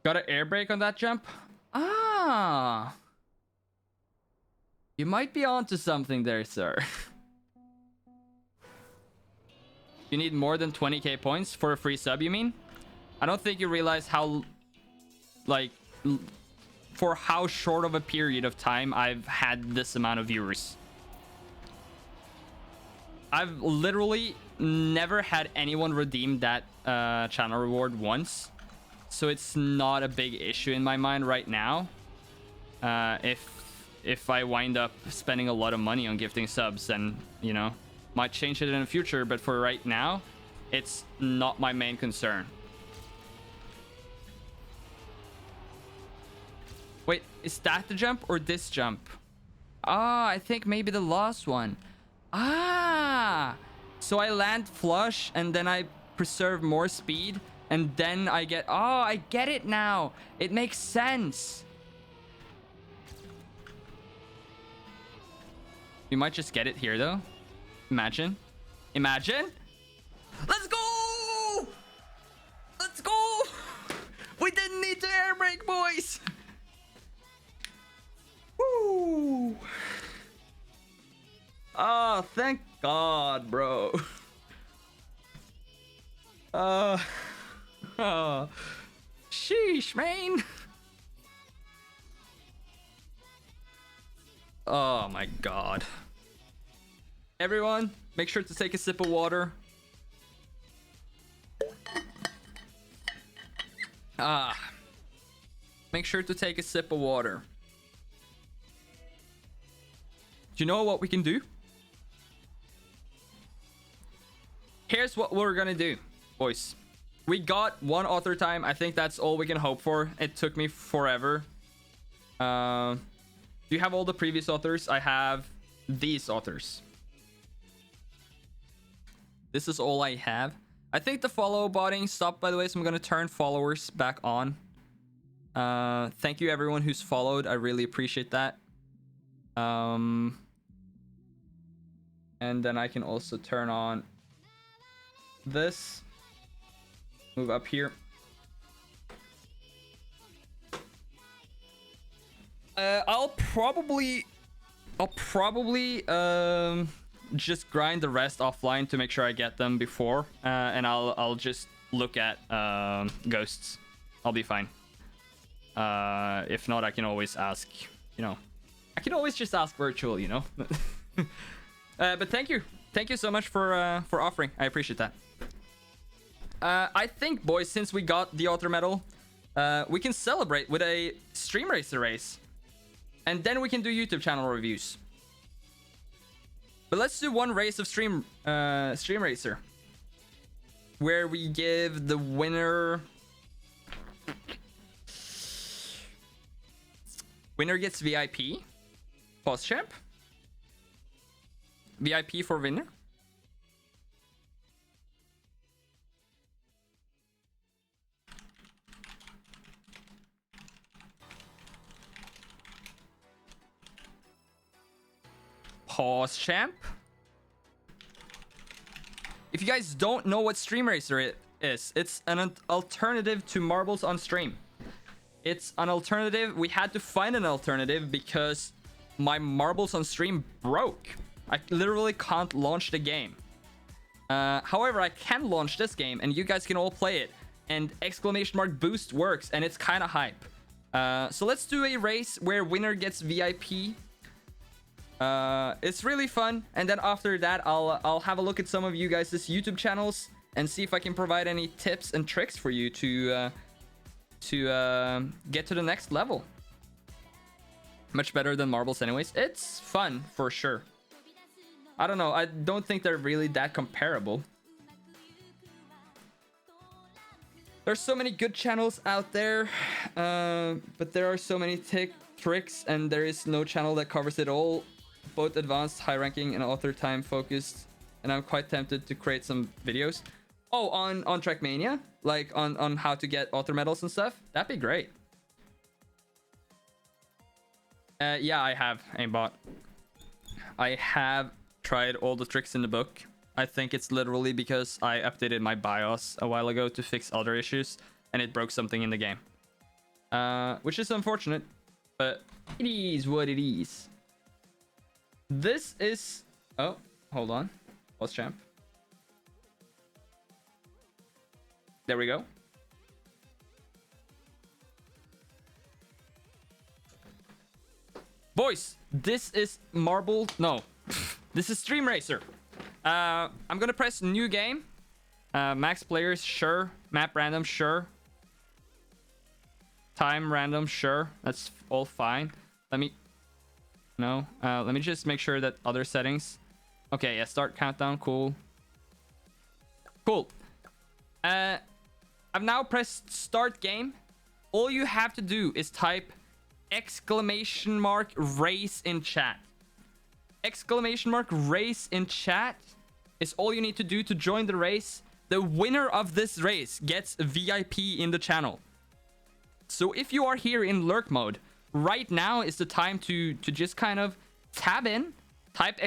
Got an air brake on that jump? Ah. You might be onto something there, sir. You need more than 20k points for a free sub, you mean? I don't think you realize how, like, for how short of a period of time I've had this amount of viewers. I've literally never had anyone redeem that channel reward once. so it's not a big issue in my mind right now. If I wind up spending a lot of money on gifting subs, then, you know, might change it in the future, but for right now, it's not my main concern. Wait, is that the jump or this jump? Ah, I think maybe the last one. Ah, so I land flush and then I preserve more speed and then I get... Oh, I get it now. It makes sense. We might just get it here though. Imagine. Imagine. Let's go! Let's go! We didn't need to air brake, boys! Woo! Oh, thank God, bro. Sheesh, man. Oh my God. Everyone, make sure to take a sip of water. Make sure to take a sip of water. Do you know what we can do? Here's what we're gonna do, boys. We got 1 author time. I think that's all we can hope for. It took me forever. Do you have all the previous authors? I have these authors. This is all I have. I think the follow botting stopped, by the way, so I'm gonna turn followers back on. Thank you everyone who's followed. I really appreciate that. And then I can also turn on this. Move up here. I'll probably just grind the rest offline to make sure I get them before, and I'll just look at ghosts. I'll be fine. If not, I can always ask, you know, I can always just ask virtual, you know. But thank you so much for offering. I appreciate that. I think, boys, since we got the author medal, we can celebrate with a Stream Racer race, and then we can do YouTube channel reviews. But let's do one race of Stream Racer, where we give the winner. Winner gets VIP. Pause champ. VIP for winner. Pause champ. If you guys don't know what Stream Racer is, it's an alternative to Marbles on Stream. It's an alternative. We had to find an alternative because my Marbles on Stream broke. I literally can't launch the game. However, I can launch this game and you guys can all play it. And exclamation mark boost works and it's kind of hype. So let's do a race where winner gets VIP. It's really fun, and then after that I'll have a look at some of you guys' YouTube channels and see if I can provide any tips and tricks for you to get to the next level. Much better than Marbles anyways. It's fun for sure. I don't know, I don't think they're really that comparable. There's so many good channels out there, but there are so many tricks, and there is no channel that covers it all. Both advanced, high ranking, and author time focused, and I'm quite tempted to create some videos. Oh, on Trackmania, like on how to get author medals and stuff. That'd be great. Yeah, I have aimbot. I have tried all the tricks in the book. I think it's literally because I updated my BIOS a while ago to fix other issues, and it broke something in the game, which is unfortunate, but it is what it is. This is... Oh, hold on. Pause champ. There we go. Boys, this is Marble... No. This is Stream Racer. I'm gonna press new game. Max players, sure. Map random, sure. time random, sure, that's all fine. Let me let me just make sure that other settings. Okay, yeah, start countdown. Cool. I've now pressed start game. All you have to do is type !race in chat. !race in chat is all you need to do to join the race. The winner of this race gets VIP in the channel. So if you are here in lurk mode, right now is the time to just kind of tab in, type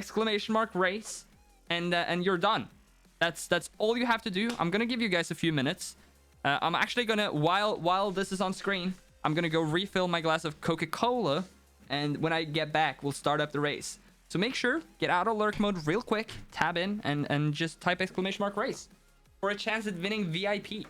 !race, and you're done. That's all you have to do. I'm gonna give you guys a few minutes. I'm actually gonna, while this is on screen, I'm gonna go refill my glass of Coca-Cola, and when I get back, we'll start up the race. So make sure, get out of lurk mode real quick, tab in, and just type !race for a chance at winning VIP.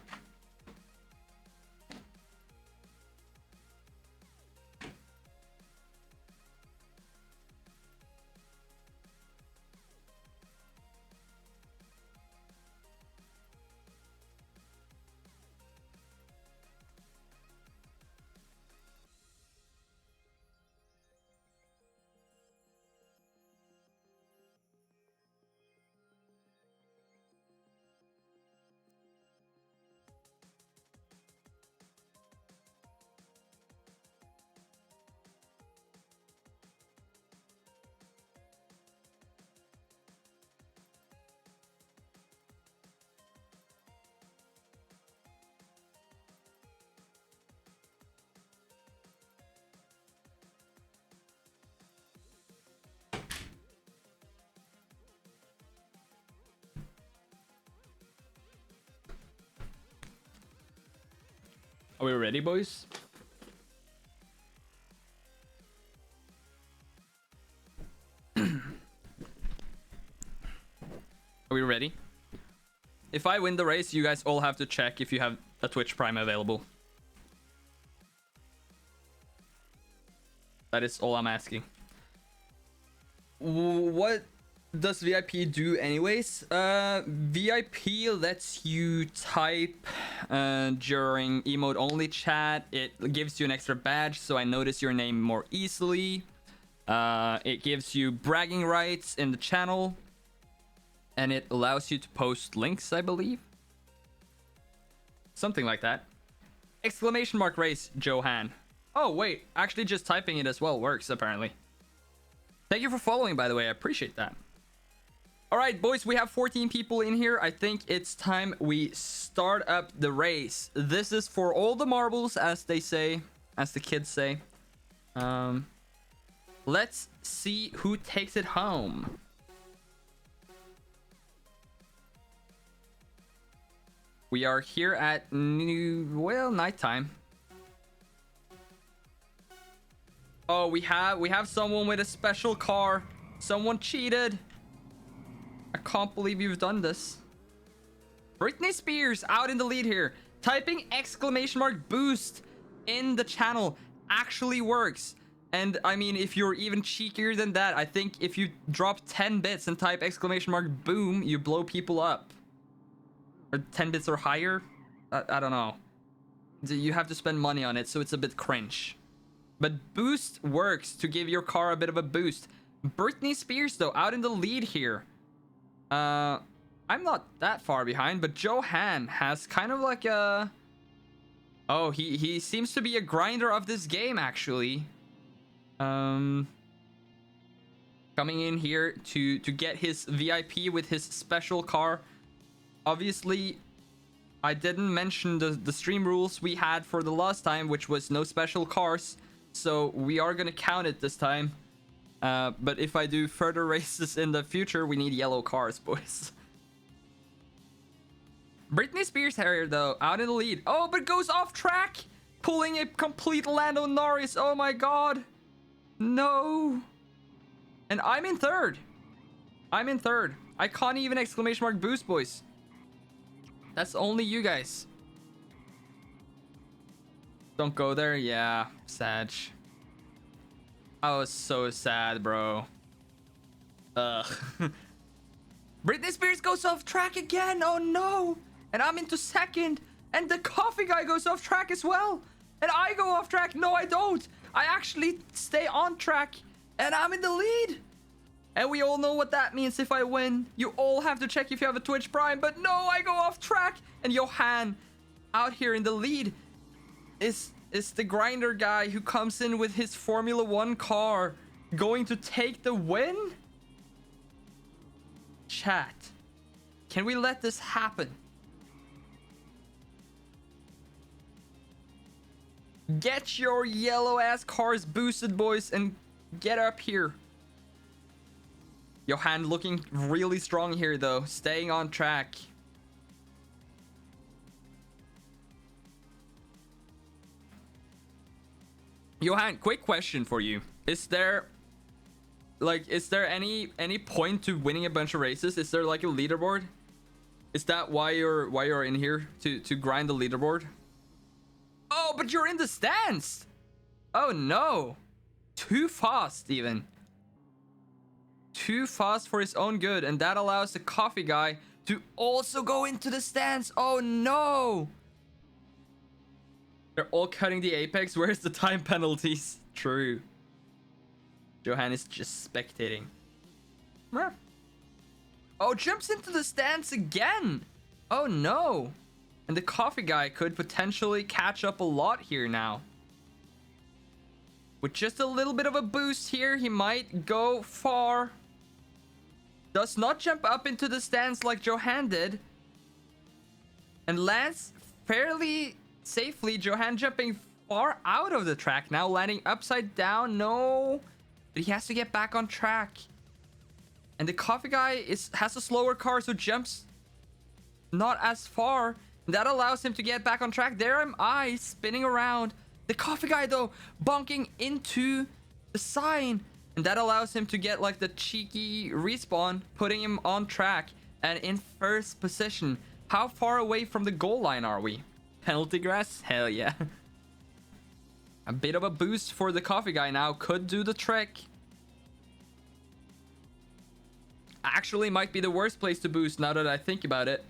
Are we ready, boys? Are we ready? If I win the race, you guys all have to check if you have a Twitch Prime available. That is all I'm asking. What does VIP do anyways? VIP lets you type during emote only chat. It gives you an extra badge so I notice your name more easily. It gives you bragging rights in the channel, and it allows you to post links, I believe, something like that. !race, Johan. Oh wait, actually just typing it as well works apparently. Thank you for following, by the way, I appreciate that. All right, boys, we have 14 people in here. I think it's time we start up the race. This is for all the marbles, as they say, as the kids say. Let's see who takes it home. We are here at nighttime. Oh, we have someone with a special car. Someone cheated. I can't believe you've done this. Britney Spears out in the lead here. Typing !boost in the channel actually works. And I mean, if you're even cheekier than that, I think if you drop 10 bits and type !boom, you blow people up. Or 10 bits or higher? I don't know. You have to spend money on it, so it's a bit cringe. But boost works to give your car a bit of a boost. Britney Spears, though, out in the lead here. I'm not that far behind, but Johan has kind of like a... Oh, he seems to be a grinder of this game, actually. Coming in here to get his VIP with his special car. Obviously, I didn't mention the stream rules we had for the last time, which was no special cars. So we are gonna count it this time. But if I do further races in the future, we need yellow cars, boys. Britney Spears here, though, out in the lead. Oh, but goes off track, pulling a complete Lando Norris. Oh my god. No. And I'm in third. I can't even !boost, boys. That's only you guys. Don't go there. Yeah, sad. I was so sad, bro. Ugh. Britney Spears goes off track again. Oh no. And I'm into second. And the coffee guy goes off track as well. And I go off track. No, I don't. I actually stay on track. And I'm in the lead. And we all know what that means if I win. You all have to check if you have a Twitch Prime. But no, I go off track. And Johan out here in the lead is the grinder guy who comes in with his Formula 1 car going to take the win? Chat. Can we let this happen? Get your yellow ass cars boosted, boys, and get up here. Johan looking really strong here, though. Staying on track. Johan, quick question for you. Is there any point to winning a bunch of races? Is there like a leaderboard? Is that why you're in here to grind the leaderboard? Oh, but you're in the stands. Oh no. Too fast even. Too fast for his own good, and that allows the coffee guy to also go into the stands. Oh no. They're all cutting the apex. Where's the time penalties? True. Johan is just spectating. Oh, jumps into the stands again. Oh no. And the coffee guy could potentially catch up a lot here now. With just a little bit of a boost here, he might go far. Does not jump up into the stands like Johan did. And lands fairly safely. Johan jumping far out of the track now, landing upside down. No. But he has to get back on track. And the coffee guy has a slower car, so jumps not as far. That allows him to get back on track. There am I spinning around. The coffee guy, though, bonking into the sign. And that allows him to get like the cheeky respawn, putting him on track and in first position. How far away from the goal line are we? Penalty grass? Hell yeah. A bit of a boost for the coffee guy now. Could do the trick. Actually might be the worst place to boost now that I think about it.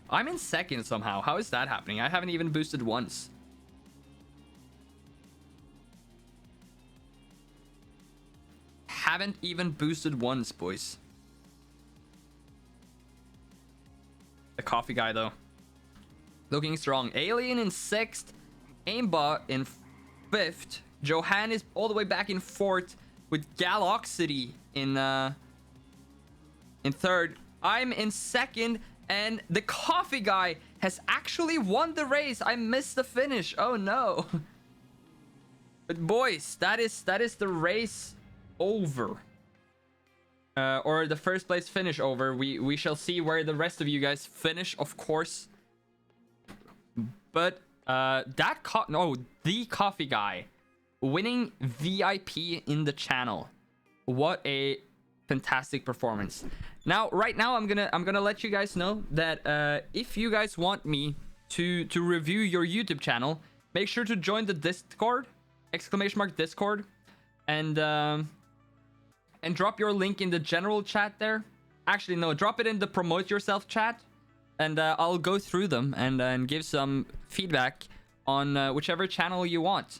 I'm in second somehow. How is that happening? I haven't even boosted once. Haven't even boosted once, boys. The coffee guy, though. Looking strong. Alien in 6th. Aimbot in 5th. Johan is all the way back in 4th. With Galoxity in 3rd. I'm in 2nd. And the coffee guy has actually won the race. I missed the finish. Oh no. But boys, that is the race over. Or the first place finish over. We shall see where the rest of you guys finish, of course. But the coffee guy winning VIP in the channel. What a fantastic performance. Now, right now, I'm gonna let you guys know that if you guys want me to review your YouTube channel, make sure to join the Discord, !Discord, and drop your link in the general chat there. Actually, no, drop it in the promote yourself chat, and I'll go through them and give some feedback on whichever channel you want.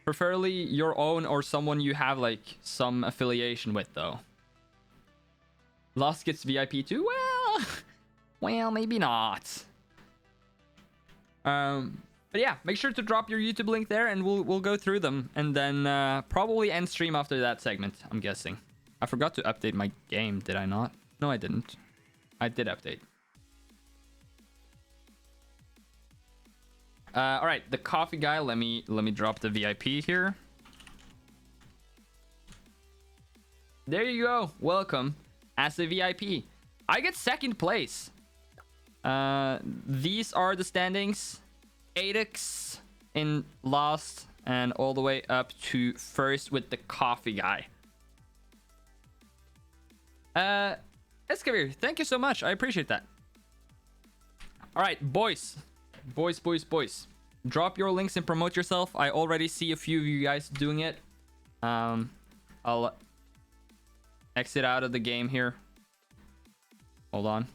Preferably your own or someone you have like some affiliation with, though. Lost gets VIP too? Well, maybe not. But yeah, make sure to drop your YouTube link there, and we'll go through them, and then probably end stream after that segment. I'm guessing. I forgot to update my game, did I not? No, I didn't. I did update. All right, the coffee guy. Let me drop the VIP here. There you go. Welcome as a VIP. I get 2nd place. These are the standings. Adix in last and all the way up to 1st with the coffee guy. Eskavir, thank you so much. I appreciate that. All right, boys. Boys. Drop your links and promote yourself. I already see a few of you guys doing it. I'll exit out of the game here. Hold on.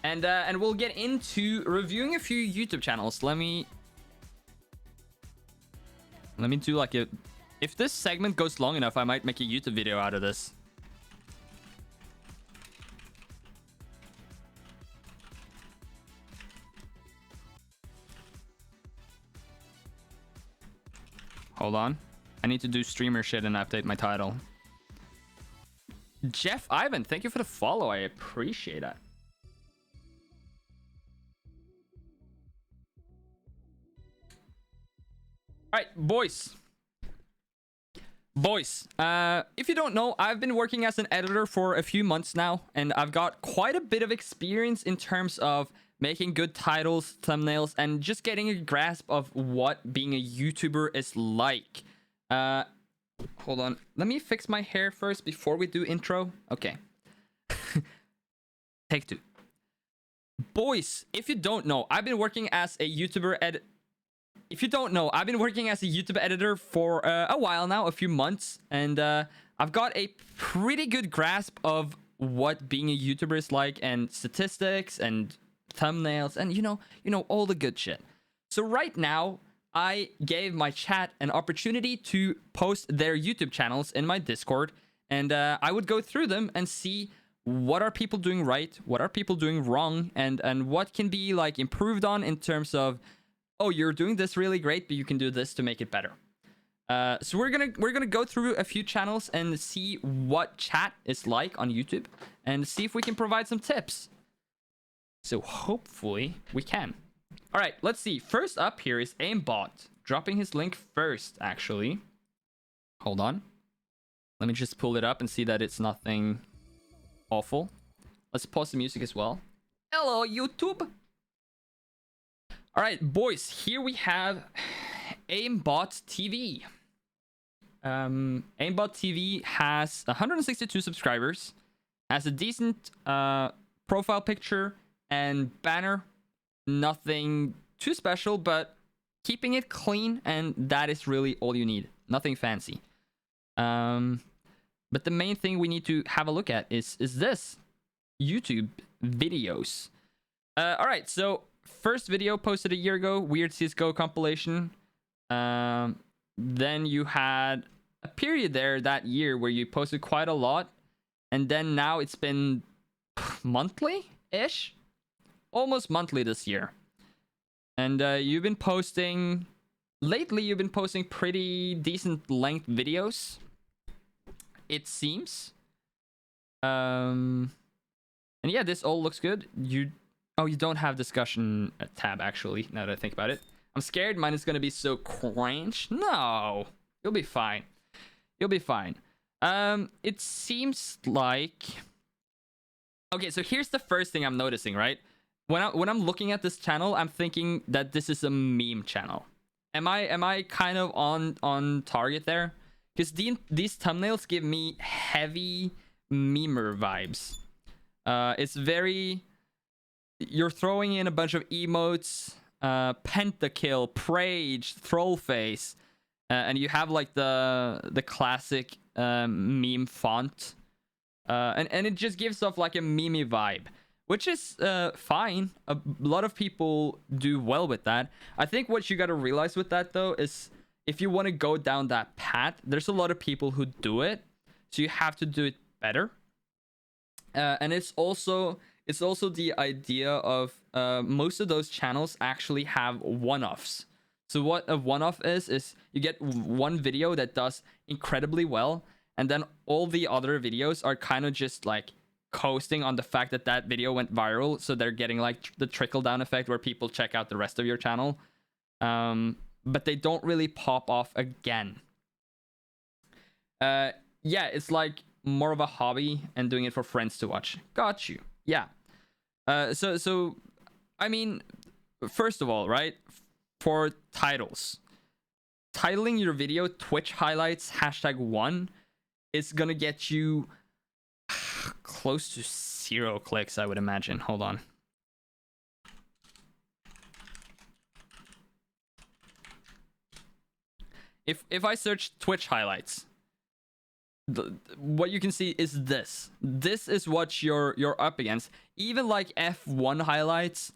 And we'll get into reviewing a few YouTube channels. Let me do like a... If this segment goes long enough, I might make a YouTube video out of this. Hold on. I need to do streamer shit and update my title. Jeff Ivan, thank you for the follow. I appreciate that. All right, boys. If you don't know, I've been working as an editor for a few months now, and I've got quite a bit of experience in terms of making good titles, thumbnails, and just getting a grasp of what being a YouTuber is like. Hold on. Let me fix my hair first before we do intro. Okay. Take two. Boys, if you don't know, I've been working as a YouTuber I've been working as a YouTube editor for a while now, a few months, and I've got a pretty good grasp of what being a YouTuber is like, and statistics and thumbnails and you know all the good shit. So right now I gave my chat an opportunity to post their YouTube channels in my Discord, and I would go through them and see what are people doing right, what are people doing wrong, and what can be like improved on in terms of, oh, you're doing this really great, but you can do this to make it better. So we're gonna go through a few channels and see what chat is like on YouTube and see if we can provide some tips. So hopefully we can. All right, let's see. First up here is Aimbot, dropping his link first, actually. Hold on. Let me just pull it up and see that it's nothing awful. Let's pause the music as well. Hello, YouTube. All right, boys, here we have Aimbot TV. Aimbot TV has 162 subscribers, has a decent profile picture and banner. Nothing too special, but keeping it clean, and that is really all you need. Nothing fancy. But the main thing we need to have a look at is this YouTube videos. All right, so first video posted a year ago, weird CS:GO compilation. Then you had a period there that year where you posted quite a lot, and then now it's been monthly-ish, almost monthly this year. And you've been posting lately. You've been posting pretty decent length videos, it seems. And yeah, this all looks good. You don't have discussion tab, actually, now that I think about it. I'm scared mine is gonna be so cringe. No, you'll be fine. You'll be fine. It seems like... Okay, so here's the first thing I'm noticing, right? When I'm looking at this channel, I'm thinking that this is a meme channel. Am I kind of on target there? Because these thumbnails give me heavy memer vibes. It's very... You're throwing in a bunch of emotes, pentakill, prage, troll face, and you have like the classic meme font, and it just gives off like a meme vibe, which is fine. A lot of people do well with that. I think what you got to realize with that though is if you want to go down that path, there's a lot of people who do it, so you have to do it better. And it's also the idea of most of those channels actually have one-offs. So what a one-off is you get one video that does incredibly well, and then all the other videos are kind of just like coasting on the fact that that video went viral, so they're getting like the trickle-down effect where people check out the rest of your channel, but they don't really pop off again. Yeah, it's like more of a hobby and doing it for friends to watch. Got you. Yeah. So I mean, first of all, right, for titles, titling your video Twitch highlights #1 is gonna get you close to 0 clicks, I would imagine. Hold on. If I search Twitch highlights, what you can see is this. This is what you're up against. Even like F1 highlights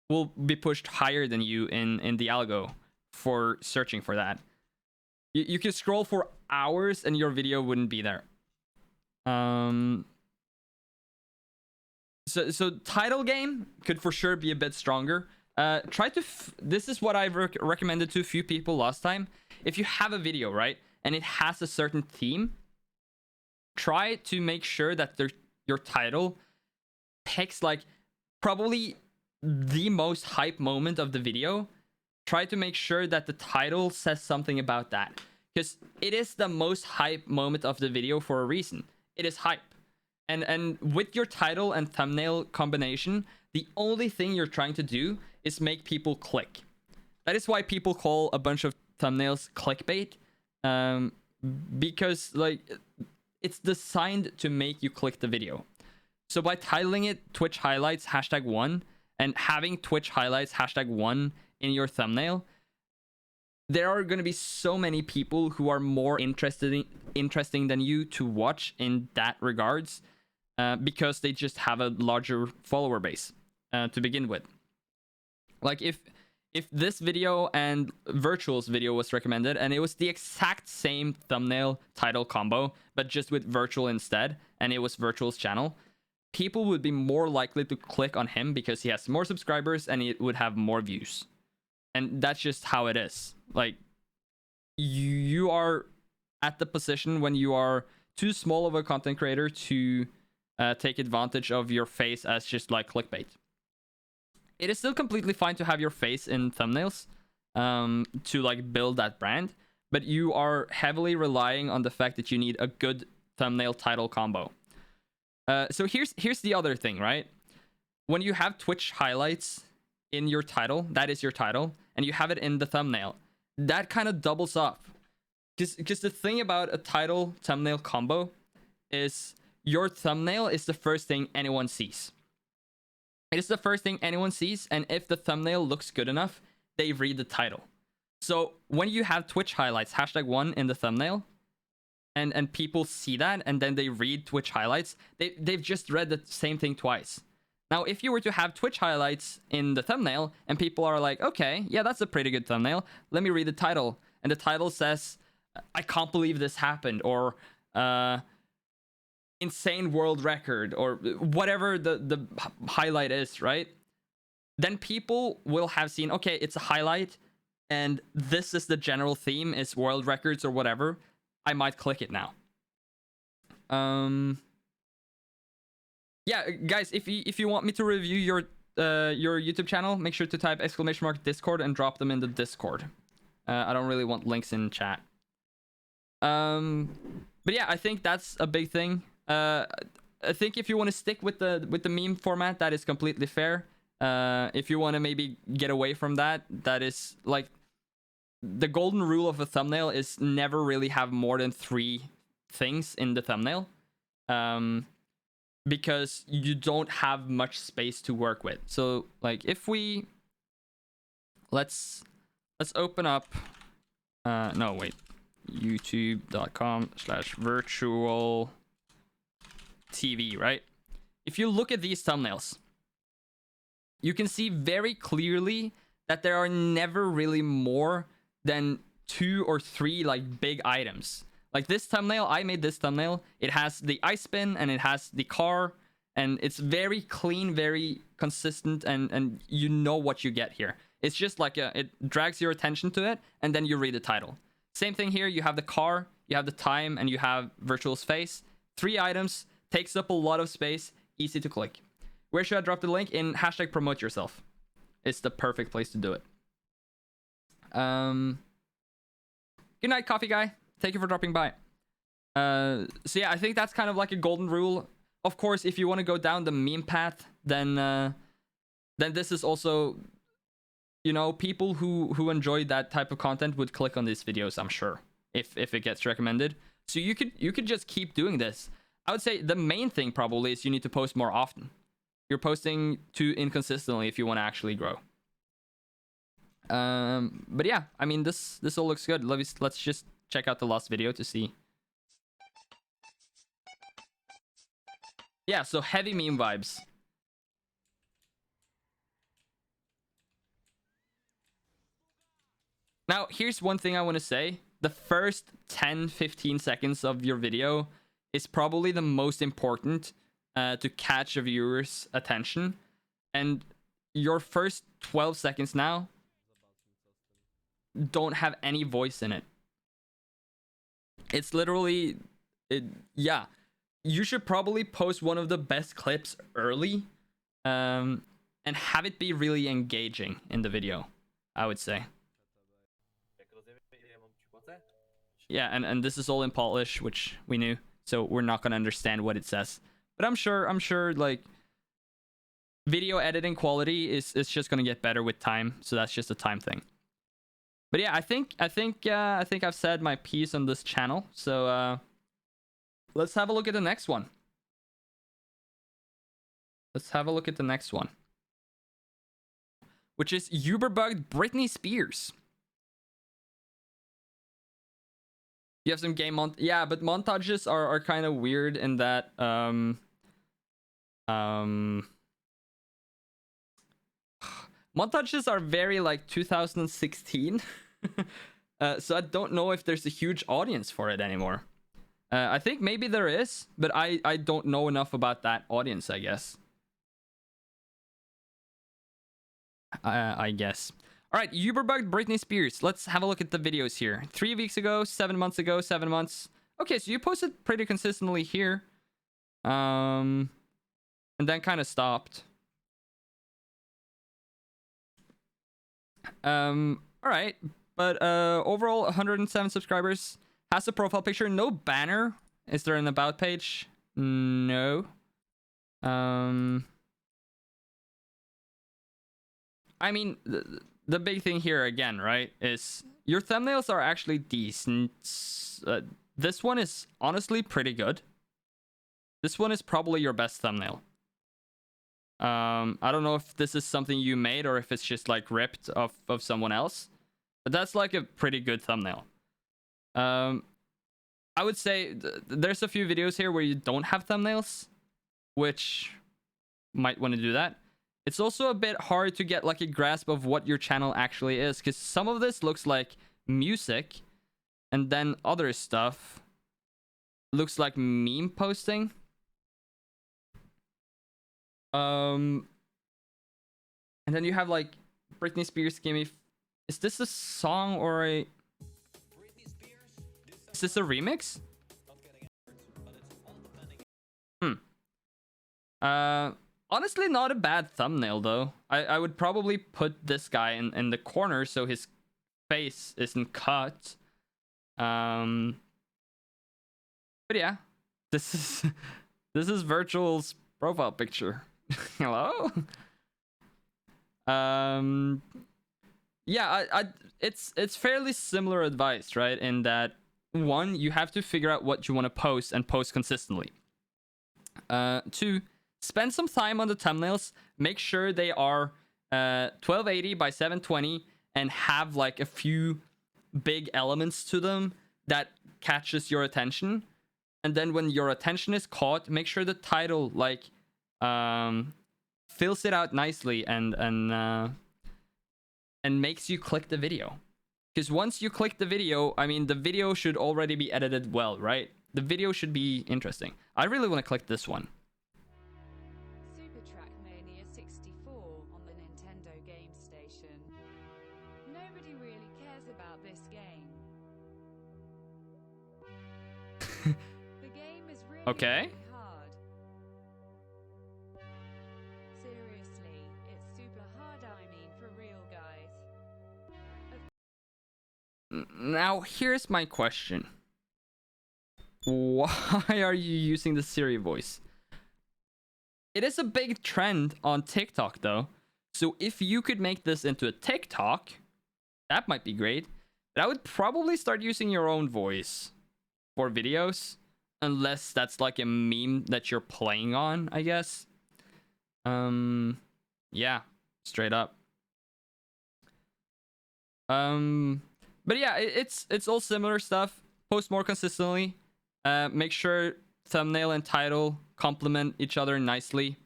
will be pushed higher than you in the algo for searching for that. You can scroll for hours and your video wouldn't be there. So title game could for sure be a bit stronger. Try to this is what I've recommended to a few people last time. If you have a video, right, and it has a certain theme, try to make sure that your title picks like probably the most hype moment of the video. Try to make sure that the title says something about that, because it is the most hype moment of the video for a reason. It is hype. And with your title and thumbnail combination, the only thing you're trying to do is make people click. That is why people call a bunch of thumbnails clickbait, because like it's designed to make you click the video. So by titling it Twitch highlights #1 and having Twitch highlights #1 in your thumbnail, there are going to be so many people who are more interesting than you to watch in that regards, because they just have a larger follower base to begin with. Like if this video and Virtual's video was recommended and it was the exact same thumbnail title combo but just with Virtual instead, and it was Virtual's channel, people would be more likely to click on him because he has more subscribers and it would have more views. And that's just how it is. Like, you are at the position when you are too small of a content creator to take advantage of your face as just like clickbait. It is still completely fine to have your face in thumbnails to like build that brand, but you are heavily relying on the fact that you need a good thumbnail title combo. So here's the other thing, right? When you have Twitch highlights in your title, that is your title, and you have it in the thumbnail, that kind of doubles up. Because the thing about a title thumbnail combo is your thumbnail is the first thing anyone sees. It is the first thing anyone sees, and if the thumbnail looks good enough, they read the title. So when you have Twitch highlights #1 in the thumbnail, and people see that, and then they read Twitch highlights, they've just read the same thing twice. Now, if you were to have Twitch highlights in the thumbnail, and people are like, okay, yeah, that's a pretty good thumbnail, let me read the title. And the title says, I can't believe this happened, or insane world record, or whatever the highlight is, right? Then people will have seen, okay, it's a highlight, and this is the general theme, is world records or whatever. I might click it now. Yeah, guys, if you want me to review your YouTube channel, make sure to type !Discord and drop them in the Discord. I don't really want links in chat. But yeah, I think that's a big thing. I think if you want to stick with the meme format, that is completely fair. If you want to maybe get away from that, that is like the golden rule of a thumbnail is never really have more than 3 things in the thumbnail. Because you don't have much space to work with. So like if we let's open up no wait, youtube.com/virtual TV, right? If you look at these thumbnails, you can see very clearly that there are never really more than 2 or 3 like big items. Like this thumbnail, I made this thumbnail. It has the ice spin and it has the car, and it's very clean, very consistent, and you know what you get here. It's just like it drags your attention to it, and then you read the title. Same thing here. You have the car, you have the time, and you have Virtual's face. 3 items, takes up a lot of space, easy to click. Where should I drop the link? In #promote yourself. It's the perfect place to do it. Good night, coffee guy. Thank you for dropping by. So yeah, I think that's kind of like a golden rule. Of course, if you want to go down the meme path, then this is also, you know, people who enjoy that type of content would click on these videos, I'm sure, if it gets recommended. So you could just keep doing this. I would say the main thing probably is you need to post more often. You're posting too inconsistently if you want to actually grow. But yeah, I mean, this all looks good. Let's just check out the last video to see Yeah, so heavy meme vibes. Now, here's one thing I want to say. The first 10-15 seconds of your video is probably the most important to catch a viewer's attention. And your first 12 seconds now don't have any voice in it. It's literally... yeah. You should probably post one of the best clips early and have it be really engaging in the video, I would say. Yeah, and this is all in Polish, which we knew, so we're not gonna understand what it says. But I'm sure like video editing quality is just gonna get better with time, so that's just a time thing. But yeah, I think I've said my piece on this channel, so let's have a look at the next one. Let's have a look at the next one, which is Uberbugged Britney Spears. You have some game yeah, but montages are kind of weird in that montages are very like 2016. So I don't know if there's a huge audience for it anymore. I think maybe there is, but I don't know enough about that audience, I guess. I guess. All right, Uberbugged Britney Spears. Let's have a look at the videos here. 3 weeks ago, 7 months ago, 7 months. Okay, so you posted pretty consistently here. And then kind of stopped. All right, but overall 107 subscribers. Has a profile picture, no banner. Is there an about page? No. I mean, the big thing here again, right, is your thumbnails are actually decent. This one is honestly pretty good. This one is probably your best thumbnail. I don't know if this is something you made or if it's just like ripped off of someone else, but that's like a pretty good thumbnail. I would say there's a few videos here where you don't have thumbnails, which might want to do that. It's also a bit hard to get like a grasp of what your channel actually is, because some of this looks like music, and then other stuff looks like meme posting. And then you have like Britney Spears Gimme. Is this a song or a... Is this a remix? Honestly, not a bad thumbnail though. I would probably put this guy in the corner so his face isn't cut. But yeah, this is Virtual's profile picture. Hello. Yeah, it's fairly similar advice, right? In that, one, you have to figure out what you want to post and post consistently. Two, spend some time on the thumbnails. Make sure they are 1280 by 720 and have like a few big elements to them that catches your attention. And then when your attention is caught, make sure the title like fills it out nicely and makes you click the video. Because once you click the video, I mean, the video should already be edited well, right? The video should be interesting. I really want to click this one. Super Trackmania 64 on the Nintendo Game Station. Nobody really cares about this game. The game is really, Okay. really hard. Seriously, it's super hard, I mean, for real, guys. Now, here's my question. Why are you using the Siri voice? It is a big trend on TikTok, though. So if you could make this into a TikTok, that might be great. But I would probably start using your own voice for videos. Unless that's like a meme that you're playing on, I guess. Yeah, straight up. But yeah, it's all similar stuff. Post more consistently. Make sure thumbnail and title complement each other nicely.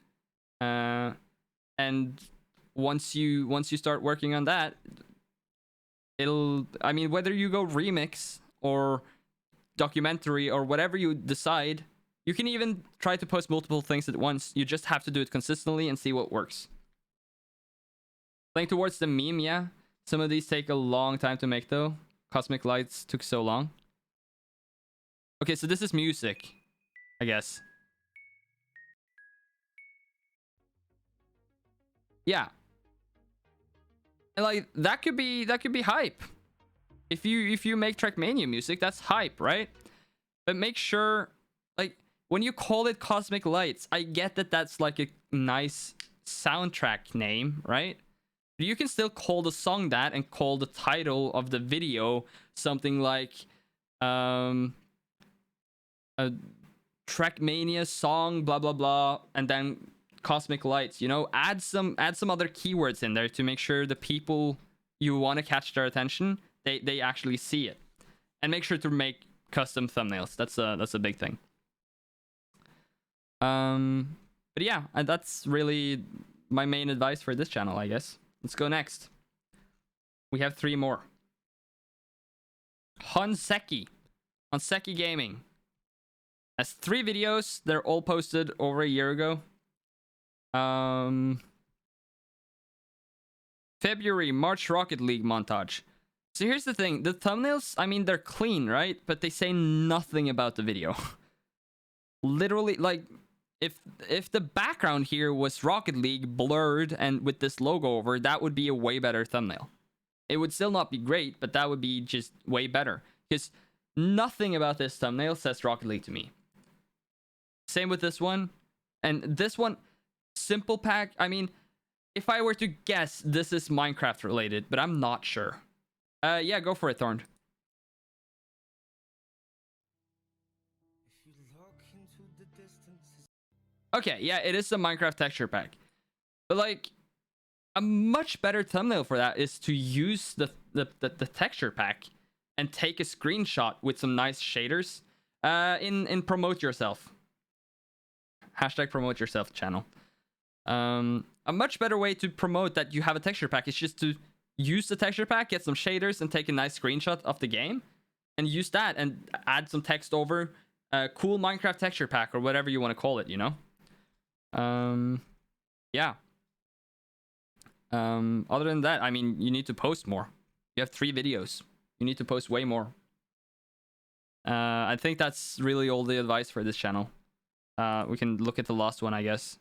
And once you start working on that, I mean, whether you go remix or documentary or whatever you decide, you can even try to post multiple things at once. You just have to do it consistently and see what works. Playing towards the meme, yeah. Some of these take a long time to make though. Cosmic Lights took so long. Okay, so this is music, I guess. Yeah. And like that could be hype. If you make Trackmania music, that's hype, right? But make sure, like, when you call it Cosmic Lights, I get that that's like a nice soundtrack name, right? But you can still call the song that and call the title of the video something like a Trackmania song, blah blah blah, and then Cosmic Lights, you know, add some other keywords in there to make sure the people you want to catch their attention, they actually see it. And make sure to make custom thumbnails. That's a big thing. But yeah, and that's really my main advice for this channel, I guess. Let's go next. We have 3 more. Honseki Gaming has 3 videos. They're all posted over a year ago. February, March Rocket League montage. So here's the thing. The thumbnails, I mean, they're clean, right? But they say nothing about the video. Literally, like, if the background here was Rocket League blurred and with this logo over, that would be a way better thumbnail. It would still not be great, but that would be just way better. Because nothing about this thumbnail says Rocket League to me. Same with this one. And this one, Simple Pack, I mean, if I were to guess, this is Minecraft related, but I'm not sure. Yeah, go for it, Thorn. Okay, yeah, it is a Minecraft texture pack. But like, a much better thumbnail for that is to use the texture pack and take a screenshot with some nice shaders in Promote Yourself. Hashtag Promote Yourself channel. A much better way to promote that you have a texture pack is just to use the texture pack, get some shaders, and take a nice screenshot of the game, and use that and add some text over cool Minecraft texture pack or whatever you want to call it, you know? Yeah. Other than that, I mean, you need to post more. You have 3 videos. You need to post way more. I think that's really all the advice for this channel. We can look at the last one, I guess.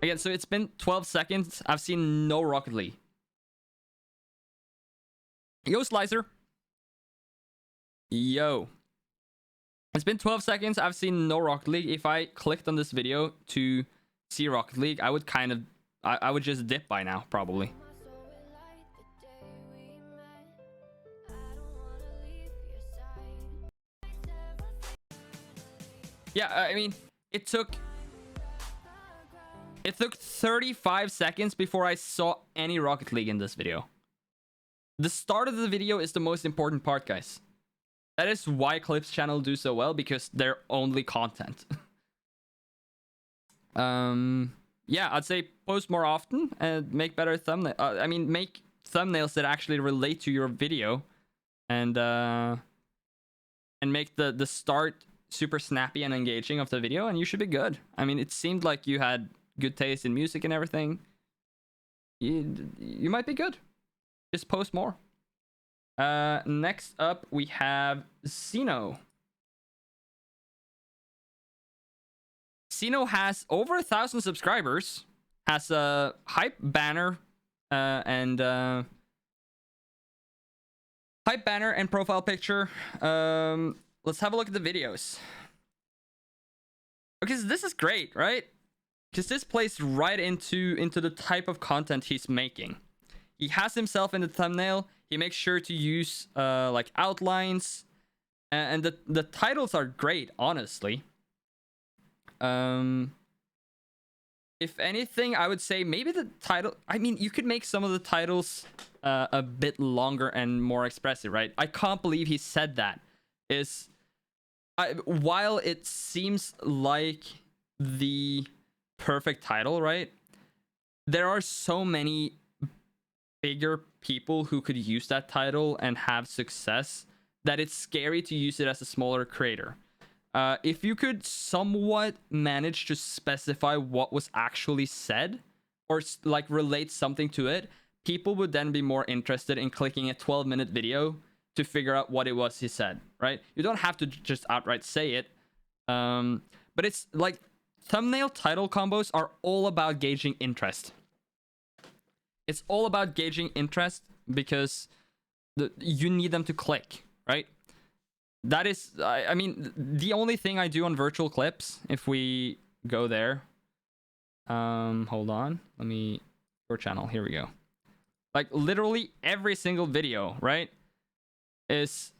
Again, so it's been 12 seconds. I've seen no Rocket League. Yo, Slicer. Yo. It's been 12 seconds. I've seen no Rocket League. If I clicked on this video to see Rocket League, I would kind of... I would just dip by now, probably. Yeah, I mean, it took 35 seconds before I saw any Rocket League in this video. The start of the video is the most important part, guys. That is why Clips channel do so well, because they're only content. Yeah, I'd say post more often and make better thumbnail. I mean, make thumbnails that actually relate to your video, and make the start super snappy and engaging of the video, and you should be good. I mean, it seemed like you had good taste in music and everything. You might be good. Just post more. Next up, we have Xeno. Xeno has over 1,000 subscribers, has a hype banner, and profile picture. Let's have a look at the videos. Okay, so this is great, right? Because this plays right into the type of content he's making. He has himself in the thumbnail. He makes sure to use like outlines, and the titles are great, honestly. if anything, I would say maybe the title. I mean, you could make some of the titles a bit longer and more expressive, right? I can't believe he said that. While it seems like the perfect title, right? There are so many bigger people who could use that title and have success that it's scary to use it as a smaller creator. If you could somewhat manage to specify what was actually said or like relate something to it, people would then be more interested in clicking a 12-minute video to figure out what it was he said, right? You don't have to just outright say it. But it's like thumbnail title combos are all about gauging interest. It's all about gauging interest because you need them to click, right? That is, I mean, the only thing I do on virtual clips, if we go there, hold on, let me, your channel, here we go. Like literally every single video, right, is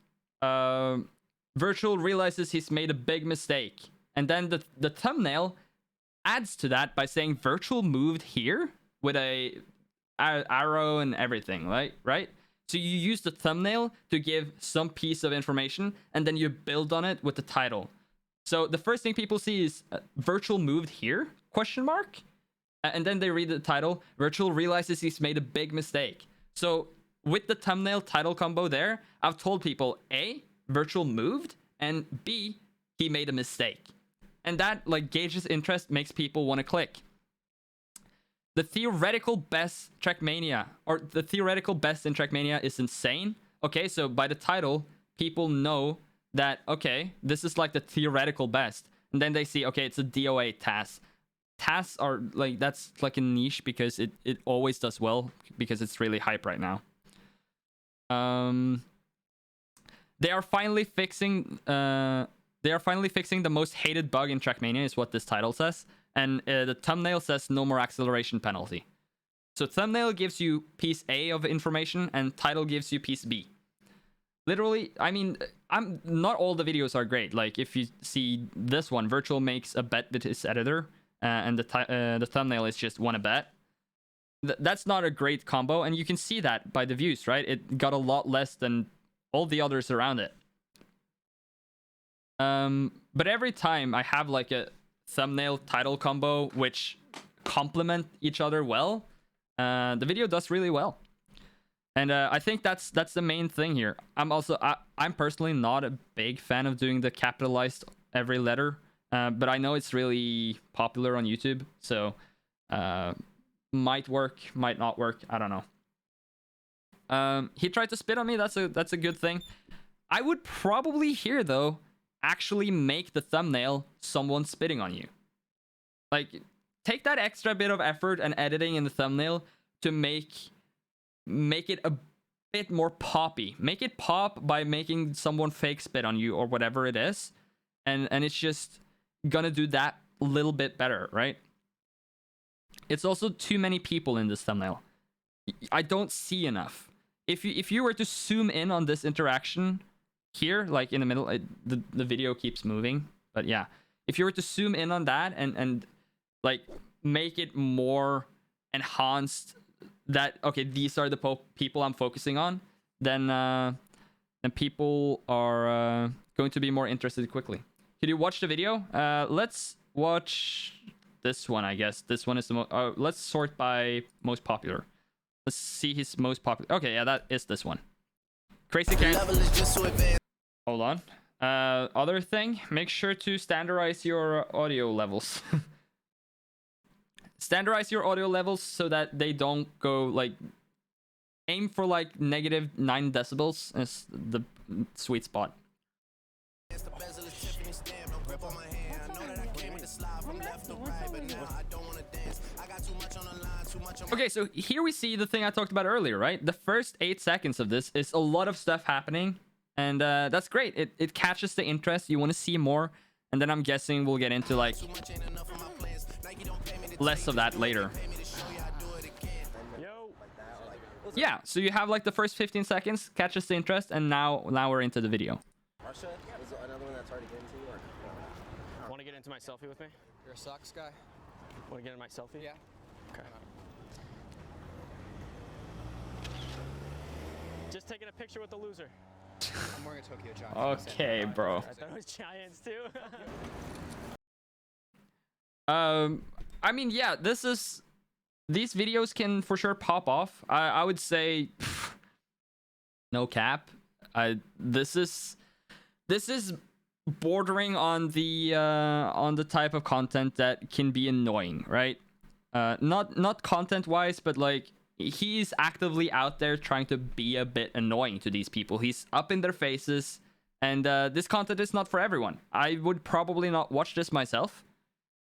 Virtual realizes he's made a big mistake. And then the thumbnail adds to that by saying Virtual moved here with a arrow and everything, right? So you use the thumbnail to give some piece of information, and then you build on it with the title. So the first thing people see is Virtual moved here, ? And then they read the title, Virtual realizes he's made a big mistake. So with the thumbnail title combo there, I've told people A, Virtual moved, and B, he made a mistake. And that like gauges interest, makes people want to click. The theoretical best Trackmania, or the theoretical best in Trackmania is insane. Okay, so by the title, people know that, okay, this is like the theoretical best. And then they see, okay, it's a DOA TAS. TAS are like, that's like a niche because it always does well because it's really hype right now. They are finally fixing the most hated bug in Trackmania is what this title says. And the thumbnail says no more acceleration penalty. So thumbnail gives you piece A of information and title gives you piece B. Literally, I mean, not all the videos are great. Like if you see this one, Virtual makes a bet with his editor and the thumbnail is just wanna bet. That's not a great combo, and you can see that by the views, right? It got a lot less than all the others around it. But every time I have like a thumbnail title combo which complement each other well, the video does really well. And I think that's the main thing here. I'm personally not a big fan of doing the capitalized every letter, but I know it's really popular on YouTube, so might work, might not work, I don't know. He tried to spit on me. That's a good thing. I would probably here though actually make the thumbnail someone spitting on you. Like take that extra bit of effort and editing in the thumbnail to make it a bit more poppy. Make it pop by making someone fake spit on you or whatever it is, and it's just gonna do that a little bit better, right? It's also too many people in this thumbnail. I don't see enough. If you were to zoom in on this interaction here, like in the middle, the video keeps moving, but yeah, if you were to zoom in on that and like make it more enhanced, that okay, these are the people I'm focusing on, then people are going to be more interested quickly. Could you watch the video? Let's watch this one, I guess. This one is the most. Let's sort by most popular. Let's see his most popular. Okay, yeah, that is this one. Crazy Karen. Hold on. Other thing, make sure to standardize your audio levels. Standardize your audio levels so that they don't go like, aim for like -9 decibels is the sweet spot. Okay, so here we see the thing I talked about earlier, right? The first 8 seconds of this is a lot of stuff happening, and that's great. It catches the interest. You want to see more, and then I'm guessing we'll get into like less of that later. Yeah, so you have like the first 15 seconds, catches the interest, and now we're into the video. Marsha is another one that's already getting to you, or want to get into my selfie with me? You're a socks guy? Want to get in my selfie? Yeah. Okay. Just taking a picture with the loser. I'm wearing a Tokyo Giants. Okay, bro. I thought it was Giants too. I mean, yeah, these videos can for sure pop off. I would say no cap. This is bordering on the type of content that can be annoying, right? Not content wise, but like he's actively out there trying to be a bit annoying to these people. He's up in their faces, and this content is not for everyone. I would probably not watch this myself.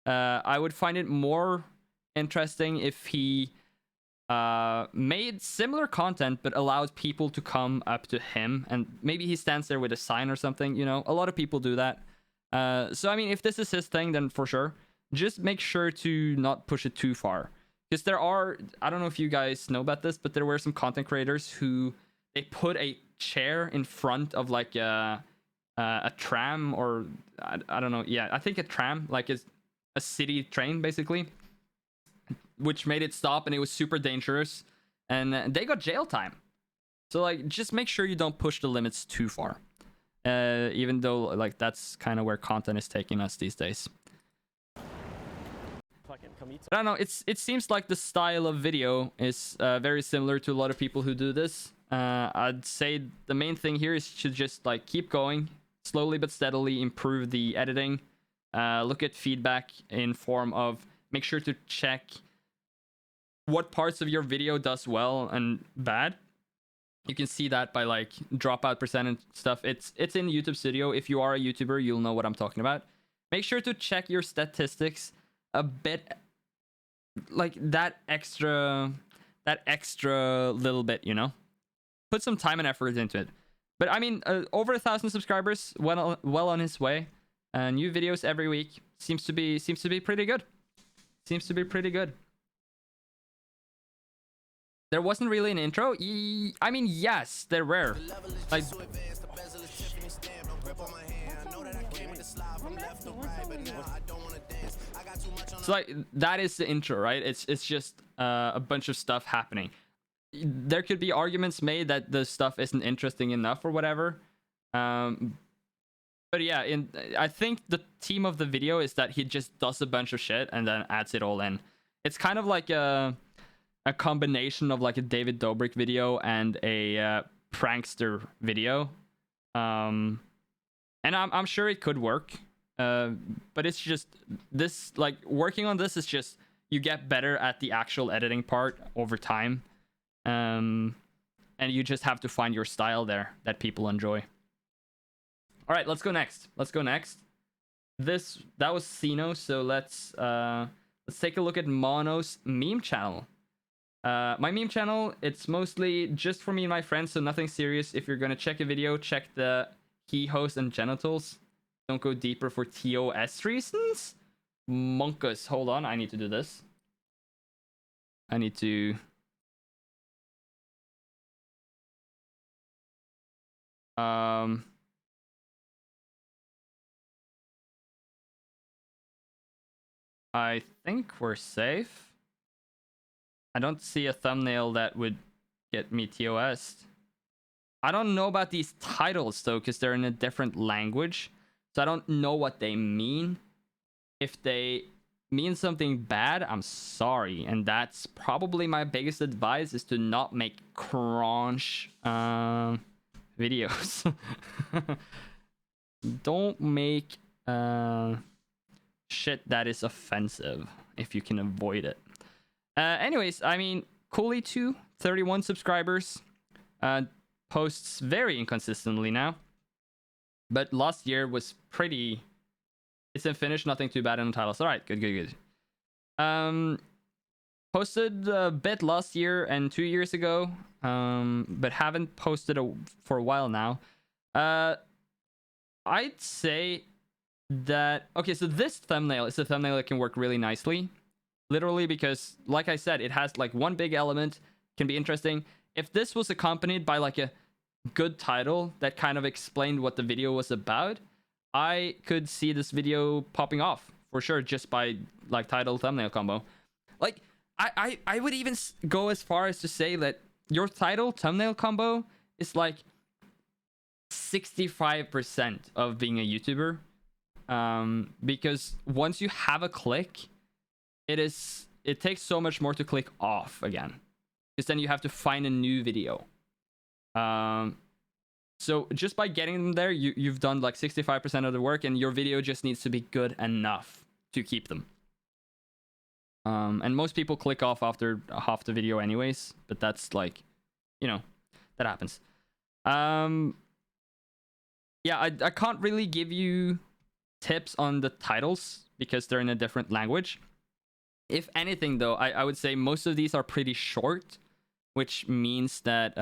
I would find it more interesting if he made similar content but allowed people to come up to him, and maybe he stands there with a sign or something. You know, a lot of people do that. So I mean, if this is his thing, then for sure, just make sure to not push it too far, because there are, I don't know if you guys know about this, but there were some content creators who they put a chair in front of like a tram, or I don't know, yeah, I think a tram, like a city train basically, which made it stop, and it was super dangerous, and they got jail time. So like, just make sure you don't push the limits too far, even though like that's kind of where content is taking us these days. Fucking come eat I don't know, it seems like the style of video is very similar to a lot of people who do this. I'd say the main thing here is to just like keep going, slowly but steadily improve the editing, look at feedback in form of, make sure to check what parts of your video does well and bad. You can see that by like dropout percent and stuff. It's in YouTube Studio. If you are a YouTuber, you'll know what I'm talking about. Make sure to check your statistics a bit, like that extra little bit, you know. Put some time and effort into it. But I mean, over 1,000 subscribers, well on his way. New videos every week. Seems to be pretty good. Seems to be pretty good. There wasn't really an intro. I mean, yes, there were. Like, so like that is the intro, right? It's just a bunch of stuff happening. There could be arguments made that the stuff isn't interesting enough or whatever. But yeah, I think the theme of the video is that he just does a bunch of shit and then adds it all in. It's kind of like a combination of like a David Dobrik video and a prankster video. And I'm sure it could work. But it's just this, like, working on this is just, you get better at the actual editing part over time. And you just have to find your style there that people enjoy. All right, let's go next. That was Sino, so let's take a look at Mono's meme channel. My meme channel, it's mostly just for me and my friends, so nothing serious. If you're gonna check a video, check the he, host, and genitals. Don't go deeper for TOS reasons. Monkus, hold on, I need to do this. I need to... I think we're safe. I don't see a thumbnail that would get me TOS'd. I don't know about these titles though, because they're in a different language. So I don't know what they mean. If they mean something bad, I'm sorry. And that's probably my biggest advice, is to not make crunch videos. Don't make shit that is offensive if you can avoid it. Anyways, I mean, Cooley2, 31 subscribers, posts very inconsistently now, but last year was pretty... It's in Finnish, nothing too bad in the titles. All right, good. Posted a bit last year and 2 years ago, but haven't posted for a while now. I'd say that... Okay, so this thumbnail is a thumbnail that can work really nicely. Literally because, like I said, it has like one big element, can be interesting. If this was accompanied by like a good title that kind of explained what the video was about, I could see this video popping off for sure, just by like title thumbnail combo. Like I would even go as far as to say that your title thumbnail combo is like 65% of being a YouTuber, because once you have a click, it takes so much more to click off again, because then you have to find a new video. So just by getting them there, you've done like 65% of the work, and your video just needs to be good enough to keep them. And most people click off after half the video anyways, but that's like, you know, that happens. Yeah, I can't really give you tips on the titles because they're in a different language. If anything, though, I would say most of these are pretty short, which means that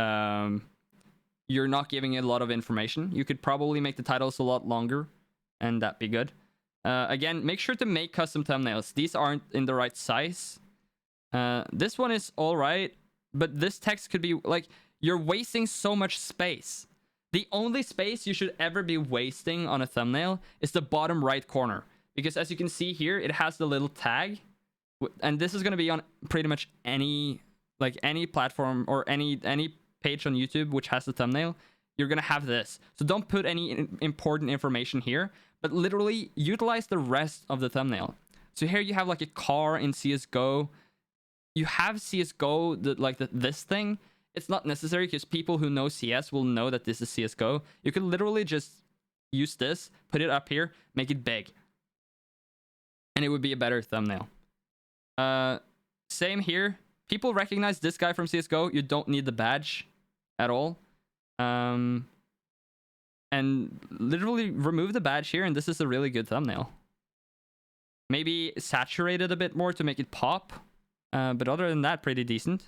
you're not giving a lot of information. You could probably make the titles a lot longer, and that'd be good. Again, make sure to make custom thumbnails. These aren't in the right size. This one is all right, but this text could be like, you're wasting so much space. The only space you should ever be wasting on a thumbnail is the bottom right corner, because as you can see here, it has the little tag, and this is going to be on pretty much any platform or any page on YouTube which has the thumbnail. You're going to have this. So don't put any important information here, but literally utilize the rest of the thumbnail. So here you have like a car in CSGO. You have CSGO, this thing. It's not necessary because people who know CS will know that this is CSGO. You could literally just use this, put it up here, make it big, and it would be a better thumbnail. Same here. People recognize this guy from CSGO. You don't need the badge at all. And literally remove the badge here, and this is a really good thumbnail. Maybe saturate it a bit more to make it pop. But other than that, pretty decent.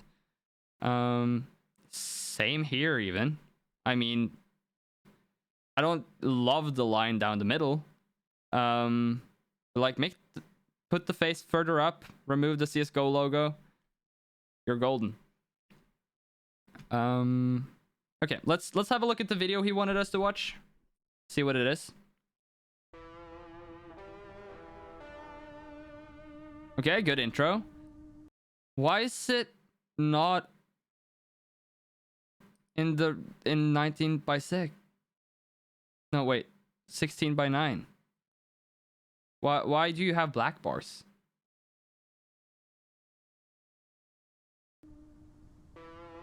Same here even. I mean, I don't love the line down the middle. Like put the face further up, remove the CSGO logo. You're golden. Okay, let's have a look at the video he wanted us to watch. See what it is. Okay, good intro. Why is it not in 19:6? No, wait, 16:9. Why do you have black bars?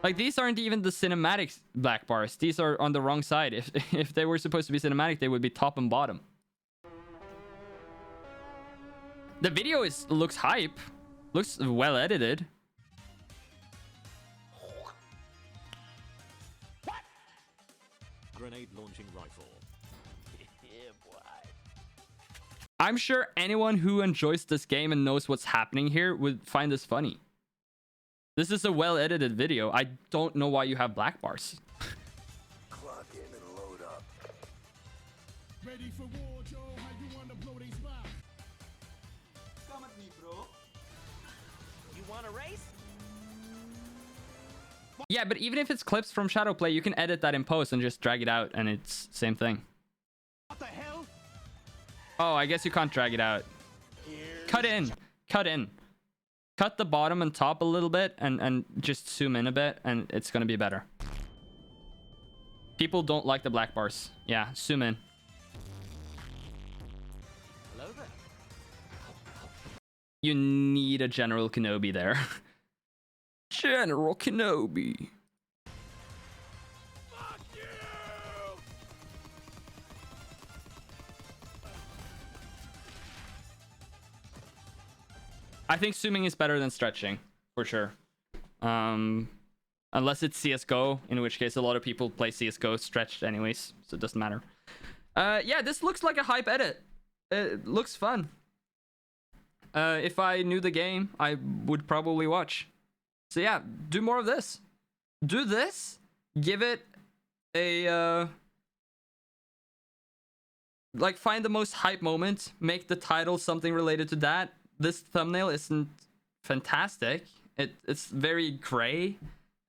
Like, these aren't even the cinematic black bars. These are on the wrong side. If they were supposed to be cinematic, they would be top and bottom. The video looks hype. Looks well edited. What? Grenade launching rifle. Yeah, boy. I'm sure anyone who enjoys this game and knows what's happening here would find this funny. This is a well-edited video. I don't know why you have black bars. Clock in and load up. Ready for war, Joe? How you wanna blow these spots? Come at me, bro. You want a race? Yeah, but even if it's clips from Shadowplay, you can edit that in post and just drag it out, and it's same thing. What the hell? Oh, I guess you can't drag it out. Cut in. Cut the bottom and top a little bit, and just zoom in a bit, and it's gonna be better. People don't like the black bars. Yeah, zoom in. Hello there. You need a General Kenobi there. General Kenobi. Fuck you! I think zooming is better than stretching, for sure. Unless it's CSGO, in which case a lot of people play CSGO stretched anyways, so it doesn't matter. Yeah, this looks like a hype edit. It looks fun. If I knew the game, I would probably watch. So yeah, do more of this. Do this. Give it a... like, find the most hype moment. Make the title something related to that. This thumbnail isn't fantastic. It's very gray,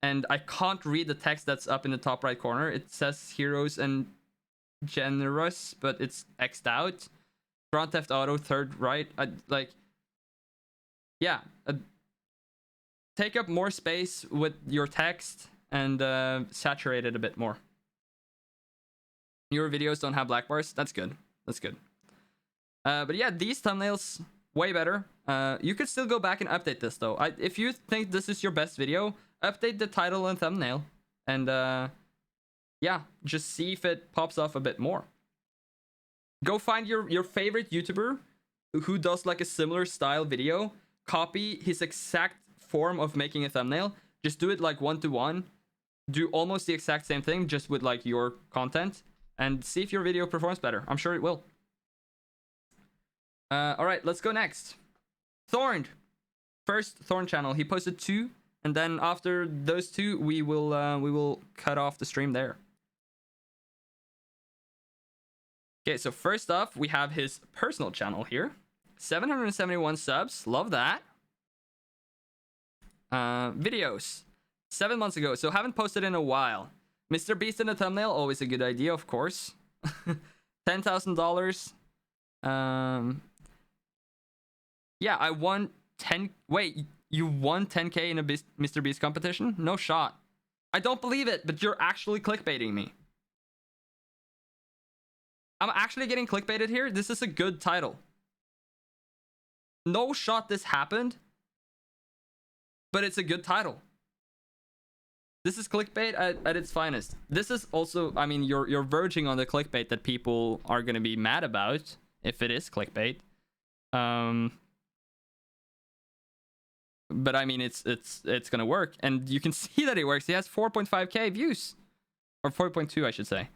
and I can't read the text that's up in the top right corner. It says heroes and generous, but it's X'd out. Grand Theft Auto third right. Like, yeah, take up more space with your text and saturate it a bit more. Your videos don't have black bars. That's good. That's good. But yeah, these thumbnails way better. You could still go back and update this though. If you think this is your best video, update the title and thumbnail, and yeah, just see if it pops off a bit more. Go find your favorite YouTuber who does like a similar style video. Copy his exact form of making a thumbnail. Just do it like 1-to-1. Do almost the exact same thing, just with like your content, and see if your video performs better. I'm sure it will. All right, let's go next. Thorned. First Thorn channel. He posted 2, and then after those 2, we will cut off the stream there. Okay, so first off, we have his personal channel here. 771 subs. Love that. Videos. 7 months ago, so haven't posted in a while. Mr. Beast in the thumbnail, always a good idea, of course. $10,000. Yeah, I won 10. Wait, you won 10K in a Mr. Beast competition? No shot. I don't believe it, but you're actually clickbaiting me. I'm actually getting clickbaited here. This is a good title. No shot this happened, but it's a good title. This is clickbait at its finest. This is also, I mean, you're verging on the clickbait that people are gonna be mad about if it is clickbait. But I mean, it's gonna work, and you can see that it works. He has 4.5k views, or 4.2, I should say.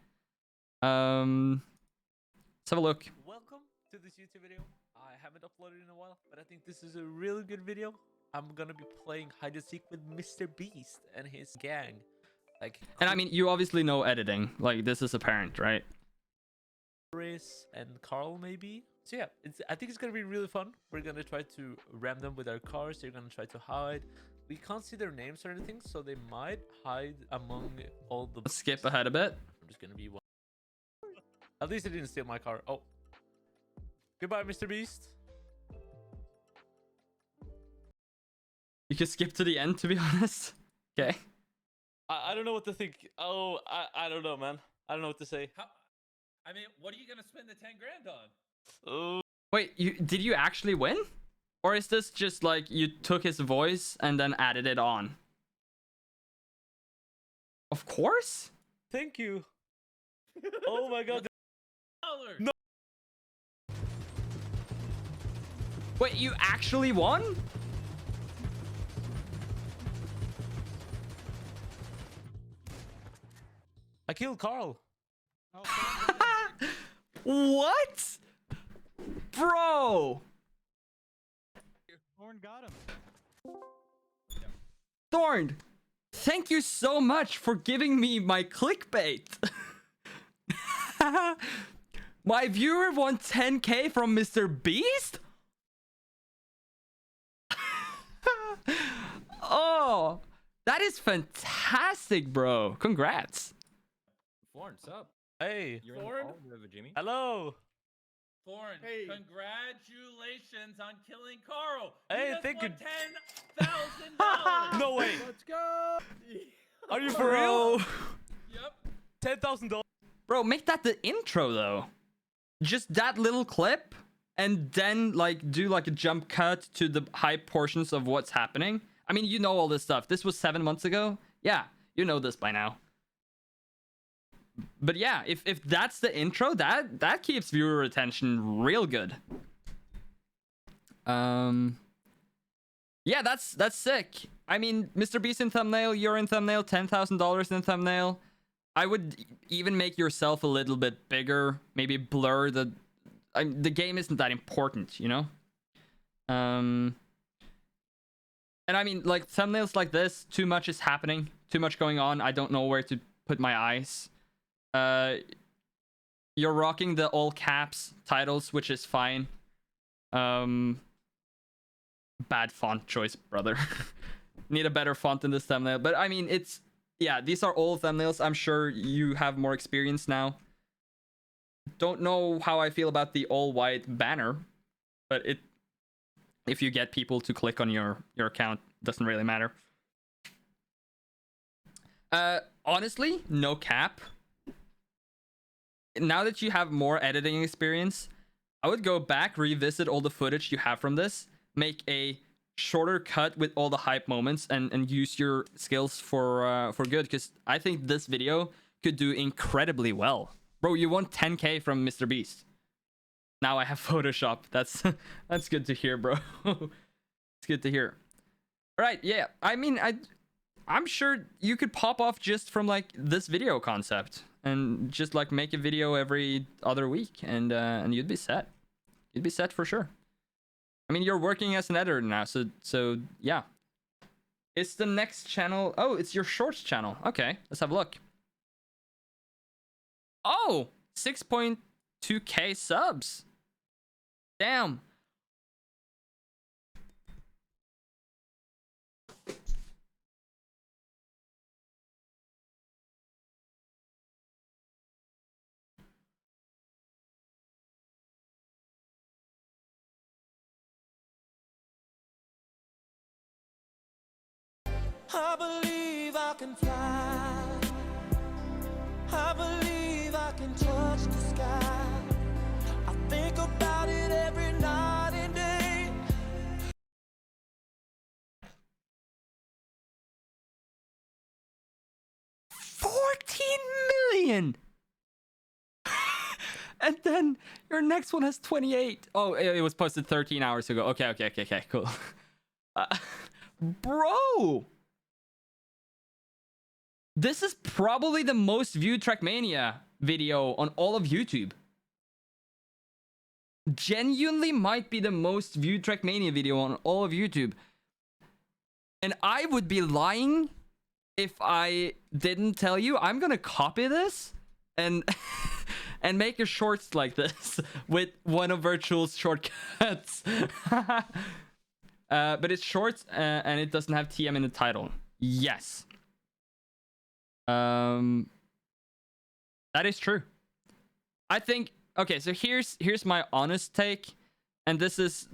Let's have a look. Welcome to this YouTube video. I haven't uploaded in a while, but I think this is a really good video. I'm gonna be playing hide and seek with Mr. Beast and his gang. Like, and I mean, you obviously know editing. Like, this is apparent, right? Chris and Carl, maybe. So yeah, I think it's gonna be really fun. We're gonna try to ram them with our cars. They're gonna try to hide. We can't see their names or anything, so they might hide among all the. Let's skip ahead a bit. I'm just gonna be one. At least they didn't steal my car. Oh, goodbye, Mr. Beast. You can skip to the end, to be honest. Okay. I don't know what to think. Oh, I don't know, man. I don't know what to say. I mean, what are you gonna spend the 10 grand on? Oh. Wait, did you actually win? Or is this just like you took his voice and then added it on? Of course. Thank you. Oh my god. No. Wait, you actually won? I killed Carl. What? Bro! Thorn got him. Thorn, thank you so much for giving me my clickbait. My viewer won 10k from Mr. Beast? Oh, that is fantastic, bro. Congrats. Thorn, sup? Hey. You're Thorn? in Jimmy. Hello. Thorn, Hey. congratulations on killing Carl. Hey, You just thank won you. $10,000. No way. Let's go. Are you for real? Yep. $10,000. Bro, make that the intro though. Just that little clip, and then like do like a jump cut to the high portions of what's happening. I mean, you know all this stuff. This was 7 months ago. Yeah, you know this by now. But yeah, if that's the intro, that keeps viewer attention real good. Yeah, that's sick. I mean, Mr. Beast in thumbnail, you're in thumbnail, $10,000 in thumbnail. I would even make yourself a little bit bigger. Maybe blur the game isn't that important, you know? And I mean, like, thumbnails like this, too much is happening. Too much going on. I don't know where to put my eyes. You're rocking the all caps titles, which is fine. Bad font choice, brother. Need a better font in this thumbnail. But I mean, yeah, these are old thumbnails. I'm sure you have more experience now. don't know how I feel about the all white banner, but if you get people to click on your account, doesn't really matter. Honestly, no cap. Now that you have more editing experience, I would go back, revisit all the footage you have from this, make a shorter cut with all the hype moments, and use your skills for good, because I think this video could do incredibly well. Bro, you won 10k from Mr. Beast. Now I have Photoshop. That's good to hear, bro. It's good to hear. All right, yeah. I mean, I'm sure you could pop off just from like this video concept and just like make a video every other week, and you'd be set. You'd be set for sure. I mean, you're working as an editor now, so yeah. It's the next channel. Oh, it's your shorts channel. Okay, let's have a look. Oh, 6.2k subs. Damn. I believe I can fly. I believe I can touch the sky. I think about it every night and day. $14 million. And then your next one has 28. Oh, it was posted 13 hours ago. Okay, cool. Bro, this is probably the most viewed Trackmania video on all of YouTube. Genuinely might be the most viewed Trackmania video on all of YouTube. And I would be lying if I didn't tell you. I'm gonna copy this and and make a shorts like this with one of Virtual's shortcuts. But it's shorts and it doesn't have TM in the title. Yes. That is true. I think, okay, so here's my honest take, and this is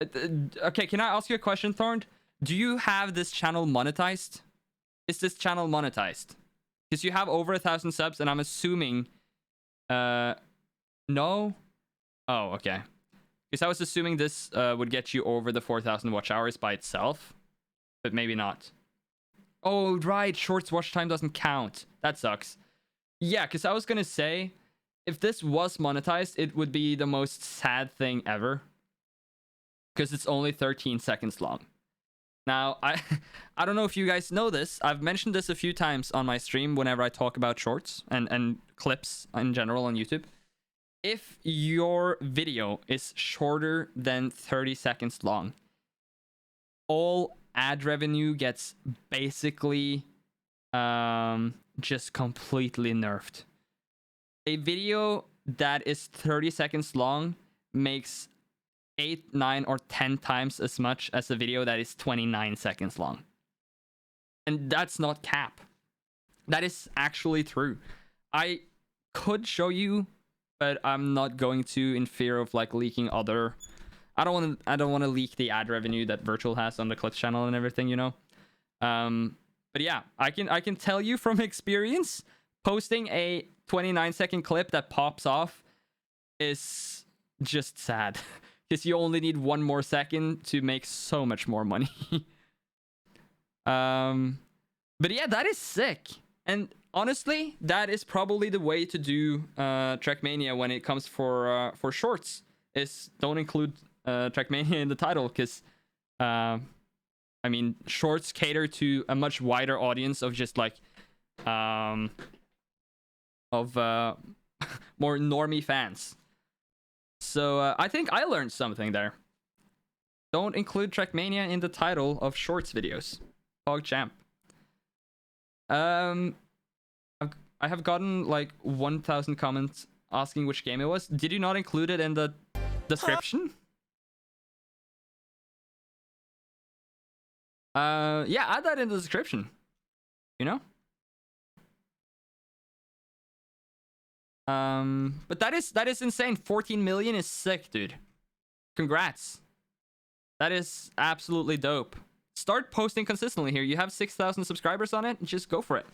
okay, can I ask you a question, Thorn? Do you have this channel monetized? Is this channel monetized? Because you have over 1,000 subs, and I'm assuming no. Oh, okay. Because I was assuming this would get you over the 4,000 watch hours by itself, but maybe not. Oh, right. Shorts watch time doesn't count. That sucks. Yeah, because I was going to say, if this was monetized, it would be the most sad thing ever. Because it's only 13 seconds long. Now, I don't know if you guys know this. I've mentioned this a few times on my stream whenever I talk about shorts and clips in general on YouTube. If your video is shorter than 30 seconds long, all ad revenue gets basically just completely nerfed. A video that is 30 seconds long makes 8, 9, or 10 times as much as a video that is 29 seconds long. And that's not cap. That is actually true. I could show you, but I'm not going to, in fear of like leaking other. I don't want to leak the ad revenue that Virtual has on the Clips channel and everything, you know. But yeah, I can tell you from experience, posting a 29-second clip that pops off is just sad. Because you only need one more second to make so much more money. But yeah, that is sick. And honestly, that is probably the way to do Trackmania when it comes for shorts. Is don't include Trackmania in the title, because I mean, shorts cater to a much wider audience of just like more normie fans. So I think I learned something there. Don't include Trackmania in the title of shorts videos. PogChamp. I have gotten like 1,000 comments asking which game it was. Did you not include it in the description? Yeah, add that in the description. You know? But that is insane. 14 million is sick, dude. Congrats. That is absolutely dope. Start posting consistently here. You have 6,000 subscribers on it. Just go for it.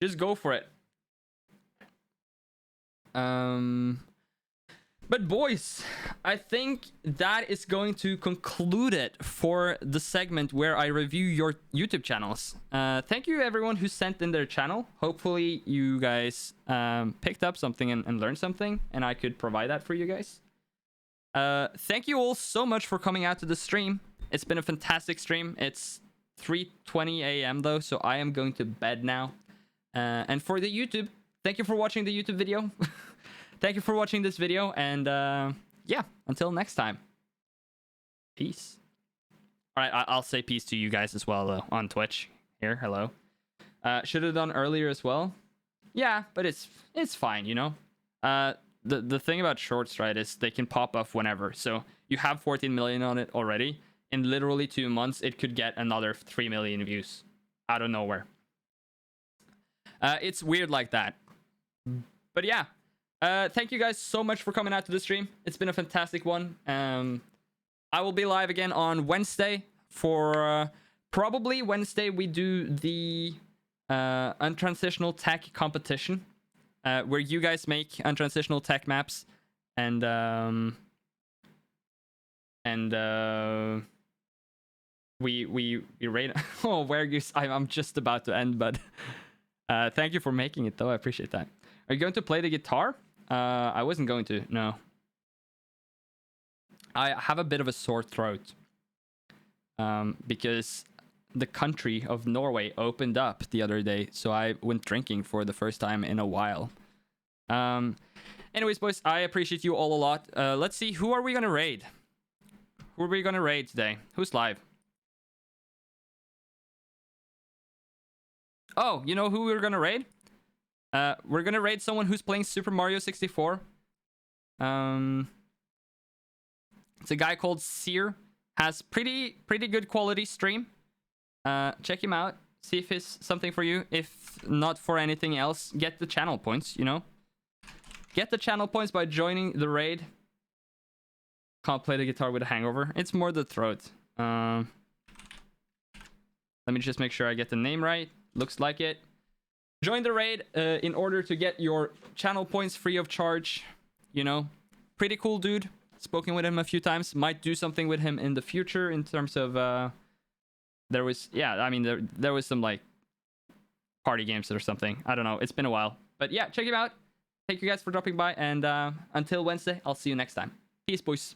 Just go for it. But boys, I think that is going to conclude it for the segment where I review your YouTube channels. Thank you everyone who sent in their channel. Hopefully you guys picked up something and learned something, and I could provide that for you guys. Thank you all so much for coming out to the stream. It's been a fantastic stream. It's 3:20 a.m. though, so I am going to bed now. And for the YouTube, thank you for watching the YouTube video. Thank you for watching this video, and yeah, until next time. Peace. All right, I'll say peace to you guys as well, though, on Twitch. Here, hello. Should have done earlier as well. Yeah, but it's fine, you know. The thing about shorts, right, is they can pop off whenever. So you have 14 million on it already. In literally 2 months, it could get another 3 million views out of nowhere. It's weird like that. But yeah. Thank you guys so much for coming out to the stream. It's been a fantastic one. I will be live again on Wednesday for probably Wednesday we do the untransitional tech competition, where you guys make untransitional tech maps and we rate. Oh, where you? I'm just about to end, but thank you for making it though. I appreciate that. Are you going to play the guitar? I wasn't going to, no. I have a bit of a sore throat. Because the country of Norway opened up the other day, so I went drinking for the first time in a while. Anyways, boys, I appreciate you all a lot. Let's see, who are we gonna raid? Who are we gonna raid today? Who's live? Oh, you know who we're gonna raid? We're gonna raid someone who's playing Super Mario 64. It's a guy called Seer. Has pretty good quality stream. Check him out. See if it's something for you. If not for anything else, get the channel points, you know? Get the channel points by joining the raid. Can't play the guitar with a hangover. It's more the throat. Let me just make sure I get the name right. Looks like it. Join the raid in order to get your channel points free of charge. You know, pretty cool dude. Spoken with him a few times. Might do something with him in the future in terms of there was, yeah, I mean there was some like party games or something. I don't know. It's been a while, but yeah, check him out. Thank you guys for dropping by, and until Wednesday, I'll see you next time. Peace, boys.